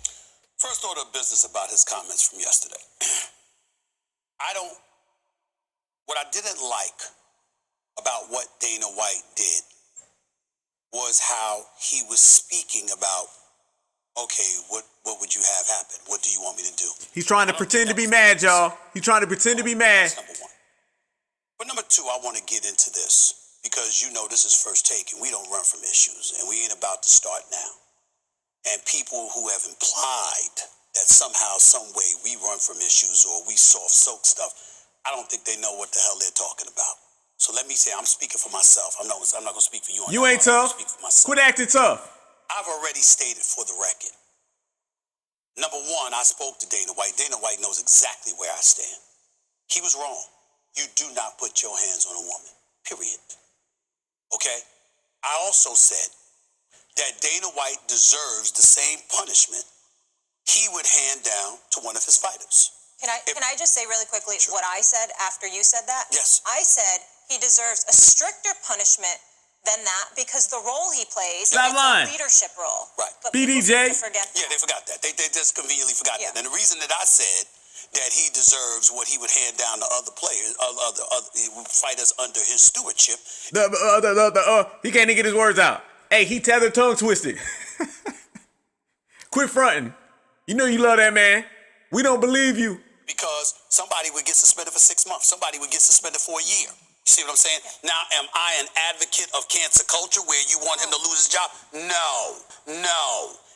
First order of business about his comments from yesterday. What I didn't like about what Dana White did was how he was speaking about, okay, what would you have happen? What do you want me to do? He's trying to pretend to be mad, y'all. He's trying to pretend to be mad. That's number one. But number two, I want to get into this because you know this is First Take and we don't run from issues and we ain't about to start now. And people who have implied that somehow, some way we run from issues or we soft soak stuff, I don't think they know what the hell they're talking about. So let me say, I'm speaking for myself. I'm not going to speak for you. You ain't tough. Quit acting tough. I've already stated for the record. Number one, I spoke to Dana White. Dana White knows exactly where I stand. He was wrong. You do not put your hands on a woman, period. Okay? I also said that Dana White deserves the same punishment he would hand down to one of his fighters. Can I just say really quickly what I said after you said that? Yes. I said he deserves a stricter punishment than that because the role he plays is a leadership role. Right. But BDJ? Yeah, they forgot that. They just conveniently forgot that. And the reason that I said that he deserves what he would hand down to other players, other fighters under his stewardship. He can't even get his words out. Hey, he tethered tongue twisted. Quit fronting. You know you love that man. We don't believe you. Because somebody would get suspended for 6 months. Somebody would get suspended for a year. You see what I'm saying? Now, am I an advocate of cancer culture where you want him to lose his job? No.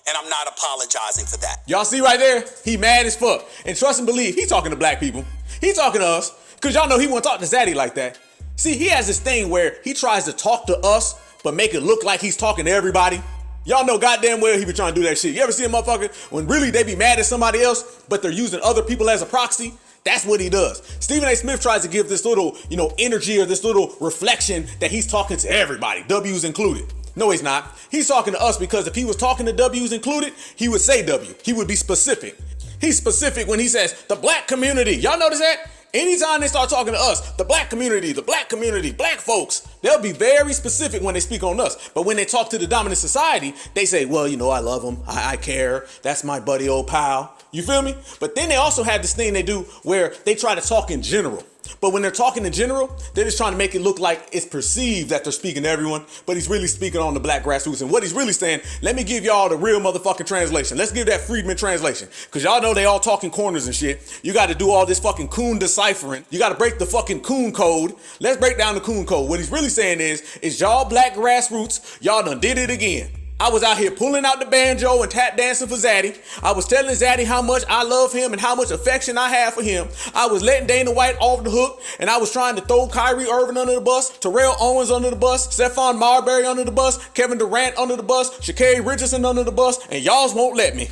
And I'm not apologizing for that. Y'all see right there? He mad as fuck. And trust and believe, he talking to black people. He talking to us. Because y'all know he won't talk to Zaddy like that. See, he has this thing where he tries to talk to us, but make it look like he's talking to everybody. Y'all know goddamn well he be trying to do that shit. You ever see a motherfucker when really they be mad at somebody else, but they're using other people as a proxy? That's what he does. Stephen A. Smith tries to give this little, energy or this little reflection that he's talking to everybody, W's included. No, he's not. He's talking to us because if he was talking to W's included, he would say W. He would be specific. He's specific when he says the black community. Y'all notice that? Anytime they start talking to us, the black community, black folks, they'll be very specific when they speak on us. But when they talk to the dominant society, they say, well, I love them. I care. That's my buddy, old pal. You feel me? But then they also have this thing they do where they try to talk in general. But when they're talking in general, they're just trying to make it look like it's perceived that they're speaking to everyone, but he's really speaking on the black grassroots. And what he's really saying, let me give y'all the real motherfucking translation. Let's give that Friedman translation. Because y'all know they all talking corners and shit. You got to do all this fucking coon deciphering. You got to break the fucking coon code. Let's break down the coon code. What he's really saying is y'all black grassroots, y'all done did it again. I was out here pulling out the banjo and tap dancing for Zaddy. I was telling Zaddy how much I love him and how much affection I have for him. I was letting Dana White off the hook, and I was trying to throw Kyrie Irving under the bus, Terrell Owens under the bus, Stephon Marbury under the bus, Kevin Durant under the bus, Sha'Carri Richardson under the bus, and y'all won't let me.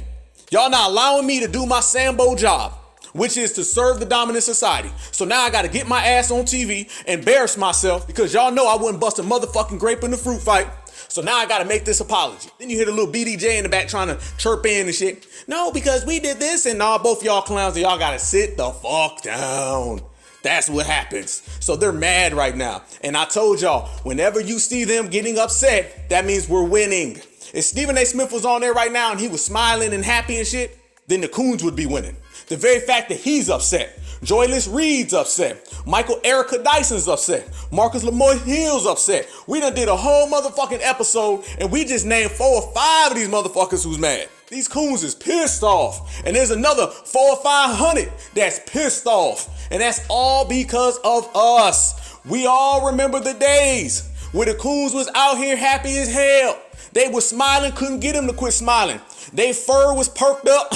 Y'all not allowing me to do my Sambo job, which is to serve the dominant society. So now I got to get my ass on TV, embarrass myself, because y'all know I wouldn't bust a motherfucking grape in the fruit fight. So now I got to make this apology. Then you hear the little BDJ in the back trying to chirp in and shit. No, because we did this, and both y'all clowns, and y'all got to sit the fuck down. That's what happens. So they're mad right now. And I told y'all, whenever you see them getting upset, that means we're winning. If Stephen A. Smith was on there right now and he was smiling and happy and shit, then the coons would be winning. The very fact that he's upset. Joyless Reed's upset. Michael Erica Dyson's upset. Marcus Lemoyne Hill's upset. We done did a whole motherfucking episode and we just named 4 or 5 of these motherfuckers who's mad. These coons is pissed off. And there's another 400 or 500 that's pissed off. And that's all because of us. We all remember the days where the coons was out here happy as hell. They was smiling, couldn't get them to quit smiling. They fur was perked up.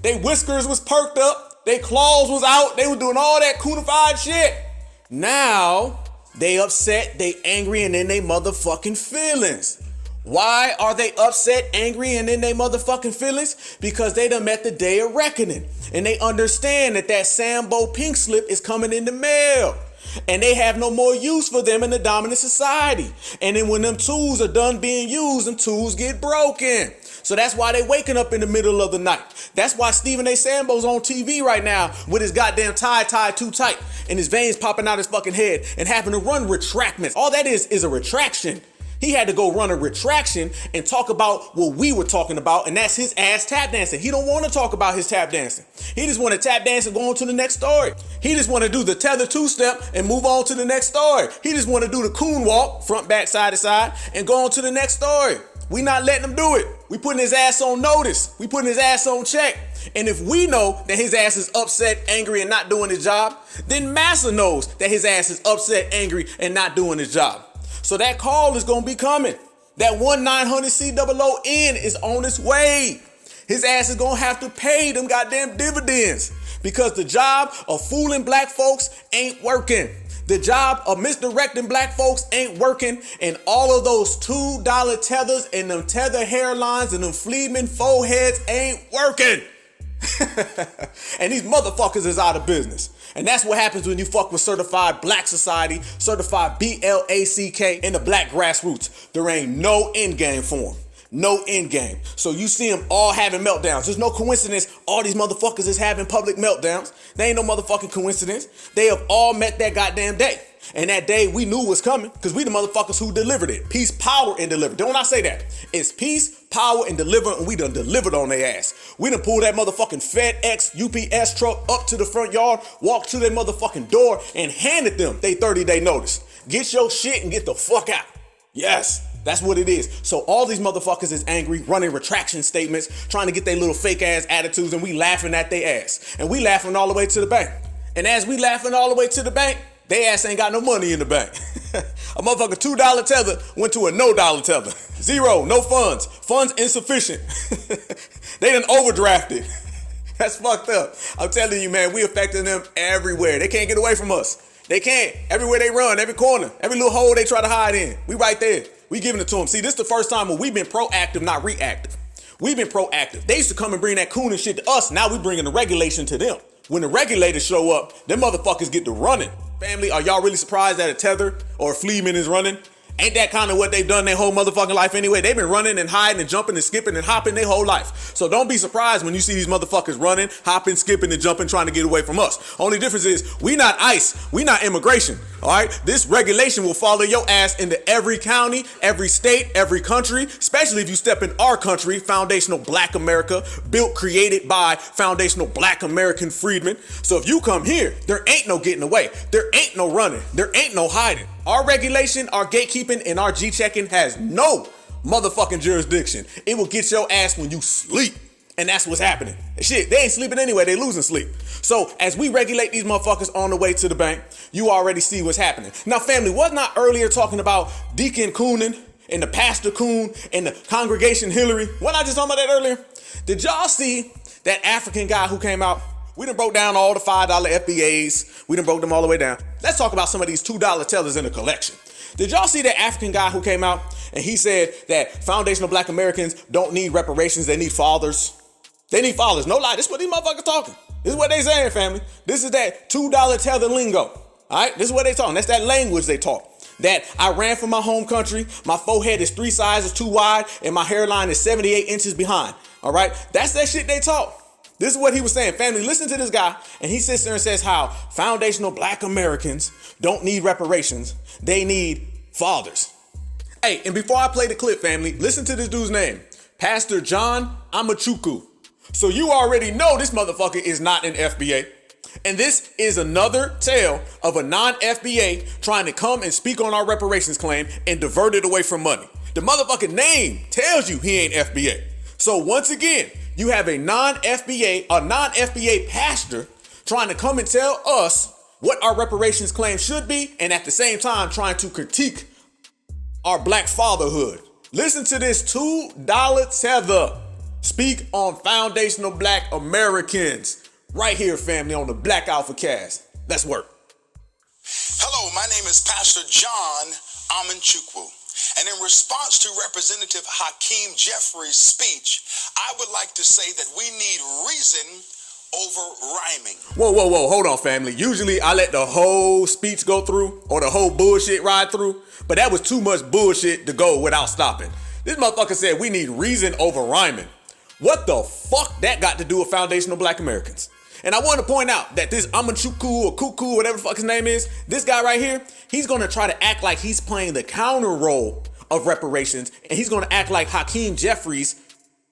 They whiskers was perked up. They claws was out. They were doing all that coonified shit. Now, they upset, they angry, and in they motherfucking feelings. Why are they upset, angry, and in they motherfucking feelings? Because they done met the day of reckoning. And they understand that Sambo pink slip is coming in the mail. And they have no more use for them in the dominant society. And then when them tools are done being used, them tools get broken. So that's why they waking up in the middle of the night. That's why Stephen A. Sambo's on TV right now with his goddamn tie tied too tight and his veins popping out his fucking head and having to run retractments. All that is a retraction. He had to go run a retraction and talk about what we were talking about, and that's his ass tap dancing. He don't want to talk about his tap dancing. He just want to tap dance and go on to the next story. He just want to do the tether 2-step and move on to the next story. He just want to do the coon walk, front, back, side to side, and go on to the next story. We not letting him do it. We putting his ass on notice. We putting his ass on check. And if we know that his ass is upset, angry, and not doing his job, then Massa knows that his ass is upset, angry, and not doing his job. So that call is going to be coming. That 1-900-COON is on its way. His ass is going to have to pay them goddamn dividends because the job of fooling black folks ain't working. The job of misdirecting black folks ain't working, and all of those $2 tethers and them tether hairlines and them Fleetman foreheads ain't working. And these motherfuckers is out of business. And that's what happens when you fuck with certified black society, certified BLACK, and the black grassroots. There ain't no end game for them. No end game. So you see them all having meltdowns. There's no coincidence all these motherfuckers is having public meltdowns. They ain't no motherfucking coincidence. They have all met that goddamn day. And that day we knew was coming because we the motherfuckers who delivered it. Peace, power, and deliver. Don't I say that? It's peace, power, and deliver, and we done delivered on their ass. We done pulled that motherfucking FedEx UPS truck up to the front yard, walked to their motherfucking door, and handed them their 30-day notice. Get your shit and get the fuck out. Yes. That's what it is. So all these motherfuckers is angry, running retraction statements, trying to get their little fake ass attitudes, and we laughing at their ass. And we laughing all the way to the bank. And as we laughing all the way to the bank, they ass ain't got no money in the bank. A motherfucker $2 tether went to a no dollar tether. Zero, no funds. Funds insufficient. They done overdrafted. That's fucked up. I'm telling you, man, we affecting them everywhere. They can't get away from us. They can't. Everywhere they run, every corner, every little hole they try to hide in. We right there. We giving it to them. See, this is the first time when we've been proactive, not reactive. We've been proactive. They used to come and bring that coon and shit to us. Now we bringing the regulation to them. When the regulators show up, them motherfuckers get to running. Family, are y'all really surprised that a Tether or a Fleeman is running? Ain't that kind of what they've done their whole motherfucking life anyway? They've been running and hiding and jumping and skipping and hopping their whole life. So don't be surprised when you see these motherfuckers running, hopping, skipping, and jumping, trying to get away from us. Only difference is we not ICE. We not immigration. All right? This regulation will follow your ass into every county, every state, every country, especially if you step in our country, foundational black America, built, created by foundational black American freedmen. So if you come here, there ain't no getting away. There ain't no running. There ain't no hiding. Our regulation, our gatekeeping, and our G-checking has no motherfucking jurisdiction. It will get your ass when you sleep. And that's what's happening. Shit, they ain't sleeping anyway. They losing sleep. So as we regulate these motherfuckers on the way to the bank, you already see what's happening. Now, family, wasn't I earlier talking about Deacon Coonan and the Pastor Coon and the congregation Hillary? Wasn't I just talking about that earlier? Did y'all see that African guy who came out? We done broke down all the $5 FBAs. We done broke them all the way down. Let's talk about some of these $2 tellers in the collection. Did y'all see that African guy who came out and he said that foundational black Americans don't need reparations, they need fathers? They need fathers. No lie, this is what these motherfuckers talking. This is what they saying, family. This is that $2 teller lingo. All right, this is what they talking. That's that language they talk. That I ran from my home country, my forehead is 3 sizes too wide, and my hairline is 78 inches behind. All right, that's that shit they talk. This is what he was saying. Family, listen to this guy. And he sits there and says how foundational black Americans don't need reparations. They need fathers. Hey, and before I play the clip, family, listen to this dude's name. Pastor John Amachukwu. So you already know this motherfucker is not an FBA. And this is another tale of a non-FBA trying to come and speak on our reparations claim and divert it away from money. The motherfucking name tells you he ain't FBA. So once again, you have a non-FBA pastor trying to come and tell us what our reparations claim should be, and at the same time trying to critique our black fatherhood. Listen to this $2 tether speak on foundational black Americans right here, family, on the Black AlphaCast. Let's work. Hello, my name is Pastor John Amachukwu. And in response to Representative Hakeem Jeffries' speech, I would like to say that we need reason over rhyming. Whoa, hold on, family. Usually I let the whole speech go through or the whole bullshit ride through, but that was too much bullshit to go without stopping. This motherfucker said we need reason over rhyming. What the fuck that got to do with foundational black Americans? And I want to point out that this Amachukwu or Cuckoo, whatever the fuck his name is, this guy right here, he's going to try to act like he's playing the counter role of reparations, and he's going to act like Hakeem Jeffries,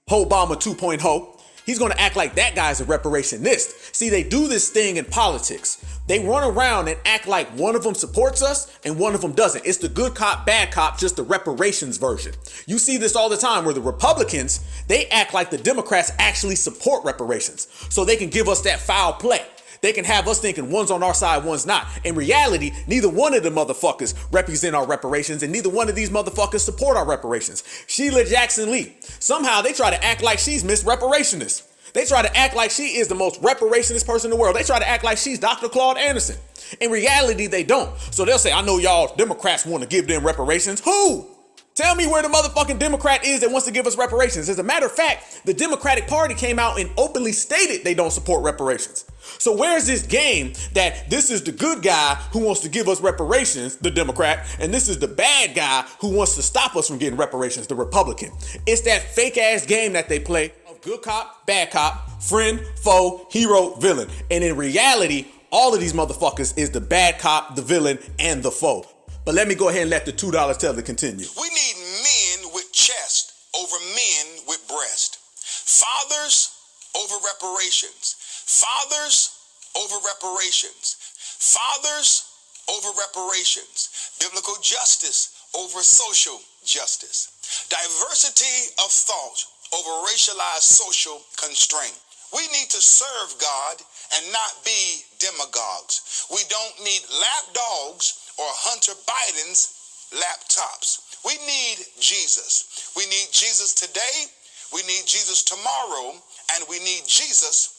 Obama 2.0. He's going to act like that guy's a reparationist. See, they do this thing in politics. They run around and act like one of them supports us and one of them doesn't. It's the good cop, bad cop, just the reparations version. You see this all the time where the Republicans, they act like the Democrats actually support reparations so they can give us that foul play. They can have us thinking one's on our side, one's not. In reality, neither one of the motherfuckers represent our reparations, and neither one of these motherfuckers support our reparations. Sheila Jackson Lee, somehow they try to act like she's Miss Reparationist. They try to act like she is the most reparationist person in the world. They try to act like she's Dr. Claude Anderson. In reality, they don't. So they'll say, I know y'all Democrats want to give them reparations. Who? Tell me where the motherfucking Democrat is that wants to give us reparations. As a matter of fact, the Democratic Party came out and openly stated they don't support reparations. So where's this game that this is the good guy who wants to give us reparations, the Democrat, and this is the bad guy who wants to stop us from getting reparations, the Republican? It's that fake ass game that they play of good cop, bad cop, friend, foe, hero, villain. And in reality, all of these motherfuckers is the bad cop, the villain, and the foe. But let me go ahead and let the $2 teller continue. We need men with chest over men with breast. Fathers over reparations. Fathers over reparations. Fathers over reparations. Biblical justice over social justice. Diversity of thought over racialized social constraint. We need to serve God and not be demagogues. We don't need lapdogs or Hunter Biden's laptops. We need Jesus. We need Jesus today, we need Jesus tomorrow, and we need Jesus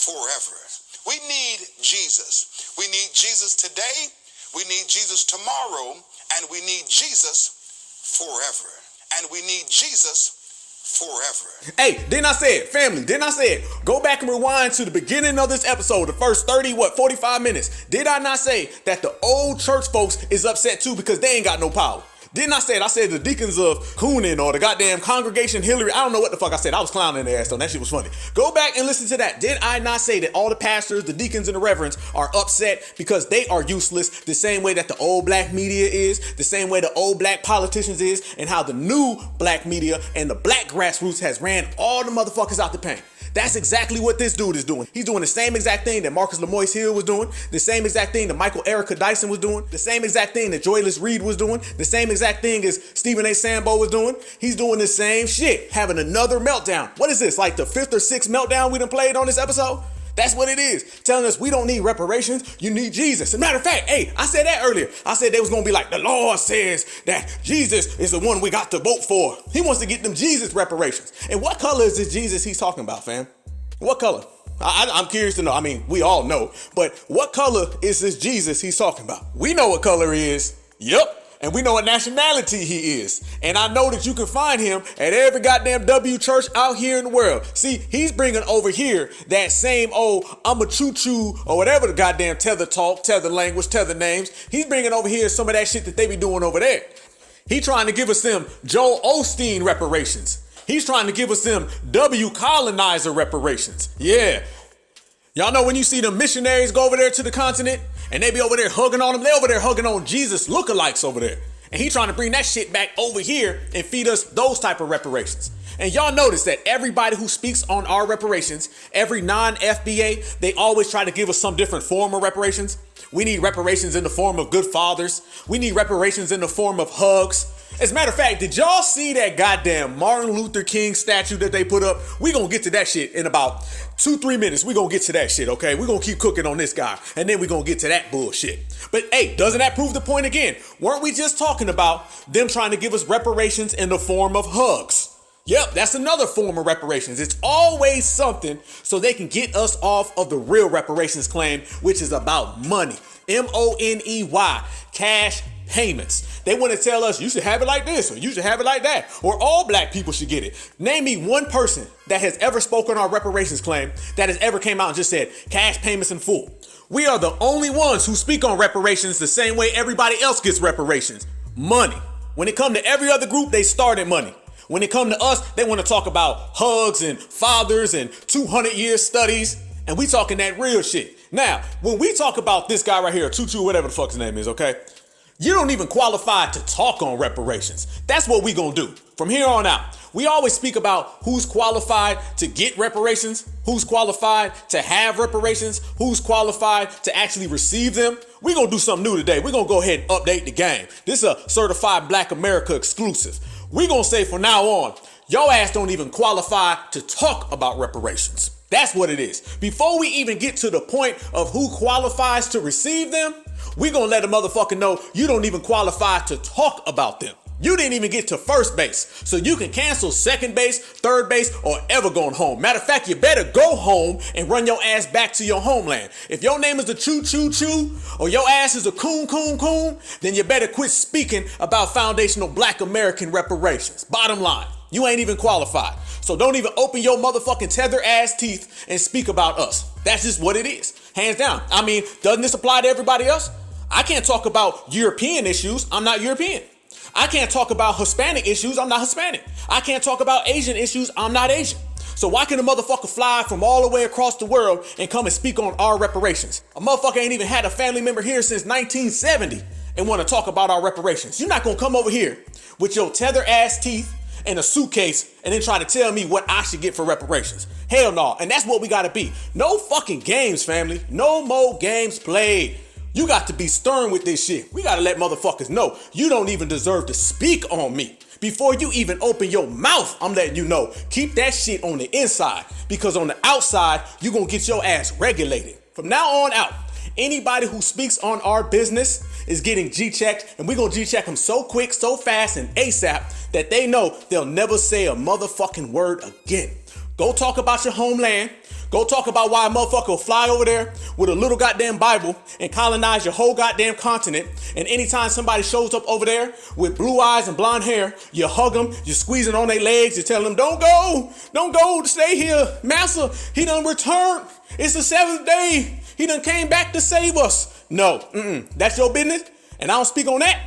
forever. We need Jesus. We need Jesus today, we need Jesus tomorrow, and we need Jesus forever. And we need Jesus forever. Hey, didn't I say it? Family, didn't I say it? Go back and rewind to the beginning of this episode, the first 45 minutes. Did I not say that the old church folks is upset too because they ain't got no power? Didn't I say it? I said the deacons of Coonan or the goddamn congregation Hillary. I don't know what the fuck I said. I was clowning their ass though. That shit was funny. Go back and listen to that. Did I not say that all the pastors, the deacons, and the reverends are upset because they are useless the same way that the old black media is, the same way the old black politicians is, and how the new black media and the black grassroots has ran all the motherfuckers out the paint? That's exactly what this dude is doing. He's doing the same exact thing that Marcus Lemoyne Hill was doing, the same exact thing that Michael Erica Dyson was doing, the same exact thing that Joyless Reed was doing, the same exact thing as Stephen A. Sambo was doing. He's doing the same shit, having another meltdown. What is this, like the 5th or 6th meltdown we done played on this episode? That's what it is. Telling us we don't need reparations, you need Jesus. As a matter of fact, hey, I said that earlier. I said they was gonna be like, the Lord says that Jesus is the one we got to vote for. He wants to get them Jesus reparations. And what color is this Jesus he's talking about, fam? What color? I'm curious to know. I mean, we all know, but what color is this Jesus he's talking about? We know what color he is. Yep. And we know what nationality he is. And I know that you can find him at every goddamn W church out here in the world. See, he's bringing over here that same old I'm a choo-choo or whatever the goddamn tether talk, tether language, tether names. He's bringing over here some of that shit that they be doing over there. He trying to give us them Joel Osteen reparations. He's trying to give us them W colonizer reparations. Yeah. Y'all know when you see the missionaries go over there to the continent and they be over there hugging on them, they over there hugging on Jesus lookalikes over there. And he trying to bring that shit back over here and feed us those type of reparations. And y'all notice that everybody who speaks on our reparations, every non-FBA, they always try to give us some different form of reparations. We need reparations in the form of good fathers. We need reparations in the form of hugs. As a matter of fact, did y'all see that goddamn Martin Luther King statue that they put up? We gonna get to that shit in about 2-3 minutes. We gonna get to that shit, okay? We gonna keep cooking on this guy, and then we gonna get to that bullshit. But hey, doesn't that prove the point again? Weren't we just talking about them trying to give us reparations in the form of hugs? Yep, that's another form of reparations. It's always something so they can get us off of the real reparations claim, which is about money. M-O-N-E-Y, cash payments. They want to tell us you should have it like this or you should have it like that or all black people should get it. Name me one person that has ever spoken our reparations claim that has ever came out and just said cash payments in full. We are the only ones who speak on reparations the same way everybody else gets reparations. Money. When it comes to every other group, they started money. When it comes to us, they want to talk about hugs and fathers and 200-year studies. And we talking that real shit. Now, when we talk about this guy right here, Tutu, whatever the fuck his name is, okay? You don't even qualify to talk on reparations. That's what we gonna do from here on out. We always speak about who's qualified to get reparations, who's qualified to have reparations, who's qualified to actually receive them. We're gonna do something new today. We're gonna go ahead and update the game. This is a certified Black America exclusive. We're gonna say from now on, your ass don't even qualify to talk about reparations. That's what it is. Before we even get to the point of who qualifies to receive them, we gonna let a motherfucker know you don't even qualify to talk about them. You didn't even get to first base, so you can cancel second base, third base, or ever going home. Matter of fact, you better go home and run your ass back to your homeland. If your name is a choo choo choo, or your ass is a coon coon coon, then you better quit speaking about foundational Black American reparations. Bottom line, you ain't even qualified. So don't even open your motherfucking tether ass teeth and speak about us. That's just what it is. Hands down. I mean, doesn't this apply to everybody else? I can't talk about European issues. I'm not European. I can't talk about Hispanic issues. I'm not Hispanic. I can't talk about Asian issues. I'm not Asian. So why can a motherfucker fly from all the way across the world and come and speak on our reparations? A motherfucker ain't even had a family member here since 1970 and want to talk about our reparations. You're not going to come over here with your tether ass teeth and a suitcase and then try to tell me what I should get for reparations. Hell no. And that's what we got to be. No fucking games, family. No more games played. You got to be stern with this shit. We got to let motherfuckers know you don't even deserve to speak on me. Before you even open your mouth, I'm letting you know, keep that shit on the inside, because on the outside, you're going to get your ass regulated. From now on out, anybody who speaks on our business is getting G-checked, and we're going to G-check them so quick, so fast, and ASAP that they know they'll never say a motherfucking word again. Go talk about your homeland. Go talk about why a motherfucker will fly over there with a little goddamn Bible and colonize your whole goddamn continent. And anytime somebody shows up over there with blue eyes and blonde hair, you hug them, you squeezing on their legs, you tell them, don't go, stay here. Master, he done returned. It's the 7th day. He done came back to save us. No, that's your business. And I don't speak on that.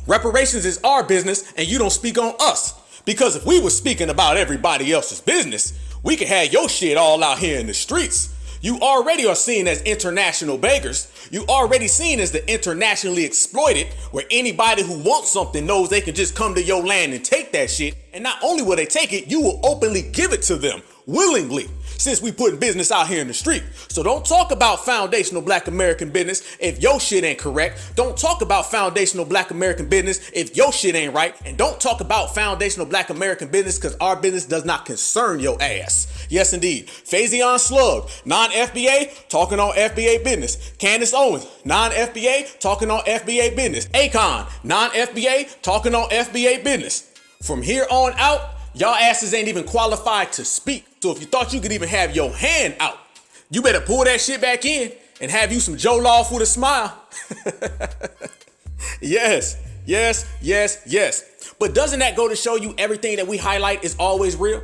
Reparations is our business and you don't speak on us. Because if we were speaking about everybody else's business, we could have your shit all out here in the streets. You already are seen as international beggars. You already seen as the internationally exploited, where anybody who wants something knows they can just come to your land and take that shit. And not only will they take it, you will openly give it to them willingly, since we putting business out here in the street. So don't talk about foundational Black American business if your shit ain't correct. Don't talk about foundational Black American business if your shit ain't right. And don't talk about foundational Black American business because our business does not concern your ass. Yes, indeed. Faison Slug, non-FBA, talking on FBA business. Candace Owens, non-FBA, talking on FBA business. Akon, non-FBA, talking on FBA business. From here on out, y'all asses ain't even qualified to speak. So if you thought you could even have your hand out, you better pull that shit back in and have you some Joe Loft with a smile. Yes. But doesn't that go to show you everything that we highlight is always real?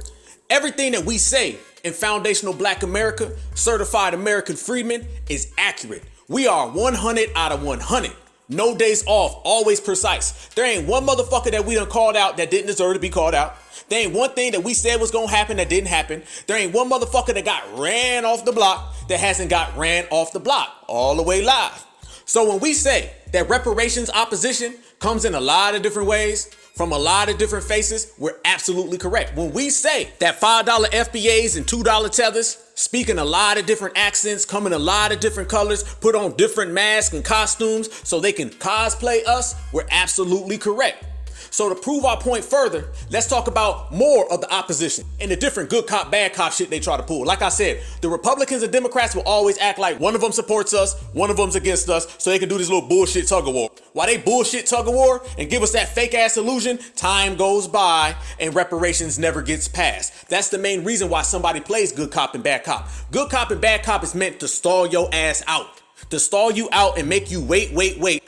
Everything that we say in foundational Black America, certified American freedmen, is accurate. We are 100 out of 100. No days off, always precise. There ain't one motherfucker that we done called out that didn't deserve to be called out. There ain't one thing that we said was gonna happen that didn't happen. There ain't one motherfucker that got ran off the block that hasn't got ran off the block all the way live. So when we say that reparations opposition comes in a lot of different ways, from a lot of different faces, we're absolutely correct. When we say that $5 FBAs and $2 tethers speak in a lot of different accents, come in a lot of different colors, put on different masks and costumes so they can cosplay us, we're absolutely correct. So to prove our point further, let's talk about more of the opposition and the different good cop, bad cop shit they try to pull. Like I said, the Republicans and Democrats will always act like one of them supports us, one of them's against us, so they can do this little bullshit tug of war. While they bullshit tug of war and give us that fake ass illusion, time goes by and reparations never gets passed. That's the main reason why somebody plays good cop and bad cop. Good cop and bad cop is meant to stall your ass out. To stall you out and make you wait.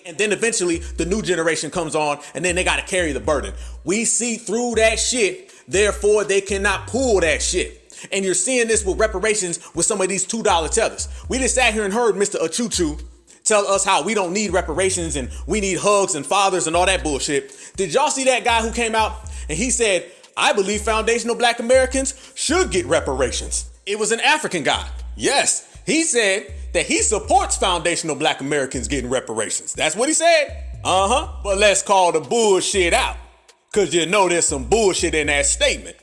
And then eventually the new generation comes on and then they got to carry the burden. We see through that shit. Therefore, they cannot pull that shit. And you're seeing this with reparations with some of these $2 tethers. We just sat here and heard Mr. Achuchu tell us how we don't need reparations and we need hugs and fathers and all that bullshit. Did y'all see that guy who came out and he said, I believe foundational Black Americans should get reparations? It was an African guy. Yes. He said that he supports foundational Black Americans getting reparations. That's what he said. But let's call the bullshit out, because you know there's some bullshit in that statement.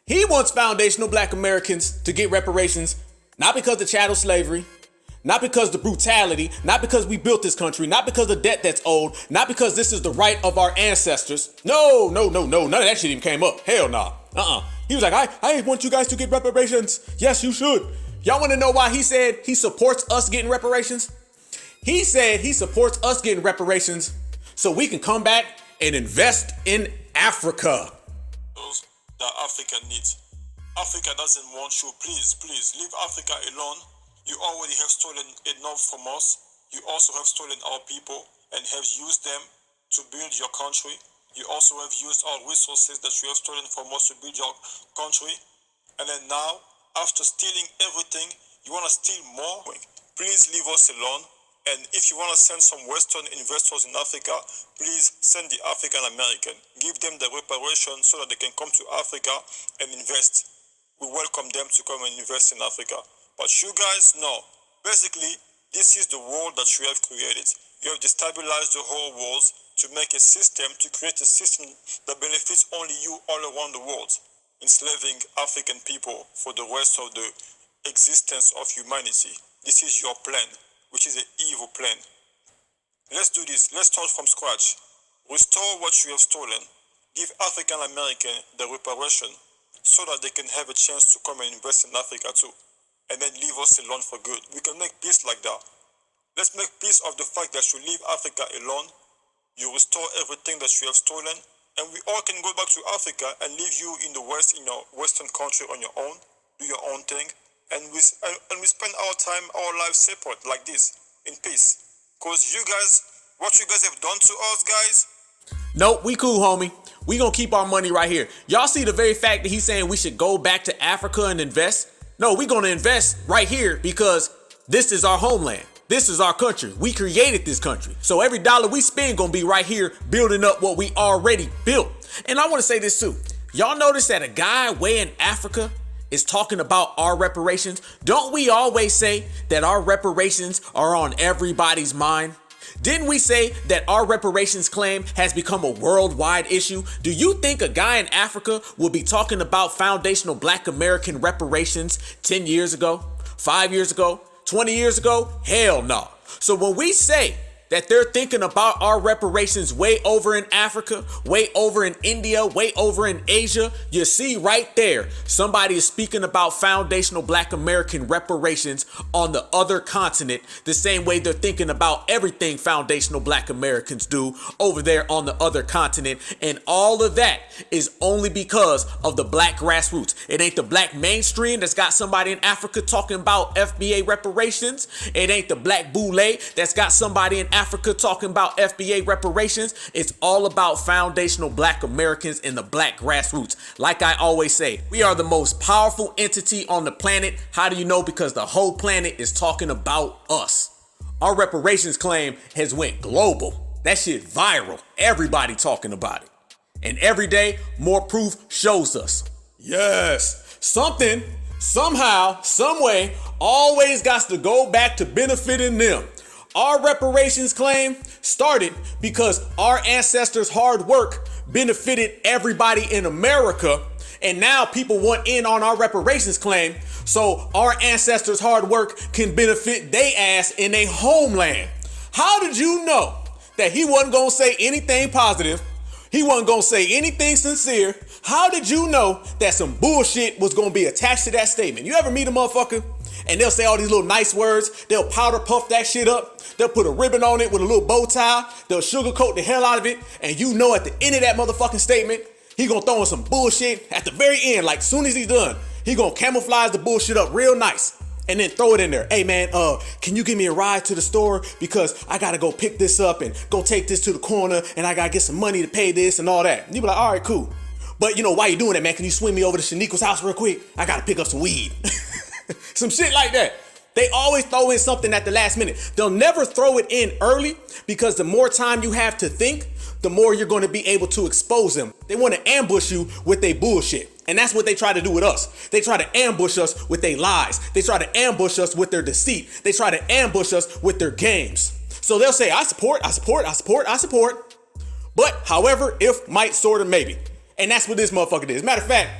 He wants foundational Black Americans to get reparations, not because of chattel slavery, not because of the brutality, not because we built this country, not because of the debt that's owed, not because this is the right of our ancestors. No, none of that shit even came up. Hell nah. He was like, I want you guys to get reparations. Yes, you should. Y'all want to know why he said he supports us getting reparations? He said he supports us getting reparations so we can come back and invest in Africa. Those that Africa needs. Africa doesn't want you. Please, leave Africa alone. You already have stolen enough from us. You also have stolen our people and have used them to build your country. You also have used our resources that you have stolen from us to build your country. And then now, after stealing everything, you want to steal more? Please leave us alone. And if you want to send some Western investors in Africa, please send the African American. Give them the reparation so that they can come to Africa and invest. We welcome them to come and invest in Africa. But you guys know, basically, this is the world that you have created. You have destabilized the whole world to make a system, to create a system that benefits only you all around the world, enslaving African people for the rest of the existence of humanity. This is your plan, which is an evil plan. Let's do this. Let's start from scratch. Restore what you have stolen. Give African American the reparation so that they can have a chance to come and invest in Africa too. And then leave us alone for good. We can make peace like that. Let's make peace of the fact that you leave Africa alone. You restore everything that you have stolen. And we all can go back to Africa and leave you in the West, in your Western country on your own. Do your own thing. and we spend our time, our lives separate like this, in peace. Because you guys, what you guys have done to us, guys. Nope, we cool, homie. We gonna keep our money right here. Y'all see the very fact that he's saying we should go back to Africa and invest? No, we gonna invest right here because this is our homeland. This is our country. We created this country. So every dollar we spend gonna be right here building up what we already built. And I wanna say this too. Y'all notice that a guy way in Africa is talking about our reparations? Don't we always say that our reparations are on everybody's mind? Didn't we say that our reparations claim has become a worldwide issue? Do you think a guy in Africa will be talking about foundational Black American reparations 10 years ago, 5 years ago, 20 years ago? Hell no. So when we say that they're thinking about our reparations way over in Africa, way over in India, way over in Asia, you see right there, somebody is speaking about foundational Black American reparations on the other continent, the same way they're thinking about everything foundational Black Americans do over there on the other continent. And all of that is only because of the Black grassroots. It ain't the Black mainstream that's got somebody in Africa talking about FBA reparations. It ain't the Black boule that's got somebody in Africa talking about FBA reparations. It's all about foundational Black Americans and the Black grassroots. Like I always say, we are the most powerful entity on the planet. How do you know? Because the whole planet is talking about us. Our reparations claim has went global. That shit viral. Everybody talking about it. And every day, more proof shows us. Yes, something, somehow, some way, always got to go back to benefiting them. Our reparations claim started because our ancestors' hard work benefited everybody in America, and now people want in on our reparations claim so our ancestors' hard work can benefit they ass in their homeland. How did you know that he wasn't gonna say anything positive? He wasn't gonna say anything sincere. How did you know that some bullshit was gonna be attached to that statement? You ever meet a motherfucker and they'll say all these little nice words, they'll powder puff that shit up, they'll put a ribbon on it with a little bow tie, they'll sugarcoat the hell out of it, and you know at the end of that motherfucking statement, he gonna throw in some bullshit at the very end, like soon as he's done, he gonna camouflage the bullshit up real nice. And then throw it in there. Hey man, can you give me a ride to the store? Because I gotta go pick this up and go take this to the corner and I gotta get some money to pay this and all that. And you be like, all right, cool. But you know, while you doing that, man, can you swing me over to Shaniqua's house real quick? I gotta pick up some weed. Some shit like that. They always throw in something at the last minute. They'll never throw it in early because the more time you have to think, the more you're going to be able to expose them. They want to ambush you with their bullshit. And that's what they try to do with us. They try to ambush us with their lies. They try to ambush us with their deceit. They try to ambush us with their games. So they'll say, I support. But however, if, might, sort of, maybe. And that's what this motherfucker is. Matter of fact,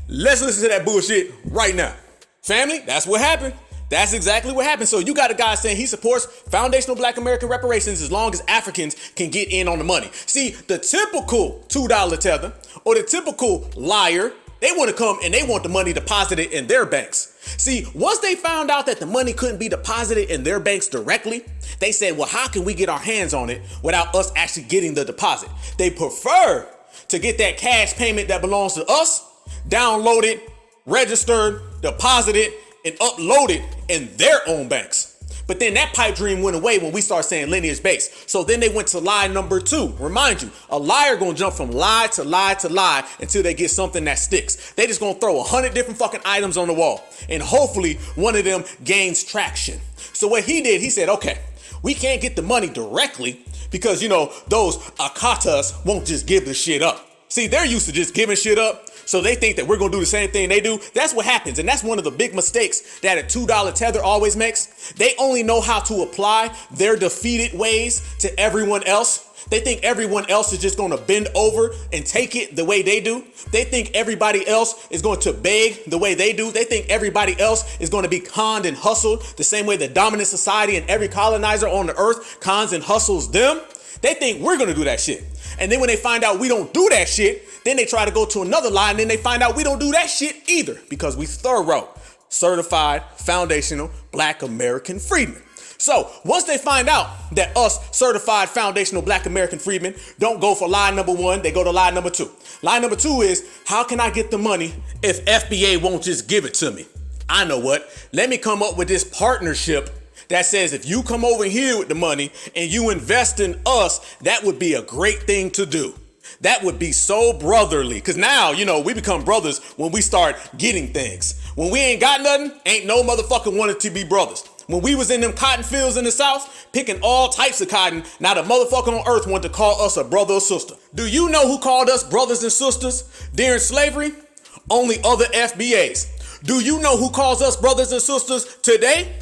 let's listen to that bullshit right now. Family, that's what happened. That's exactly what happened. So you got a guy saying he supports foundational Black American reparations as long as Africans can get in on the money. See, the typical $2 tether or the typical liar, they want to come and they want the money deposited in their banks. See, once they found out that the money couldn't be deposited in their banks directly, they said, well, how can we get our hands on it without us actually getting the deposit? They prefer to get that cash payment that belongs to us, downloaded, registered, deposited, and uploaded in their own banks. But then that pipe dream went away when we start saying lineage based. So then they went to lie number 2. Remind you, a liar gonna jump from lie to lie to lie until they get something that sticks. They just gonna throw 100 different fucking items on the wall, and hopefully one of them gains traction. So what he did, he said, okay, we can't get the money directly because, you know, those akatas won't just give the shit up. See, they're used to just giving shit up. So they think that we're going to do the same thing they do. That's what happens. And that's one of the big mistakes that a $2 tether always makes. They only know how to apply their defeated ways to everyone else. They think everyone else is just going to bend over and take it the way they do. They think everybody else is going to beg the way they do. They think everybody else is going to be conned and hustled the same way the dominant society and every colonizer on the earth cons and hustles them. They think we're going to do that shit. And then when they find out we don't do that shit, then they try to go to another line, and then they find out we don't do that shit either because we thorough, certified, foundational Black American freedmen. So once they find out that us certified foundational Black American freedmen don't go for lie number 1, they go to lie number 2. Lie number 2 is, how can I get the money if FBA won't just give it to me? I know what, let me come up with this partnership that says if you come over here with the money and you invest in us, that would be a great thing to do. That would be so brotherly. Because now, you know, we become brothers when we start getting things. When we ain't got nothing, ain't no motherfucker wanted to be brothers. When we was in them cotton fields in the South, picking all types of cotton, not a motherfucker on earth wanted to call us a brother or sister. Do you know who called us brothers and sisters during slavery? Only other FBAs. Do you know who calls us brothers and sisters today?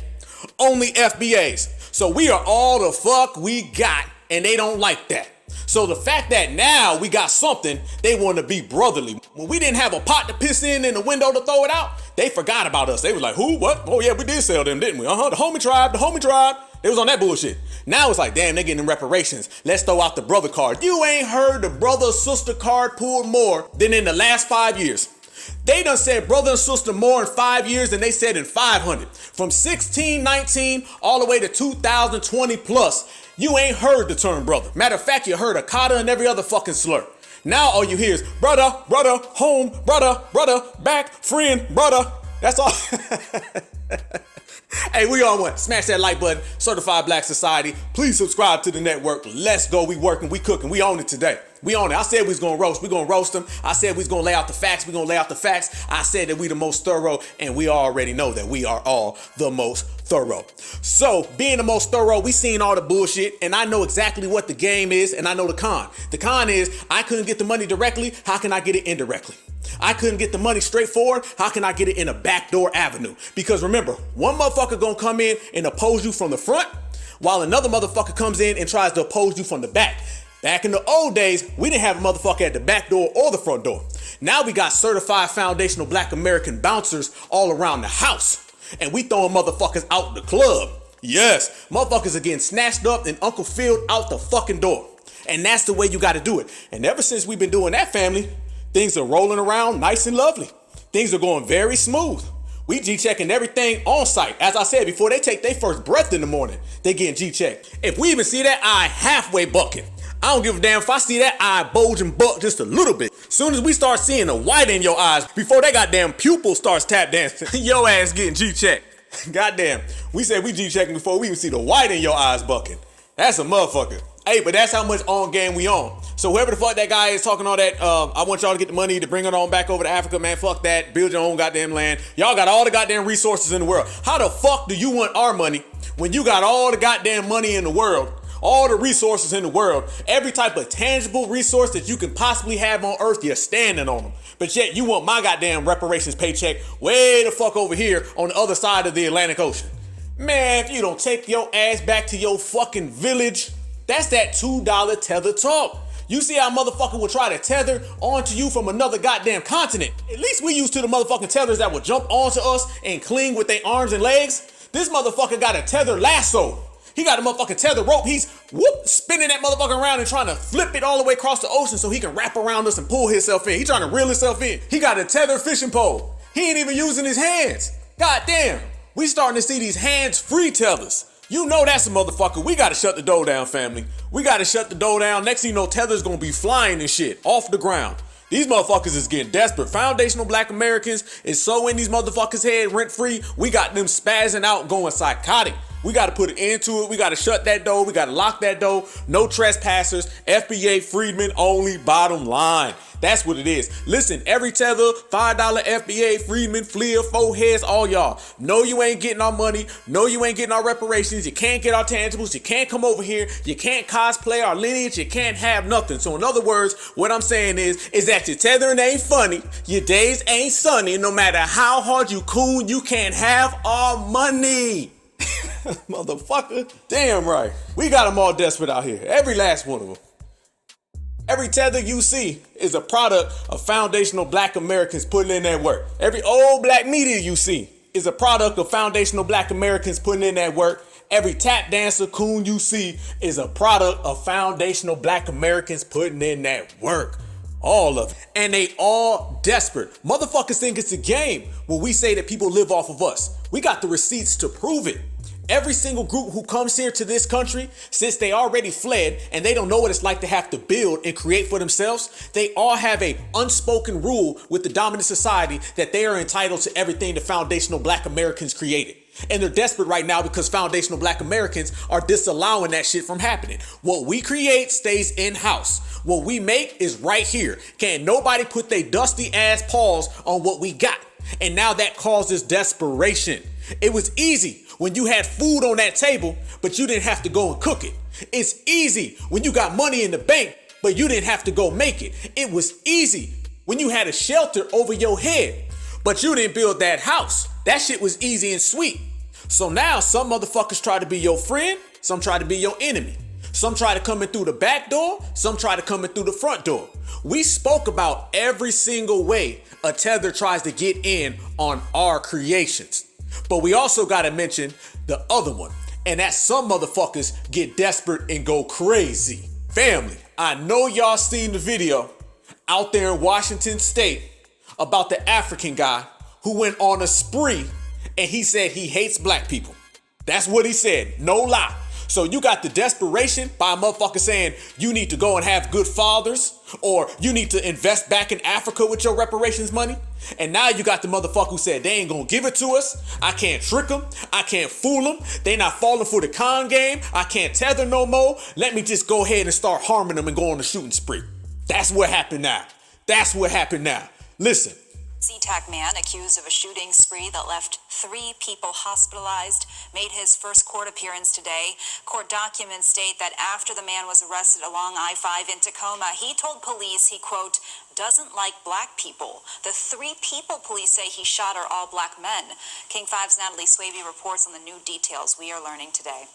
Only FBAs. So we are all the fuck we got, and they don't like that. So the fact that now we got something, they want to be brotherly. When we didn't have a pot to piss in the window to throw it out, they forgot about us. They was like, who, what? Oh yeah, we did sell them, didn't we? The homie tribe. It was on that bullshit. Now it's like, damn, they getting reparations. Let's throw out the brother card. You ain't heard the brother sister card pulled more than in the last 5 years. They done said brother and sister more in 5 years than they said in 500. From 1619 all the way to 2020 plus, you ain't heard the term brother. Matter of fact, you heard a kata and every other fucking slur. Now all you hear is brother, brother, home, brother, brother, back, friend, brother. That's all. Hey, we on one. Smash that like button. Certified Black Society. Please subscribe to the network. Let's go. We working. We cooking. We own it today. We on it. I said we was going to roast. We going to roast them. I said we was going to lay out the facts. We going to lay out the facts. I said that we the most thorough, and we already know that we are all the most thorough. So, being the most thorough, we seen all the bullshit, and I know exactly what the game is, and I know the con. The con is I couldn't get the money directly. How can I get it indirectly? I couldn't get the money straightforward. How can I get it in a backdoor avenue? Because remember, one motherfucker gonna come in and oppose you from the front, while another motherfucker comes in and tries to oppose you from the back. Back in the old days, we didn't have a motherfucker at the back door or the front door. Now we got certified foundational Black American bouncers all around the house. And we throwing motherfuckers out the club. Yes, motherfuckers are getting snatched up and Uncle Phil out the fucking door. And that's the way you gotta do it. And ever since we've been doing that, family, things are rolling around nice and lovely. Things are going very smooth. We G-checking everything on site. As I said, before they take their first breath in the morning, they getting G-checked. If we even see that eye halfway bucking, I don't give a damn if I see that eye bulge and buck just a little bit. Soon as we start seeing the white in your eyes, before that goddamn pupil starts tap dancing, your ass getting G-checked. Goddamn, we said we G-checking before we even see the white in your eyes bucking. That's a motherfucker. Hey, but that's how much on game we on. So whoever the fuck that guy is talking all that, I want y'all to get the money to bring it on back over to Africa, man. Fuck that. Build your own goddamn land. Y'all got all the goddamn resources in the world. How the fuck do you want our money when you got all the goddamn money in the world? All the resources in the world, every type of tangible resource that you can possibly have on earth, you're standing on them. But yet you want my goddamn reparations paycheck way the fuck over here on the other side of the Atlantic Ocean. Man, if you don't take your ass back to your fucking village, that's that $2 tether talk. You see how motherfucker will try to tether onto you from another goddamn continent. At least we used to the motherfucking tethers that would jump onto us and cling with their arms and legs. This motherfucker got a tether lasso. He got a motherfucking tether rope. He's spinning that motherfucker around and trying to flip it all the way across the ocean so he can wrap around us and pull himself in. He trying to reel himself in. He got a tether fishing pole. He ain't even using his hands. God damn. We starting to see these hands-free tethers. You know that's a motherfucker. We gotta shut the door down, family. We gotta shut the door down. Next thing you know, Tether's gonna be flying and shit off the ground. These motherfuckers is getting desperate. Foundational Black Americans is so in these motherfuckers' head rent-free. We got them spazzing out, going psychotic. We got to put an end to it. We got to shut that door. We got to lock that door. No trespassers. FBA freedmen only, bottom line. That's what it is. Listen, every tether, $5 FBA, freedmen, FLIA, 4 heads, all y'all. No, you ain't getting our money. No, you ain't getting our reparations. You can't get our tangibles. You can't come over here. You can't cosplay our lineage. You can't have nothing. So in other words, what I'm saying is that your tethering ain't funny. Your days ain't sunny. No matter how hard you coon, you can't have our money. Motherfucker. Damn right. We got them all desperate out here. Every last one of them. Every tether you see is a product of foundational Black Americans putting in that work. Every old black media you see is a product of foundational Black Americans putting in that work. Every tap dancer coon you see is a product of foundational Black Americans putting in that work. All of it. And they all desperate. Motherfuckers think it's a game when we say that people live off of us. We got the receipts to prove it. Every single group who comes here to this country, since they already fled and they don't know what it's like to have to build and create for themselves, they all have a unspoken rule with the dominant society that they are entitled to everything the foundational Black Americans created. And they're desperate right now because foundational Black Americans are disallowing that shit from happening. What we create stays in-house. What we make is right here. Can't nobody put their dusty ass paws on what we got. And now that causes desperation. It was easy when you had food on that table, but you didn't have to go and cook it. It's easy when you got money in the bank, but you didn't have to go make it. It was easy when you had a shelter over your head, but you didn't build that house. That shit was easy and sweet. So now some motherfuckers try to be your friend, some try to be your enemy. Some try to come in through the back door, some try to come in through the front door. We spoke about every single way a tether tries to get in on our creations. But we also got to mention the other one, and that's some motherfuckers get desperate and go crazy. Family, I know y'all seen the video out there in Washington State about the African guy who went on a spree and he said he hates black people. That's what he said, no lie. So you got the desperation by a motherfucker saying you need to go and have good fathers, or you need to invest back in Africa with your reparations money. And now you got the motherfucker who said they ain't gonna give it to us. I can't trick them. I can't fool them. They not falling for the con game. I can't tether no more. Let me just go ahead and start harming them and go on a shooting spree. That's what happened now. That's what happened now. Listen. SeaTac man accused of a shooting spree that left 3 people hospitalized made his first court appearance today. Court documents state that after the man was arrested along I-5 in Tacoma, he told police he, quote, doesn't like black people. The 3 people police say he shot are all black men. King 5's Natalie Swaby reports on the new details we are learning today.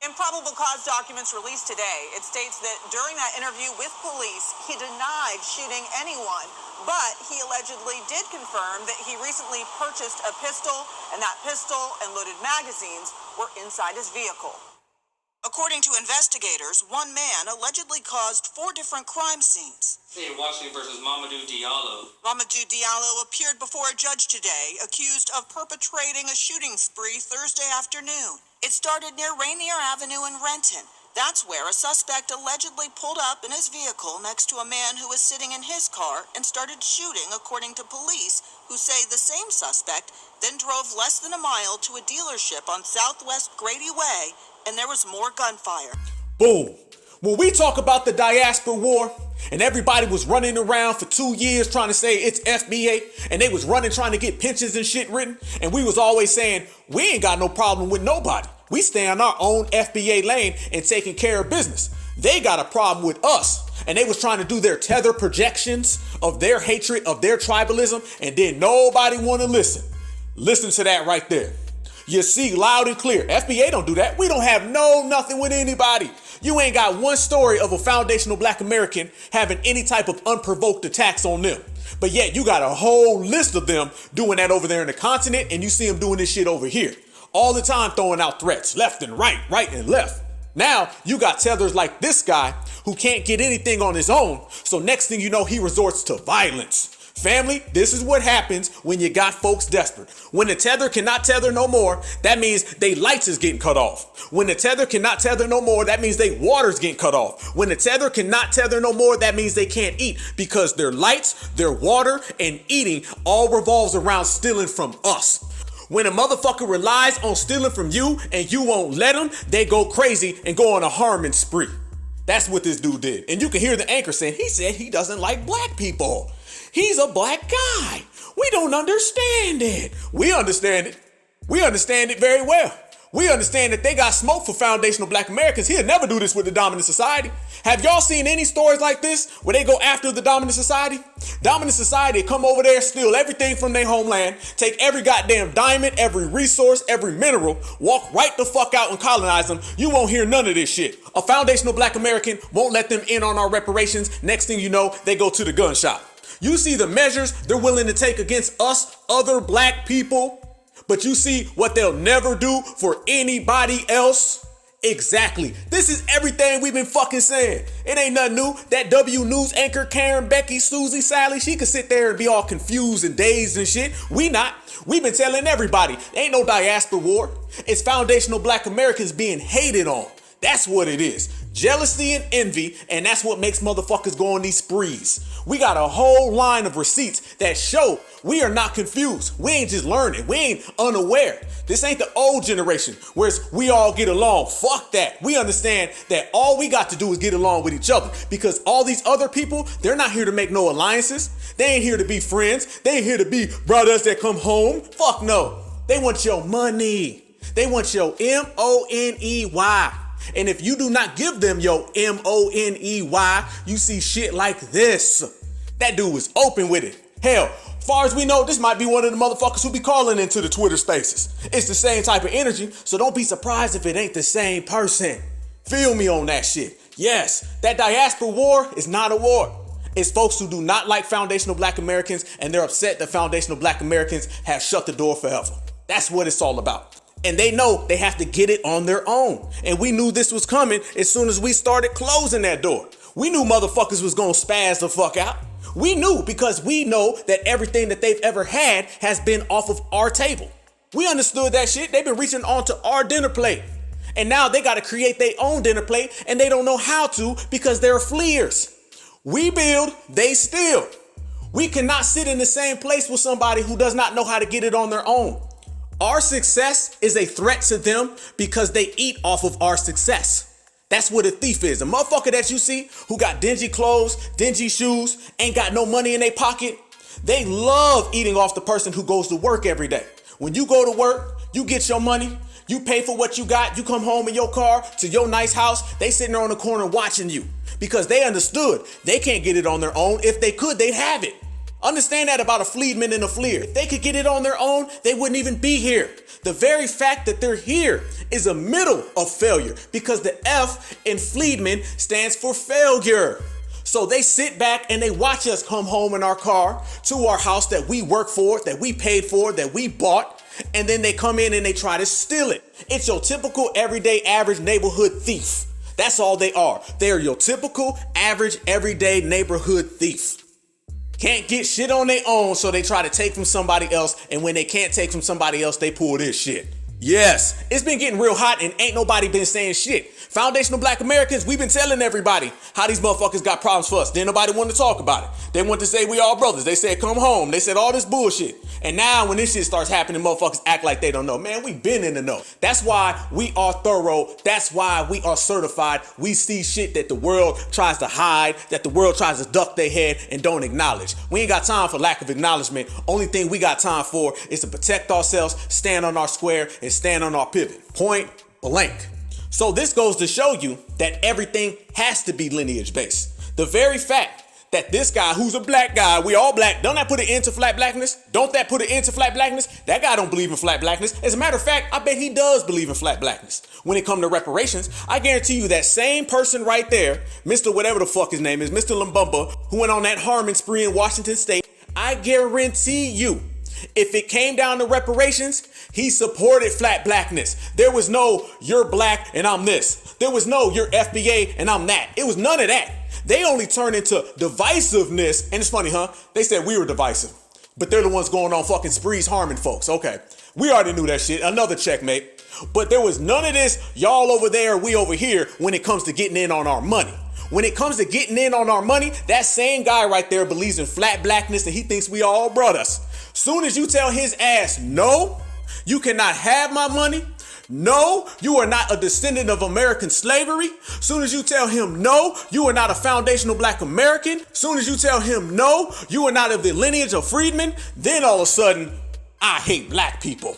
In probable cause documents released today, it states that during that interview with police, he denied shooting anyone, but he allegedly did confirm that he recently purchased a pistol, and that pistol and loaded magazines were inside his vehicle. According to investigators, one man allegedly caused 4 different crime scenes. In Washington versus Mamadou Diallo. Mamadou Diallo appeared before a judge today, accused of perpetrating a shooting spree Thursday afternoon. It started near Rainier Avenue in Renton. That's where a suspect allegedly pulled up in his vehicle next to a man who was sitting in his car and started shooting, according to police, who say the same suspect then drove less than a mile to a dealership on Southwest Grady Way, and there was more gunfire. Boom. When we talk about the diaspora war, and everybody was running around for 2 years trying to say it's FBA, and they was running trying to get pensions and shit written, and we was always saying, we ain't got no problem with nobody. We stay on our own FBA lane and taking care of business. They got a problem with us, and they was trying to do their tether projections of their hatred, of their tribalism, and then nobody want to listen. Listen to that right there. You see loud and clear. FBA don't do that. We don't have nothing with anybody. You ain't got one story of a foundational black American having any type of unprovoked attacks on them. But yet you got a whole list of them doing that over there in the continent, and you see them doing this shit over here. All the time throwing out threats, left and right, right and left. Now you got tethers like this guy who can't get anything on his own. So next thing you know, he resorts to violence. Family, this is what happens when you got folks desperate. When the tether cannot tether no more, that means they lights is getting cut off. When the tether cannot tether no more, that means they water's getting cut off. When the tether cannot tether no more, that means they can't eat, because their lights, their water, and eating all revolves around stealing from us. When a motherfucker relies on stealing from you and you won't let them, they go crazy and go on a harming spree. That's what this dude did. And you can hear the anchor saying, he said he doesn't like black people. He's a black guy. We don't understand it. We understand it. We understand it very well. We understand that they got smoke for foundational black Americans. He'll never do this with the dominant society. Have y'all seen any stories like this where they go after the dominant society? Dominant society come over there, steal everything from their homeland, take every goddamn diamond, every resource, every mineral, walk right the fuck out and colonize them. You won't hear none of this shit. A foundational black American won't let them in on our reparations. Next thing you know, they go to the gun shop. You see the measures they're willing to take against us, other black people, but you see what they'll never do for anybody else. Exactly. This is everything we've been fucking saying. It ain't nothing new. That W News anchor Karen, Becky, Susie, Sally, she could sit there and be all confused and dazed and shit. We not. We've been telling everybody. Ain't no diaspora war. It's foundational black Americans being hated on. That's what it is. Jealousy and envy, and that's what makes motherfuckers go on these sprees. We got a whole line of receipts that show we are not confused. We ain't just learning. We ain't unaware. This ain't the old generation where it's we all get along. Fuck that. We understand that all we got to do is get along with each other, because all these other people, they're not here to make no alliances. They ain't here to be friends. They ain't here to be brothers that come home. Fuck no. They want your money. They want your money. And if you do not give them your money, you see shit like this. That dude was open with it. Hell, far as we know, this might be one of the motherfuckers who be calling into the Twitter spaces. It's the same type of energy, so don't be surprised if it ain't the same person. Feel me on that shit. Yes, that diaspora war is not a war. It's folks who do not like foundational black Americans, and they're upset that foundational black Americans have shut the door forever. That's what it's all about. And they know they have to get it on their own. And we knew this was coming as soon as we started closing that door. We knew motherfuckers was gonna spaz the fuck out. We knew, because we know that everything that they've ever had has been off of our table. We understood that shit. They've been reaching onto our dinner plate. And now they gotta create their own dinner plate, and they don't know how to because they're fleers. We build, they steal. We cannot sit in the same place with somebody who does not know how to get it on their own. Our success is a threat to them because they eat off of our success. That's what a thief is. A motherfucker that you see who got dingy clothes, dingy shoes, ain't got no money in their pocket. They love eating off the person who goes to work every day. When you go to work, you get your money, you pay for what you got, you come home in your car to your nice house, they sitting there on the corner watching you because they understood they can't get it on their own. If they could, they'd have it. Understand that about a fleedman and a fleer. If they could get it on their own, they wouldn't even be here. The very fact that they're here is a middle of failure, because the F in fleedman stands for failure. So they sit back and they watch us come home in our car to our house that we worked for, that we paid for, that we bought, and then they come in and they try to steal it. It's your typical everyday average neighborhood thief. That's all they are. They are your typical average everyday neighborhood thief. Can't get shit on their own, so they try to take from somebody else, and when they can't take from somebody else, they pull this shit. Yes, it's been getting real hot and ain't nobody been saying shit. Foundational black Americans, we've been telling everybody how these motherfuckers got problems for us. Then nobody wanted to talk about it. They want to say we all brothers. They said come home. They said all this bullshit. And now when this shit starts happening, motherfuckers act like they don't know. Man, we been in the know. That's why we are thorough. That's why we are certified. We see shit that the world tries to hide, that the world tries to duck their head and don't acknowledge. We ain't got time for lack of acknowledgement. Only thing we got time for is to protect ourselves, stand on our square, and stand on our pivot. Point blank. So this goes to show you that everything has to be lineage based. The very fact that this guy, who's a black guy, we all black, don't that put an end to flat blackness? Don't that put an end to flat blackness? That guy don't believe in flat blackness. As a matter of fact, I bet he does believe in flat blackness. When it comes to reparations, I guarantee you that same person right there, Mr. whatever the fuck his name is, Mr. Lumbumba, who went on that harming spree in Washington State, I guarantee you, if it came down to reparations, he supported flat blackness. There was no, you're black and I'm this. There was no, you're FBA and I'm that. It was none of that. They only turned into divisiveness. And it's funny, huh? They said we were divisive, but they're the ones going on fucking sprees harming folks. Okay, we already knew that shit. Another checkmate. But there was none of this, y'all over there, we over here, when it comes to getting in on our money. When it comes to getting in on our money, that same guy right there believes in flat blackness and he thinks we all brothers. Soon as you tell his ass, no, you cannot have my money. No, you are not a descendant of American slavery. Soon as you tell him, no, you are not a foundational black American. Soon as you tell him, no, you are not of the lineage of freedmen. Then all of a sudden, I hate black people.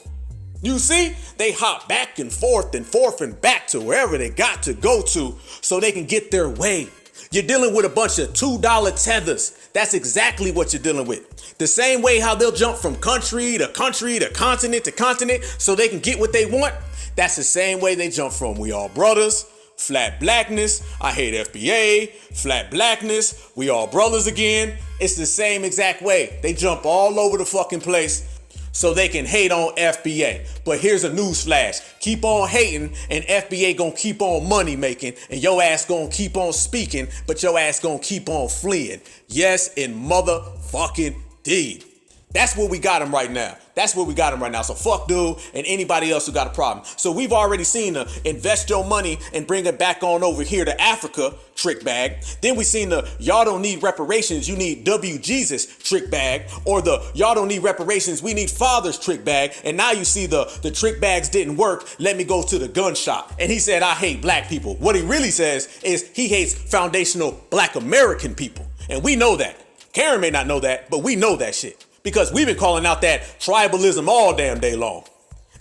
You see, they hop back and forth and back to wherever they got to go to so they can get their way. You're dealing with a bunch of $2 tethers. That's exactly what you're dealing with. The same way how they'll jump from country to country to continent so they can get what they want. That's the same way they jump from we all brothers, flat blackness, I hate FBA, flat blackness, we all brothers again. It's the same exact way. They jump all over the fucking place so they can hate on FBA. But here's a news flash. Keep on hating and FBA gonna keep on money making and your ass gonna keep on speaking, but your ass gonna keep on fleeing. Yes, in motherfucking deed. That's where we got him right now. That's where we got him right now. So fuck dude and anybody else who got a problem. So we've already seen the invest your money and bring it back on over here to Africa trick bag. Then we seen the y'all don't need reparations, you need Jesus trick bag, or the y'all don't need reparations, we need fathers trick bag. And now you see the trick bags didn't work. Let me go to the gun shop. And he said, I hate black people. What he really says is he hates foundational black American people. And we know that. Karen may not know that, but we know that shit. Because we've been calling out that tribalism all damn day long.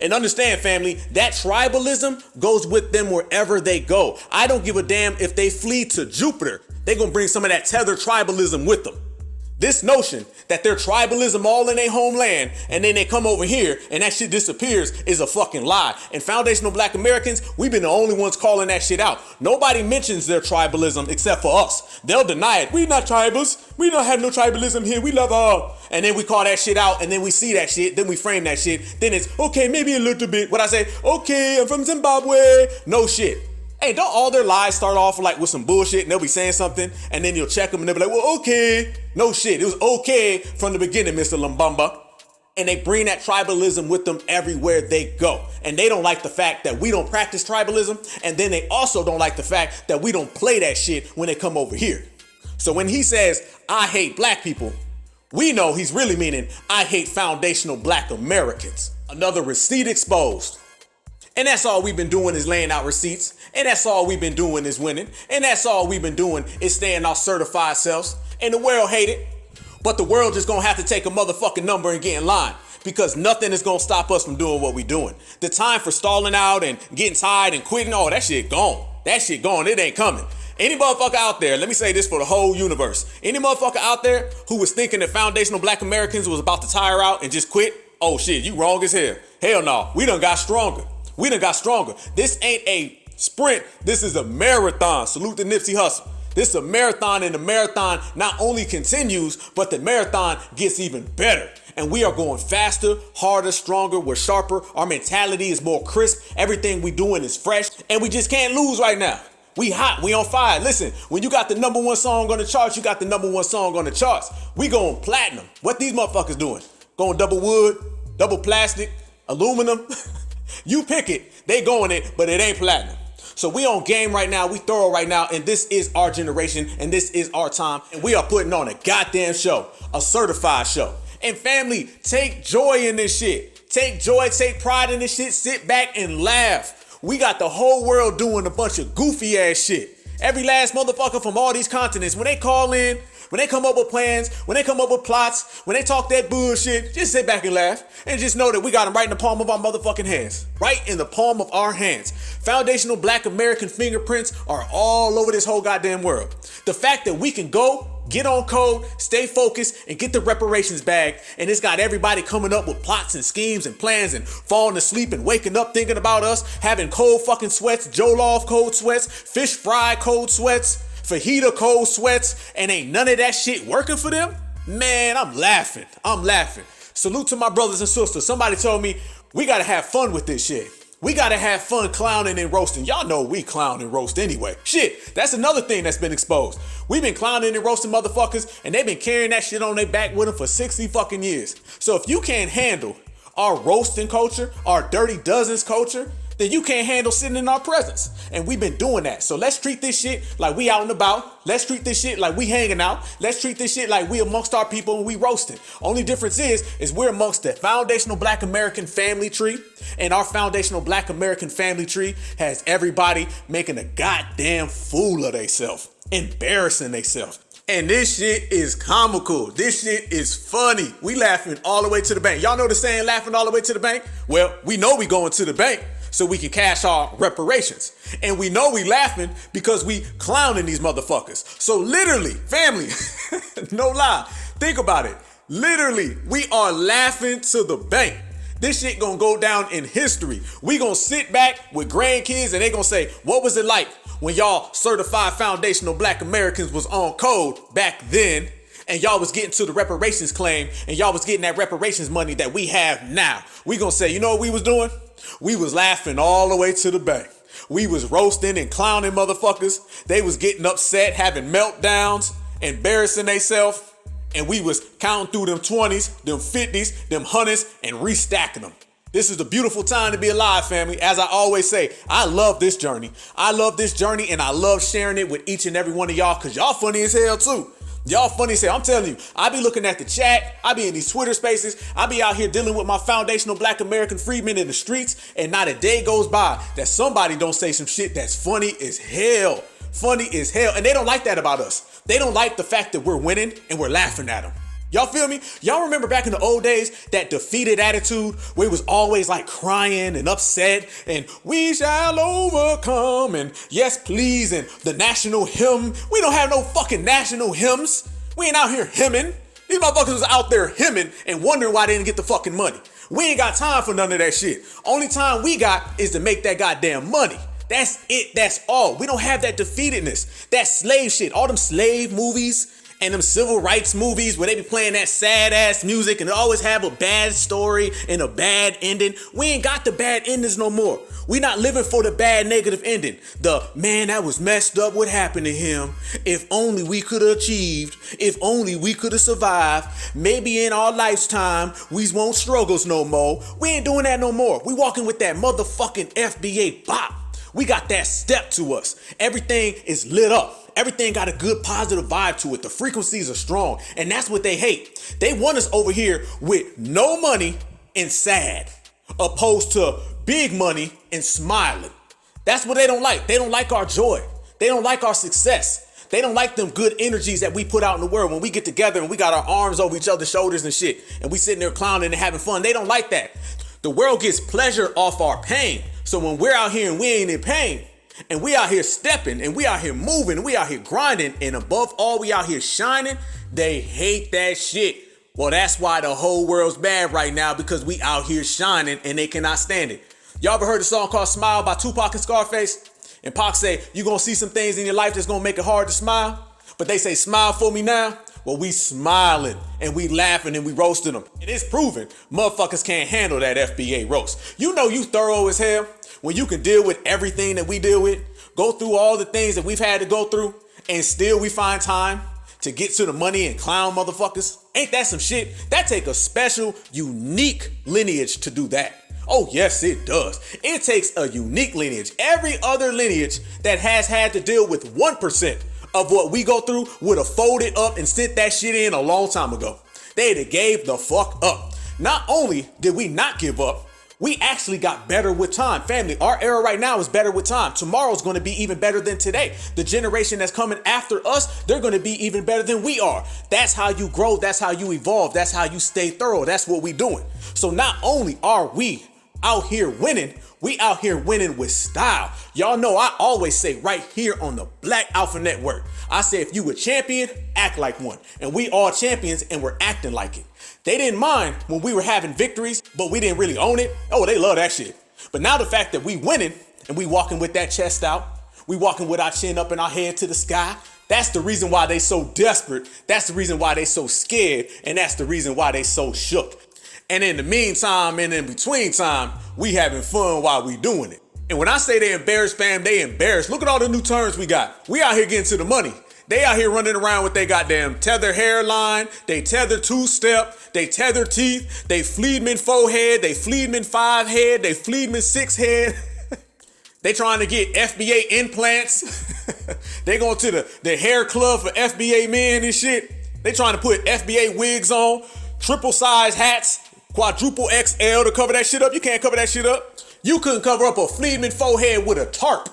And understand, family, that tribalism goes with them wherever they go. I don't give a damn if they flee to Jupiter. They're going to bring some of that Tether tribalism with them. This notion that they're tribalism all in their homeland and then they come over here and that shit disappears is a fucking lie. And foundational black Americans, we've been the only ones calling that shit out. Nobody mentions their tribalism except for us. They'll deny it. We not tribals. We don't have no tribalism here. We love all. And then we call that shit out and then we see that shit. Then we frame that shit. Then it's okay, maybe a little bit. What I say, okay, I'm from Zimbabwe. No shit. Hey, don't all their lies start off like with some bullshit and they'll be saying something and then you'll check them and they'll be like, well, okay. No shit. It was okay from the beginning, Mr. Lumbamba. And they bring that tribalism with them everywhere they go. And they don't like the fact that we don't practice tribalism. And then they also don't like the fact that we don't play that shit when they come over here. So when he says, I hate black people, we know he's really meaning, I hate foundational black Americans. Another receipt exposed. And that's all we've been doing is laying out receipts. And that's all we've been doing is winning. And that's all we've been doing is staying our certified selves. And the world hate it. But the world just gonna have to take a motherfucking number and get in line. Because nothing is gonna stop us from doing what we doing. The time for stalling out and getting tired and quitting, oh, that shit gone. That shit gone. It ain't coming. Any motherfucker out there, let me say this for the whole universe. Any motherfucker out there who was thinking that foundational black Americans was about to tire out and just quit, oh shit, you wrong as hell. Hell no, we done got stronger. We done got stronger. This ain't a sprint. This is a marathon. Salute to Nipsey Hussle. This is a marathon, and the marathon not only continues, but the marathon gets even better. And we are going faster, harder, stronger. We're sharper. Our mentality is more crisp. Everything we doing is fresh. And we just can't lose right now. We hot. We on fire. Listen, when you got the #1 song on the charts, you got the #1 song on the charts. We going platinum. What these motherfuckers doing? Going double wood, double plastic, aluminum. You pick it, they going it, but it ain't platinum. So we on game right now, we thorough right now, and this is our generation, and this is our time, and we are putting on a goddamn show, a certified show. And family, take joy in this shit. Take joy, take pride in this shit, sit back and laugh. We got the whole world doing a bunch of goofy ass shit. Every last motherfucker from all these continents, when they call in, when they come up with plans, when they come up with plots, when they talk that bullshit, just sit back and laugh and just know that we got them right in the palm of our motherfucking hands. Right in the palm of our hands. Foundational black American fingerprints are all over this whole goddamn world. The fact that we can go, get on code, stay focused, and get the reparations bag, and it's got everybody coming up with plots and schemes and plans and falling asleep and waking up thinking about us, having cold fucking sweats, Jollof cold sweats, fish fry cold sweats, fajita cold sweats, and ain't none of that shit working for them? Man, I'm laughing. I'm laughing. Salute to my brothers and sisters. Somebody told me we gotta have fun with this shit. We gotta have fun clowning and roasting. Y'all know we clown and roast anyway. Shit, that's another thing that's been exposed. We've been clowning and roasting motherfuckers, and they've been carrying that shit on their back with them for 60 fucking years. So if you can't handle our roasting culture, our dirty dozens culture, then you can't handle sitting in our presence. And we've been doing that. So let's treat this shit like we out and about. Let's treat this shit like we hanging out. Let's treat this shit like we amongst our people and we roasting. Only difference is we're amongst the foundational black American family tree. And our foundational black American family tree has everybody making a goddamn fool of themselves. Embarrassing themselves. And this shit is comical. This shit is funny. We laughing all the way to the bank. Y'all know the saying, laughing all the way to the bank? Well, we know we going to the bank so we can cash our reparations. And we know we laughing because we clowning these motherfuckers. So literally, family, no lie, think about it. Literally, we are laughing to the bank. This shit gonna go down in history. We gonna sit back with grandkids and they gonna say, what was it like when y'all certified foundational black Americans was on code back then? and y'all was getting to the reparations claim, and y'all was getting that reparations money that we have now. We gonna say, you know what we was doing? We was laughing all the way to the bank. We was roasting and clowning motherfuckers. They was getting upset, having meltdowns, embarrassing themselves, and we was counting through them 20s, them 50s, them 100s, and restacking them. This is a beautiful time to be alive, family. As I always say, I love this journey. I love this journey, and I love sharing it with each and every one of y'all, because y'all funny as hell too. Y'all funny as hell. I'm telling you, I be looking at the chat. I be in these Twitter spaces. I be out here dealing with my foundational Black American freedmen in the streets, and not a day goes by that somebody don't say some shit that's funny as hell. Funny as hell. And they don't like that about us. They don't like the fact that we're winning and we're laughing at them. Y'all feel me? Y'all remember back in the old days, that defeated attitude where it was always like crying and upset and we shall overcome and yes please and the national hymn. We don't have no fucking national hymns. We ain't out here hymning. These motherfuckers was out there hymning and wondering why they didn't get the fucking money. We ain't got time for none of that shit. Only time we got is to make that goddamn money. That's it. That's all. We don't have that defeatedness. That slave shit. All them slave movies and them civil rights movies where they be playing that sad ass music and always have a bad story and a bad ending. We ain't got the bad endings no more. We not living for the bad negative ending. The man that was messed up, what happened to him? If only we could have achieved. If only we could have survived. Maybe in our lifetime, we won't struggles no more. We ain't doing that no more. We walking with that motherfucking FBA bop. We got that step to us. Everything is lit up. Everything got a good positive vibe to it. The frequencies are strong. And that's what they hate. They want us over here with no money and sad, opposed to big money and smiling. That's what they don't like. They don't like our joy. They don't like our success. They don't like them good energies that we put out in the world when we get together and we got our arms over each other's shoulders and shit. And we sitting there clowning and having fun. They don't like that. The world gets pleasure off our pain. So when we're out here and we ain't in pain, and we out here stepping, and we out here moving, and we out here grinding, and above all, we out here shining, they hate that shit. Well, that's why the whole world's bad right now, because we out here shining, and they cannot stand it. Y'all ever heard a song called Smile by Tupac and Scarface? And Pac say, you gonna see some things in your life that's gonna make it hard to smile? But they say, smile for me now? Well, we smiling, and we laughing, and we roasting them. It is proven motherfuckers can't handle that FBA roast. You know you thorough as hell when you can deal with everything that we deal with, go through all the things that we've had to go through, and still we find time to get to the money and clown motherfuckers. Ain't that some shit? That take a special, unique lineage to do that. Oh, yes, it does. It takes a unique lineage. Every other lineage that has had to deal with 1% of what we go through would have folded up and sent that shit in a long time ago. They'd have gave the fuck up. Not only did we not give up, we actually got better with time. Family, our era right now is better with time. Tomorrow's going to be even better than today. The generation that's coming after us, they're going to be even better than we are. That's how you grow. That's how you evolve. That's how you stay thorough. That's what we doing. So not only are we out here winning, we out here winning with style. Y'all know I always say right here on the Black Alpha Network, I say if you a champion, act like one. And we all champions and we're acting like it. They didn't mind when we were having victories, but we didn't really own it. Oh, they love that shit. But now the fact that we winning and we walking with that chest out, we walking with our chin up and our head to the sky, that's the reason why they so desperate. That's the reason why they so scared. And that's the reason why they so shook. And in the meantime and in between time, we having fun while we doing it. And when I say they embarrassed, fam, they embarrassed. Look at all the new terms we got. We out here getting to the money. They out here running around with their goddamn tether hairline, they tether two-step, they tether teeth, they Fleedman 4-head, they Fleedman 5-head, they Fleedman 6-head. They trying to get FBA implants. They going to the hair club for FBA men and shit. They trying to put FBA wigs on, triple size hats, quadruple XL to cover that shit up. You can't cover that shit up. You couldn't cover up a Fleedman 4-head with a tarp.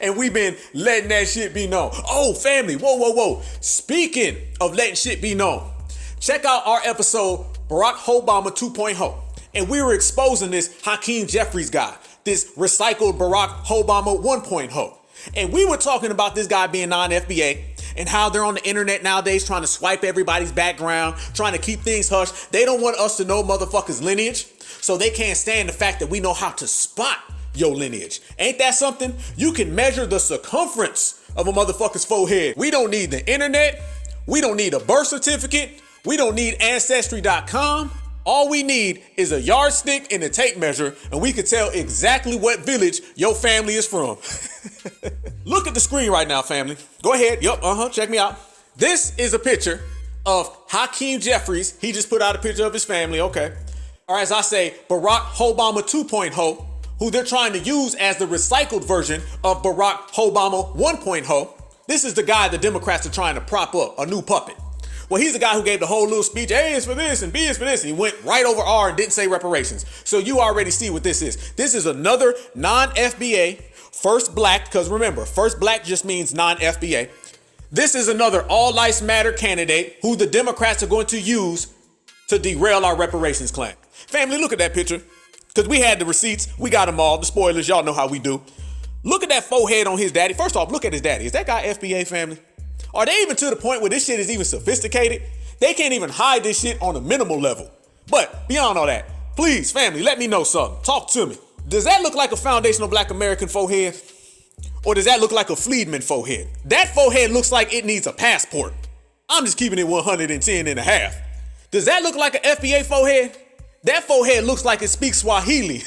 And we've been letting that shit be known. Oh, family, whoa. Speaking of letting shit be known, check out our episode, Barack Obama 2.0. And we were exposing this Hakeem Jeffries guy, this recycled Barack Obama 1.0. And we were talking about this guy being non-FBA and how they're on the internet nowadays trying to swipe everybody's background, trying to keep things hush. They don't want us to know motherfuckers' lineage, so they can't stand the fact that we know how to spot your lineage. Ain't that something? You can measure the circumference of a motherfucker's forehead. We don't need the internet. We don't need a birth certificate. We don't need Ancestry.com. All we need is a yardstick and a tape measure, and we can tell exactly what village your family is from. Look at the screen right now, family. Go ahead. Yup, check me out. This is a picture of Hakeem Jeffries. He just put out a picture of his family, okay. Or as I say, Barack Obama 2.0, who they're trying to use as the recycled version of Barack Obama 1.0. This is the guy the Democrats are trying to prop up, a new puppet. Well, he's the guy who gave the whole little speech, A is for this and B is for this, and he went right over R and didn't say reparations. So you already see what this is. This is another non-FBA, first black, because remember, first black just means non-FBA. This is another all lives matter candidate who the Democrats are going to use to derail our reparations claim. Family, look at that picture, because we had the receipts, we got them all, the spoilers, y'all know how we do. Look at that forehead on his daddy. First off, look at his daddy. Is that guy FBA, family? Are they even to the point where this shit is even sophisticated? They can't even hide this shit on a minimal level. But beyond all that, please, family, let me know something. Talk to me. Does that look like a foundational black American forehead? Or does that look like a Friedman forehead? That forehead looks like it needs a passport. I'm just keeping it 110 and a half. Does that look like an FBA forehead? That forehead looks like it speaks Swahili,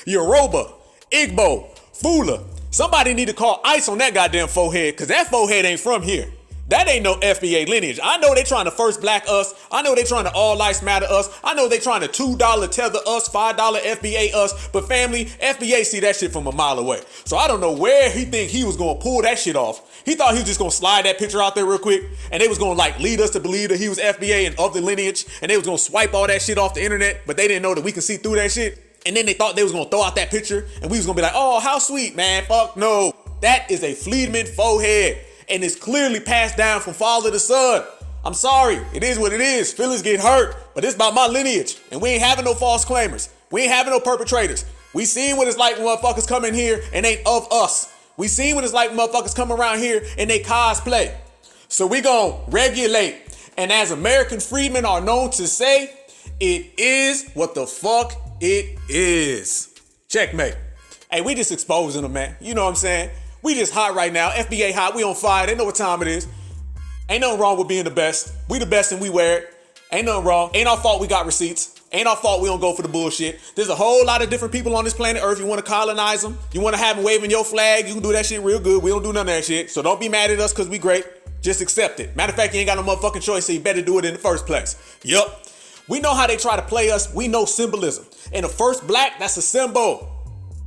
Yoruba, Igbo, Fula. Somebody need to call ICE on that goddamn forehead, because that forehead ain't from here. That ain't no FBA lineage. I know they trying to first black us. I know they trying to all lives matter us. I know they trying to $2 tether us, $5 FBA us. But family, FBA see that shit from a mile away. So I don't know where he think he was going to pull that shit off. He thought he was just going to slide that picture out there real quick. And they was going to like lead us to believe that he was FBA and of the lineage. And they was going to swipe all that shit off the internet. But they didn't know that we can see through that shit. And then they thought they was going to throw out that picture. And we was going to be like, oh, how sweet, man. Fuck no. That is a Friedman forehead. And it's clearly passed down from father to son. I'm sorry, it is what it is. Feelings get hurt, but it's about my lineage. And we ain't having no false claimers. We ain't having no perpetrators. We seen what it's like when motherfuckers come in here and ain't of us. We seen what it's like when motherfuckers come around here and they cosplay. So we gonna regulate. And as American freedmen are known to say, it is what the fuck it is. Checkmate. Hey, we just exposing them, man. You know what I'm saying? We just hot right now. FBA hot. We on fire. They know what time it is. Ain't nothing wrong with being the best. We the best and we wear it. Ain't nothing wrong. Ain't our fault we got receipts. Ain't our fault we don't go for the bullshit. There's a whole lot of different people on this planet Earth. You want to colonize them. You want to have them waving your flag. You can do that shit real good. We don't do none of that shit. So don't be mad at us because we great. Just accept it. Matter of fact, you ain't got no motherfucking choice, so you better do it in the first place. Yup. We know how they try to play us. We know symbolism. And the first black, that's a symbol.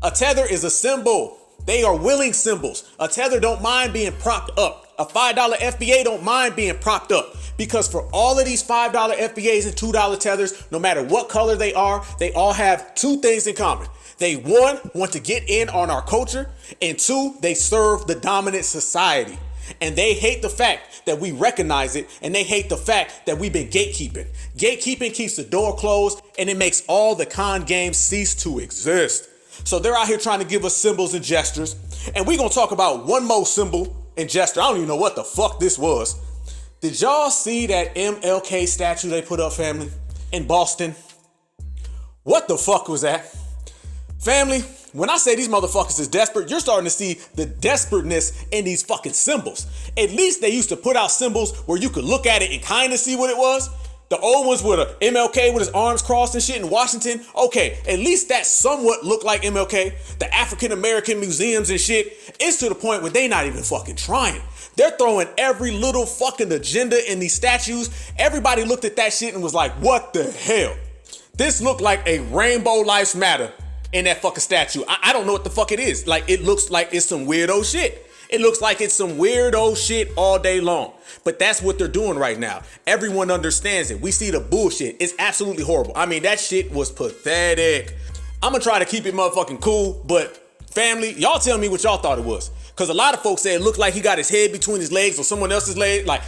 A tether is a symbol. They are willing symbols. A tether don't mind being propped up. A $5 FBA don't mind being propped up. Because for all of these $5 FBAs and $2 tethers, no matter what color they all have two things in common. They, one, want to get in on our culture, and two, they serve the dominant society. And they hate the fact that we recognize it, and they hate the fact that we've been gatekeeping. Gatekeeping keeps the door closed, and it makes all the con games cease to exist. So they're out here trying to give us symbols and gestures. And we're going to talk about one more symbol and gesture. I don't even know what the fuck this was. Did y'all see that MLK statue they put up, family, in Boston? What the fuck was that? Family, when I say these motherfuckers is desperate, you're starting to see the desperateness in these fucking symbols. At least they used to put out symbols where you could look at it and kind of see what it was. The old ones with a MLK with his arms crossed and shit in Washington. Okay, at least that somewhat looked like MLK. The African American museums and shit. It's to the point where they not even fucking trying. They're throwing every little fucking agenda in these statues. Everybody looked at that shit and was like, what the hell? This looked like a Rainbow Lives Matter in that fucking statue. I don't know what the fuck it is. Like, it looks like it's some weirdo shit. It looks like it's some weirdo shit all day long. But that's what they're doing right now. Everyone understands it. We see the bullshit. It's absolutely horrible. I mean, that shit was pathetic. I'm gonna try to keep it motherfucking cool, but family, y'all tell me what y'all thought it was. Because a lot of folks say it looked like he got his head between his legs or someone else's leg. Like,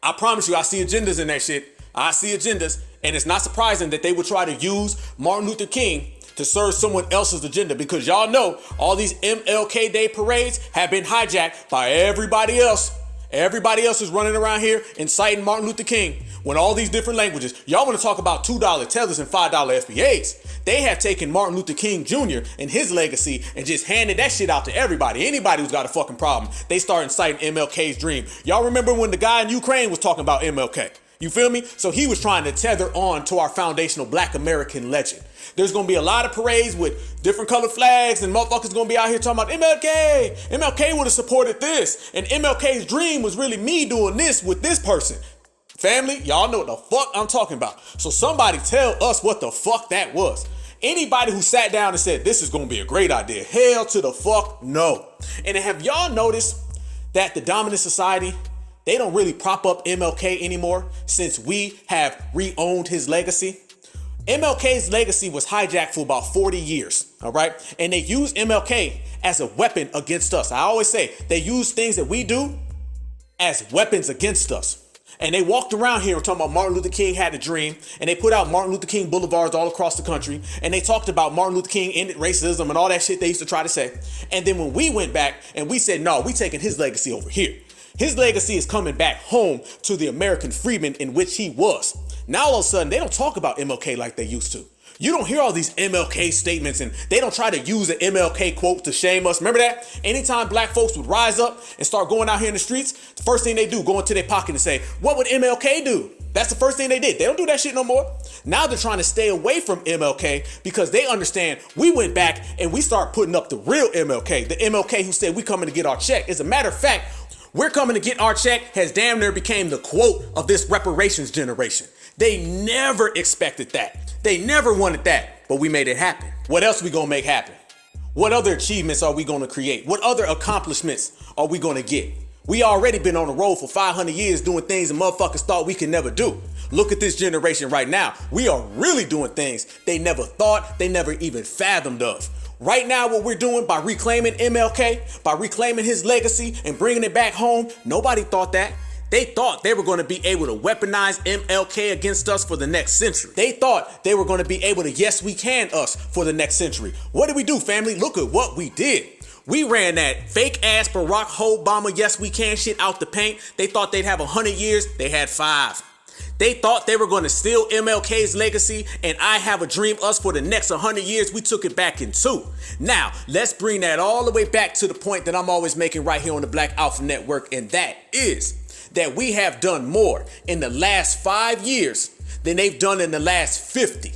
I promise you, I see agendas in that shit. I see agendas. And it's not surprising that they would try to use Martin Luther King to serve someone else's agenda, because y'all know all these MLK Day parades have been hijacked by everybody else. Everybody else is running around here inciting Martin Luther King. when all these different languages, y'all want to talk about $2 Tethers and $5 FBAs. They have taken Martin Luther King Jr. and his legacy and just handed that shit out to everybody. Anybody who's got a fucking problem, they start inciting MLK's dream. Y'all remember when the guy in Ukraine was talking about MLK? You feel me? So he was trying to tether on to our foundational Black American legend. There's going to be a lot of parades with different colored flags and motherfuckers going to be out here talking about MLK. MLK would have supported this. And MLK's dream was really me doing this with this person. Family, y'all know what the fuck I'm talking about. So somebody tell us what the fuck that was. Anybody who sat down and said this is going to be a great idea, hell to the fuck no. And have y'all noticed that the dominant society, they don't really prop up MLK anymore since we have re-owned his legacy? MLK's legacy was hijacked for about 40 years, all right? And they use MLK as a weapon against us. I always say they use things that we do as weapons against us. And they walked around here talking about Martin Luther King had a dream, and they put out Martin Luther King boulevards all across the country, and they talked about Martin Luther King ended racism and all that shit they used to try to say. And then when we went back and we said, no, we taking his legacy over here. His legacy is coming back home to the American freedman in which he was. Now all of a sudden, they don't talk about MLK like they used to. You don't hear all these MLK statements, and they don't try to use an MLK quote to shame us. Remember that? Anytime black folks would rise up and start going out here in the streets, the first thing they do, go into their pocket and say, what would MLK do? That's the first thing they did. They don't do that shit no more. Now they're trying to stay away from MLK because they understand we went back and we start putting up the real MLK, the MLK who said we coming to get our check. As a matter of fact, we're coming to get our check has damn near became the quote of this reparations generation. They never expected that. They never wanted that, but we made it happen. What else we gonna make happen? What other achievements are we gonna create? What other accomplishments are we gonna get? We already been on the road for 500 years doing things that motherfuckers thought we could never do. Look at this generation right now. We are really doing things they never thought, they never even fathomed of. Right now, what we're doing by reclaiming MLK, by reclaiming his legacy and bringing it back home, nobody thought that. They thought they were going to be able to weaponize MLK against us for the next century. They thought they were going to be able to yes we can us for the next century. What did we do, family? Look at what we did. We ran that fake ass Barack Obama yes we can shit out the paint. They thought they'd have 100 years. They had 5. They thought they were going to steal MLK's legacy and I have a dream us for the next 100 years. We took it back in 2. Now, let's bring that all the way back to the point that I'm always making right here on the Black Alpha Network, and that is that we have done more in the last 5 years than they've done in the last 50.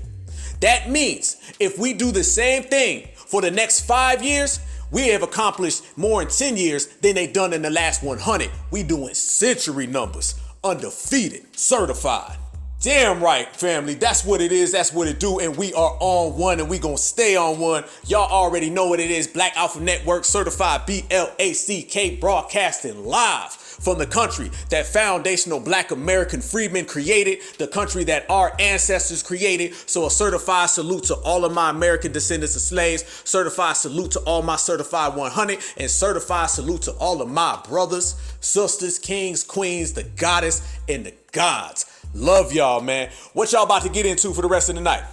That means if we do the same thing for the next 5 years, we have accomplished more in 10 years than they've done in the last 100. We doing century numbers, undefeated, certified. Damn right, family. That's what it is. That's what it do. And we are on one and we gonna stay on one. Y'all already know what it is. Black Alpha Network, certified BLACK, broadcasting live from the country that foundational Black American freedmen created, the country that our ancestors created. So a certified salute to all of my American descendants of slaves, certified salute to all my certified 100, and certified salute to all of my brothers, sisters, kings, queens, the goddess, and the gods. Love y'all, man. What y'all about to get into for the rest of the night?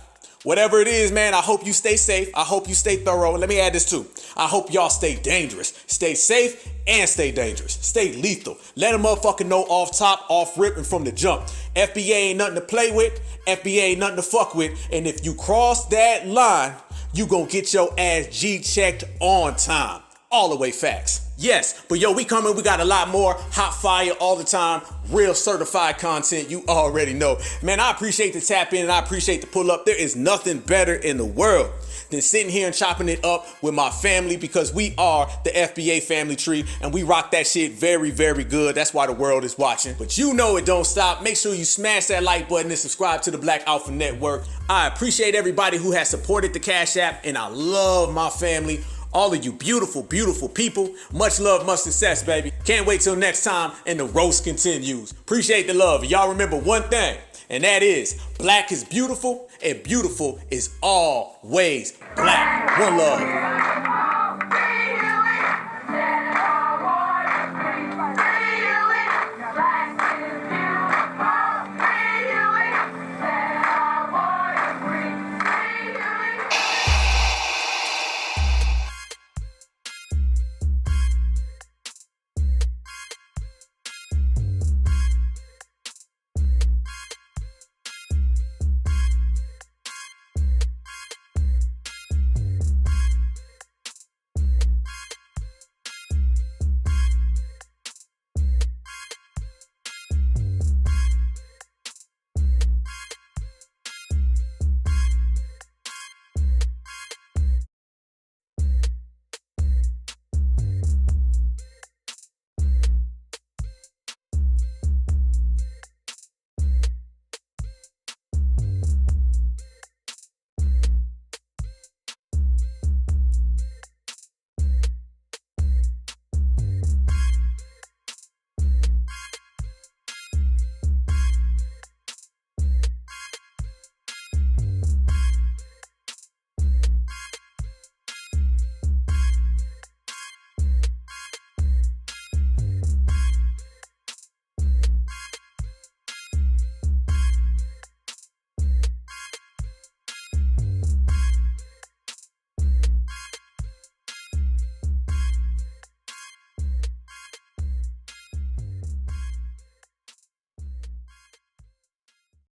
Whatever it is, man, I hope you stay safe. I hope you stay thorough. And let me add this too. I hope y'all stay dangerous. Stay safe and stay dangerous. Stay lethal. Let a motherfucker know off top, off rip, and from the jump. FBA ain't nothing to play with. FBA ain't nothing to fuck with. And if you cross that line, you gonna get your ass G-checked on time. All the way facts. Yes, but yo, we coming. We got a lot more hot fire all the time. Real certified content. You already know. Man, I appreciate the tap in and I appreciate the pull up. There is nothing better in the world than sitting here and chopping it up with my family because we are the FBA family tree and we rock that shit very, very good. That's why the world is watching. But you know it don't stop. Make sure you smash that like button and subscribe to the Black Alpha Network. I appreciate everybody who has supported the Cash App and I love my family. All of you beautiful, beautiful people. Much love, much success, baby. Can't wait till next time and the roast continues. Appreciate the love. Y'all remember one thing, and that is black is beautiful and beautiful is always black. One love.